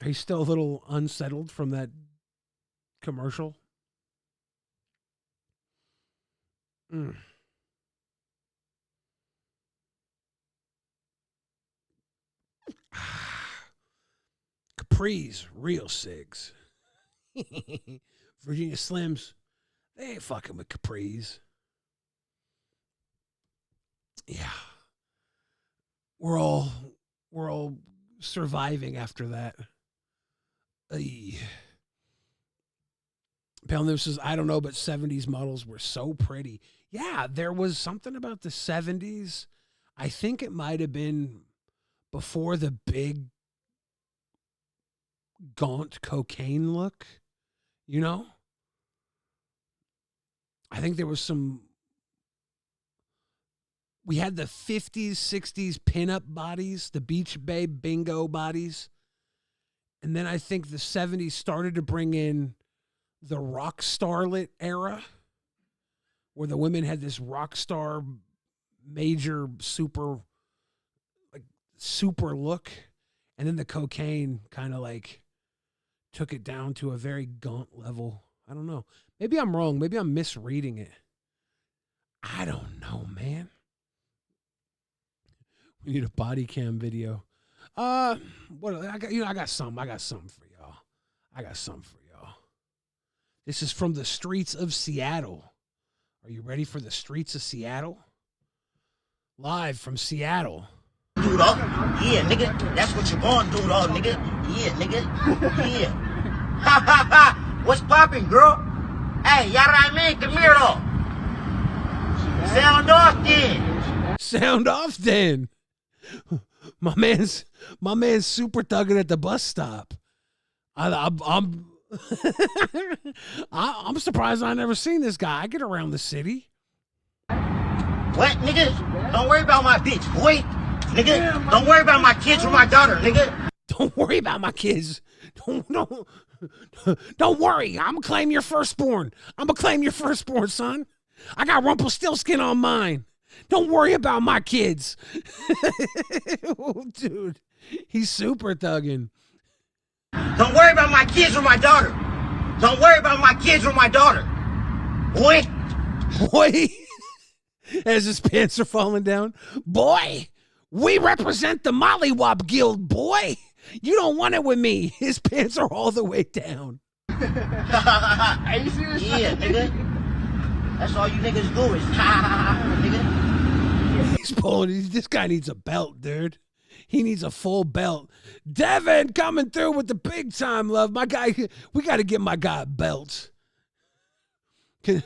Are you still a little unsettled from that commercial? Capri's real cigs. Virginia Slims, they ain't fucking with Capri's. Yeah. We're all surviving after that. Pale News says, I don't know, but 70s models were so pretty. Yeah, there was something about the 70s. I think it might have been before the big gaunt cocaine look, you know? I think there was some... We had the 50s, 60s pinup bodies, the Beach Babe bingo bodies. And then I think the 70s started to bring in the rock starlet era, where the women had this rock star major super look. And then the cocaine kind of like took it down to a very gaunt level. I don't know. Maybe I'm wrong. Maybe I'm misreading it. I don't know, man. We need a body cam video. What I got? I got something for y'all. This is from the streets of Seattle. Are you ready for the streets of Seattle? Live from Seattle. Dude, dog. Yeah, nigga. That's what you're born, dude, dog, nigga. Yeah, nigga. Yeah. Ha ha ha. What's poppin', girl? Hey, y'all right, man? Come here, though. Sound off then. Sound off then. My man's super thugging at the bus stop. I'm I'm surprised I never seen this guy. I get around the city. What, nigga? Don't worry about my bitch, boy. Nigga, don't worry about my kids or my daughter, nigga. Don't worry about my kids. Don't worry. I'm gonna claim your firstborn. Son. I got Rumpelstiltskin on mine. Don't worry about my kids. Oh, dude, he's super thugging. Don't worry about my kids or my daughter. Don't worry about my kids or my daughter. Boy. As his pants are falling down. Boy, we represent the Mollywop Guild, boy. You don't want it with me. His pants are all the way down. Are you serious? Yeah, nigga. That's all you niggas do is nigga. He's pulling. This guy needs a belt, dude. He needs a full belt. Devin coming through with the big time love. My guy, we got to get my guy a belt. I'm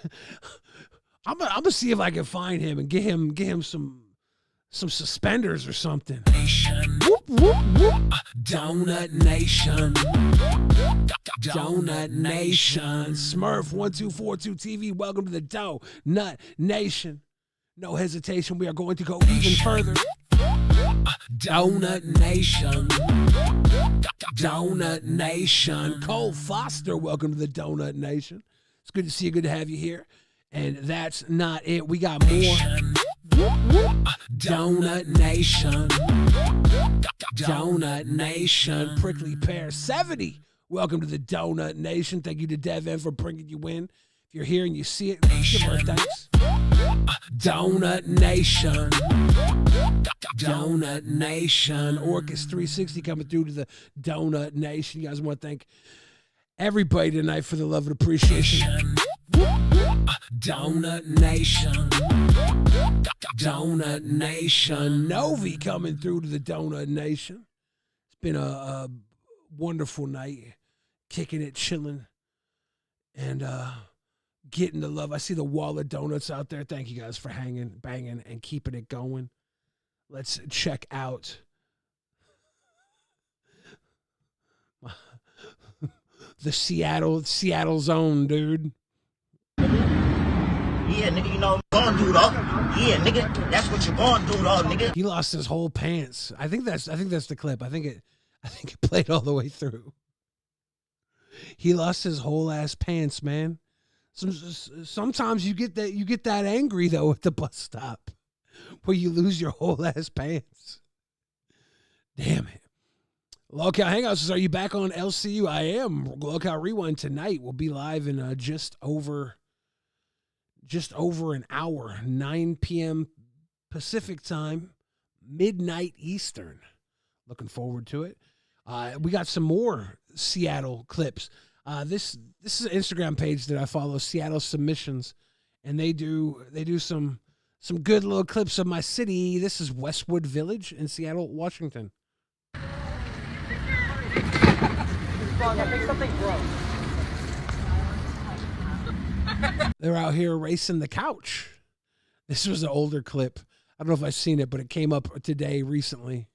gonna see if I can find him and get him some some suspenders or something. Whoop, whoop, whoop. Donut Nation. Donut Nation. Smurf1242 TV. Welcome to the Donut Nation. No hesitation. We are going to go even further. Donut Nation. Donut Nation. Cole Foster, welcome to the Donut Nation. It's good to see you. Good to have you here. And that's not it. We got more. Donut Nation. Donut Nation. Prickly Pear 70. Welcome to the Donut Nation. Thank you to Devin for bringing you in. If you're here and you see it, give her a thanks. Donut Nation. Donut Nation. Orcus 360 coming through to the Donut Nation. You guys want to thank everybody tonight for the love and appreciation. Donut Nation. Donut Nation. Novi coming through to the Donut Nation. It's been a wonderful night. Kicking it, chilling, and getting the love. I see the wall of donuts out there. Thank you guys for hanging, banging, and keeping it going. Let's check out the Seattle zone, dude. Yeah, nigga, you know what I'm gonna do, dog. Yeah, nigga, that's what you're gonna do, dog, nigga. He lost his whole pants. I think that's the clip. I think it played all the way through. He lost his whole ass pants, man. Sometimes you get that angry though at the bus stop, where you lose your whole ass pants. Damn it. Lockout Hangouts says, are you back on LCU? I am. Lockout Rewind tonight will be live in just over an hour, 9 p.m. Pacific time, midnight Eastern. Looking forward to it. We got some more Seattle clips. This is an Instagram page that I follow, Seattle Submissions, and they do some good little clips of my city. This is Westwood Village in Seattle, Washington. They're out here racing the couch. This was an older clip. I don't know if I've seen it, but it came up today recently.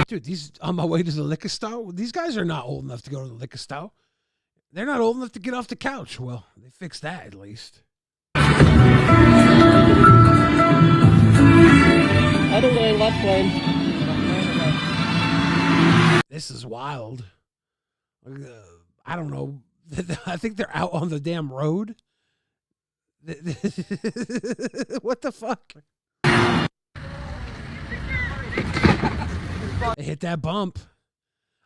Dude, these on my way to the liquor store. These guys are not old enough to go to the liquor store. They're not old enough to get off the couch. Well, they fixed that at least. Other lane, left lane. This is wild. I don't know. I think they're out on the damn road. What the fuck? They hit that bump.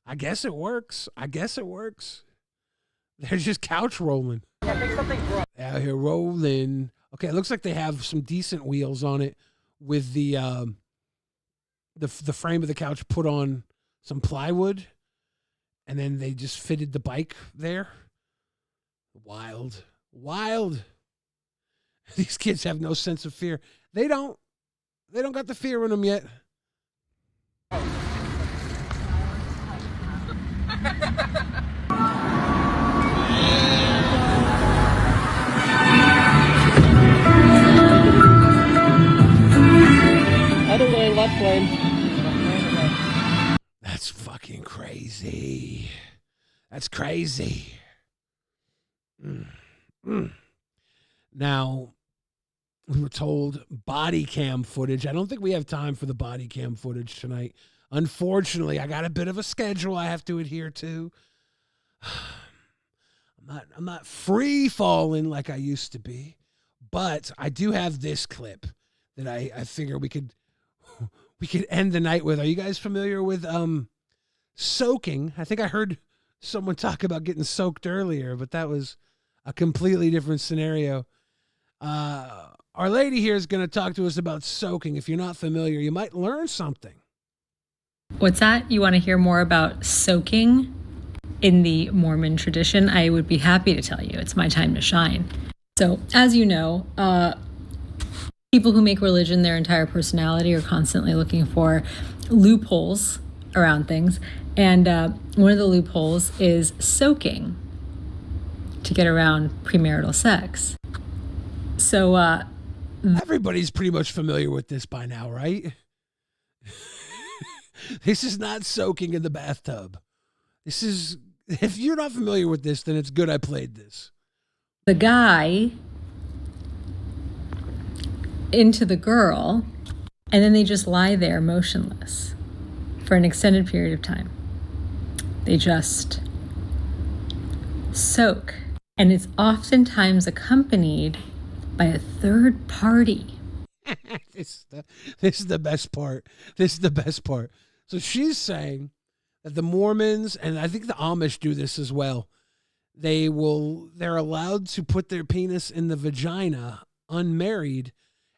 I guess it works. They're just couch rolling. I think something's wrong. Out here rolling. Okay, it looks like they have some decent wheels on it with the frame of the couch put on some plywood, and then they just fitted the bike there. Wild. These kids have no sense of fear. They don't got the fear in them yet. Other lane, left lane. That's fucking crazy. That's crazy. Now, we were told body cam footage. I don't think we have time for the body cam footage tonight. Unfortunately, I got a bit of a schedule I have to adhere to. I'm not free falling like I used to be, but I do have this clip that I figure we could end the night with. Are you guys familiar with soaking? I think I heard someone talk about getting soaked earlier, but that was a completely different scenario. Our lady here is going to talk to us about soaking. If you're not familiar, you might learn something. What's that? You want to hear more about soaking in the Mormon tradition? I would be happy to tell you. It's my time to shine. So, as you know, people who make religion their entire personality are constantly looking for loopholes around things. And one of the loopholes is soaking to get around premarital sex. So everybody's pretty much familiar with this by now, right? This is not soaking in the bathtub. This is, if you're not familiar with this, then it's good I played this. The guy into the girl, and then they just lie there motionless for an extended period of time. They just soak, and it's oftentimes accompanied by a third party. This is the best part. This is the best part. So she's saying that the Mormons, and I think the Amish do this as well, they're allowed to put their penis in the vagina unmarried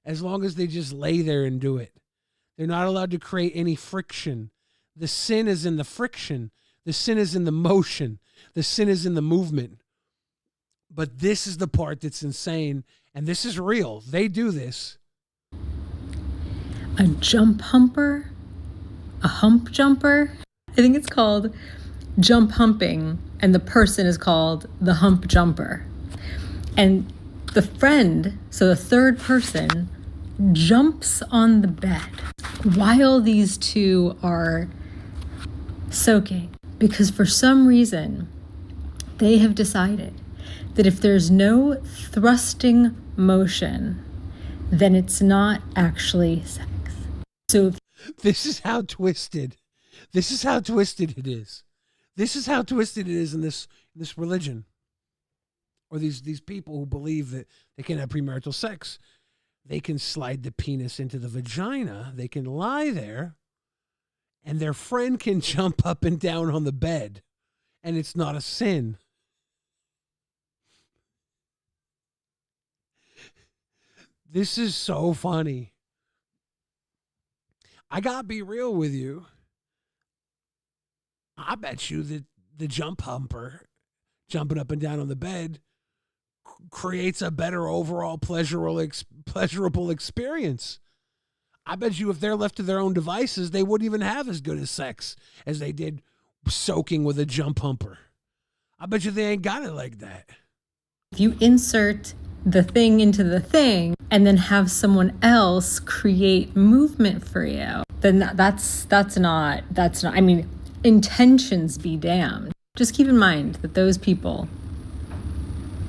as long as they just lay there and do it. They're not allowed to create any friction. The sin is in the friction. The sin is in the motion. The sin is in the movement. But this is the part that's insane, and this is real. They do this. A jump humper? A hump jumper? I think it's called jump humping, and the person is called the hump jumper. And the friend, so the third person, jumps on the bed while these two are soaking, because for some reason they have decided that if there's no thrusting motion, then it's not actually sex. So this is how twisted it is. This is how twisted it is in this religion, or these people who believe that they can have premarital sex. They can slide the penis into the vagina. They can lie there, and their friend can jump up and down on the bed, and it's not a sin. This is so funny. I gotta be real with you. I bet you that the jump humper jumping up and down on the bed creates a better overall pleasurable experience. I bet you if they're left to their own devices, they wouldn't even have as good a sex as they did soaking with a jump humper. I bet you they ain't got it like that. If you insert the thing into the thing and then have someone else create movement for you, then that's not, I mean, intentions be damned. Just keep in mind that those people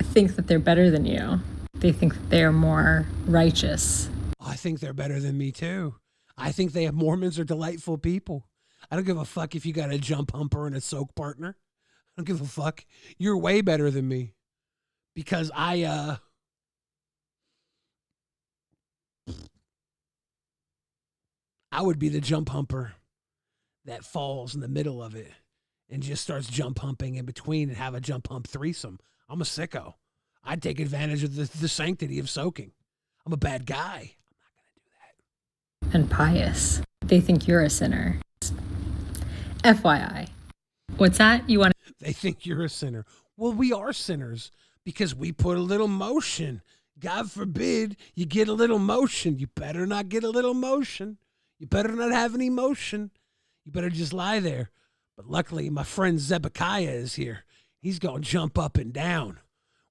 think that they're better than you. They think that they are more righteous. I think they're better than me too. I think Mormons are delightful people. I don't give a fuck if you got a jump humper and a soak partner. I don't give a fuck. You're way better than me. Because I would be the jump humper that falls in the middle of it and just starts jump humping in between and have a jump hump threesome. I'm a sicko. I'd take advantage of the sanctity of soaking. I'm a bad guy. I'm not going to do that. And pious. They think you're a sinner. FYI. What's that? You want to... They think you're a sinner. Well, we are sinners because we put a little motion. God forbid you get a little motion. You better not get a little motion. You better not have any motion. You better just lie there. But luckily, my friend Zebekiah is here. He's going to jump up and down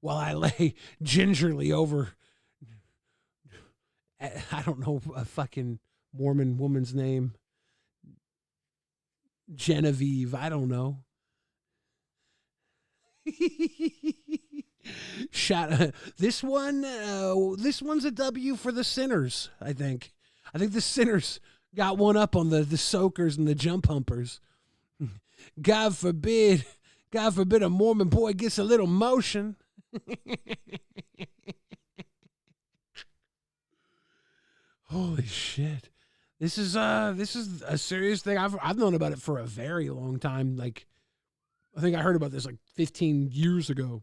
while I lay gingerly over, I don't know, a fucking Mormon woman's name. Genevieve, I don't know. This one's a W for the sinners, I think. I think the sinners got one up on the soakers and the jump humpers. God forbid a Mormon boy gets a little motion. Holy shit. This is a serious thing. I've known about it for a very long time. Like, I think I heard about this like 15 years ago.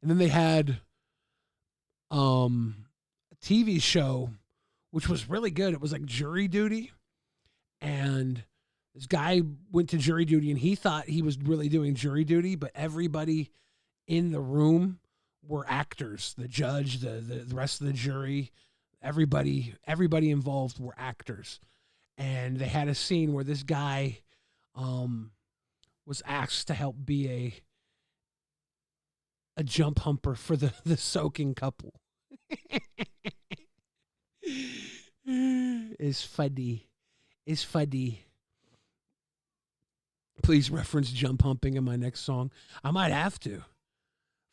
And then they had a TV show which was really good. It was like Jury Duty. And this guy went to jury duty and he thought he was really doing jury duty, but everybody in the room were actors. The judge, the rest of the jury, everybody involved were actors. And they had a scene where this guy was asked to help be a jump humper for the soaking couple. It's funny. It's funny. Please reference jump humping in my next song. I might have to.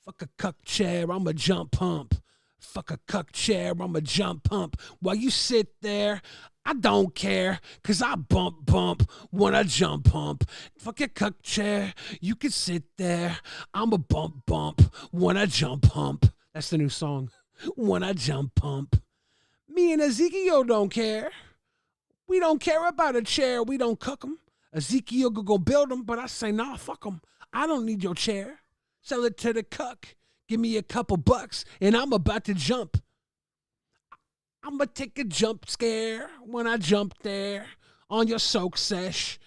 Fuck a cuck chair, I'm a jump hump. Fuck a cuck chair, I'm a jump hump. While you sit there, I don't care, cause I bump when I jump hump. Fuck your cuck chair, you can sit there. I'm a bump when I jump hump. That's the new song. When I jump hump. Me and Ezekiel don't care. We don't care about a chair, we don't cook them. Ezekiel could go build them, but I say, nah, fuck them. I don't need your chair. Sell it to the cuck. Give me a couple bucks, and I'm about to jump. I'm going to take a jump scare when I jump there on your soak sesh.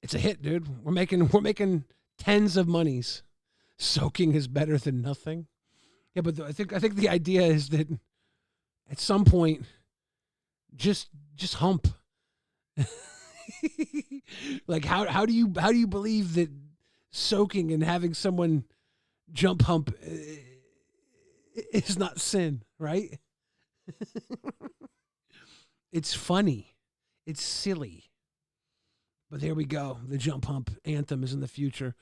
It's a hit, dude. We're making tens of monies. Soaking is better than nothing. Yeah, but I think the idea is that at some point, just hump. Like how do you believe that soaking and having someone jump hump is not sin, right? It's funny. It's silly. But there we go. The jump hump anthem is in the future.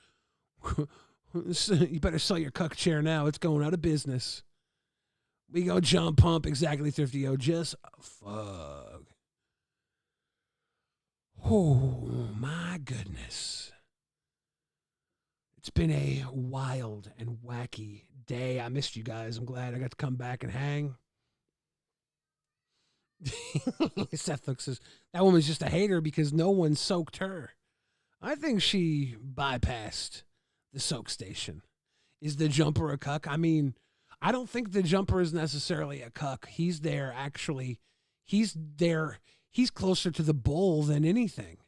You better sell your cuck chair now. It's going out of business. We go jump hump, exactly, Thrifty O. Just fuck. Oh, my goodness. It's been a wild and wacky day. I missed you guys. I'm glad I got to come back and hang. Seth looks says, that woman's just a hater because no one soaked her. I think she bypassed the soak station. Is the jumper a cuck? I mean, I don't think the jumper is necessarily a cuck. He's there actually. He's closer to the bull than anything.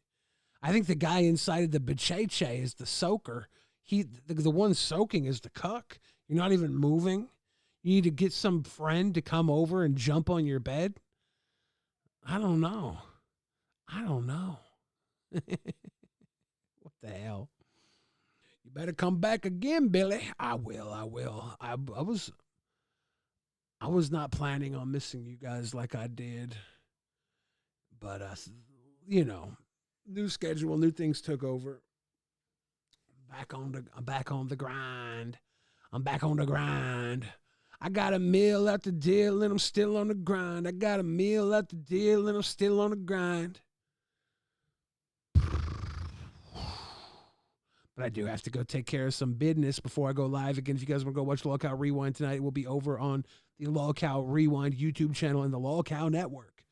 I think the guy inside of the bacheche is the soaker. The one soaking is the cuck. You're not even moving. You need to get some friend to come over and jump on your bed. I don't know. What the hell? You better come back again, Billy. I will. I was not planning on missing you guys like I did. But, new schedule, new things took over. I'm back on the grind. I got a meal out the deal and I'm still on the grind. But I do have to go take care of some business before I go live again. If you guys want to go watch Lolcow Rewind tonight, it will be over on the Lolcow Rewind YouTube channel and the Lolcow Network.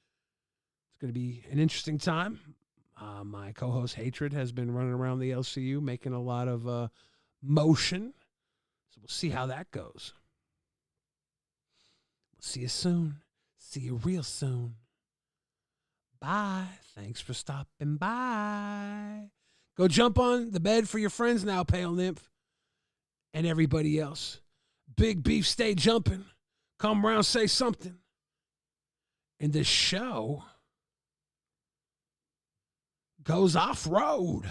It's going to be an interesting time. My co-host Hatred has been running around the LCU making a lot of motion. So we'll see how that goes. We'll see you soon. See you real soon. Bye. Thanks for stopping by. Go jump on the bed for your friends now, Pale Nymph. And everybody else. Big Beef, stay jumping. Come around, say something. And the show goes off-road.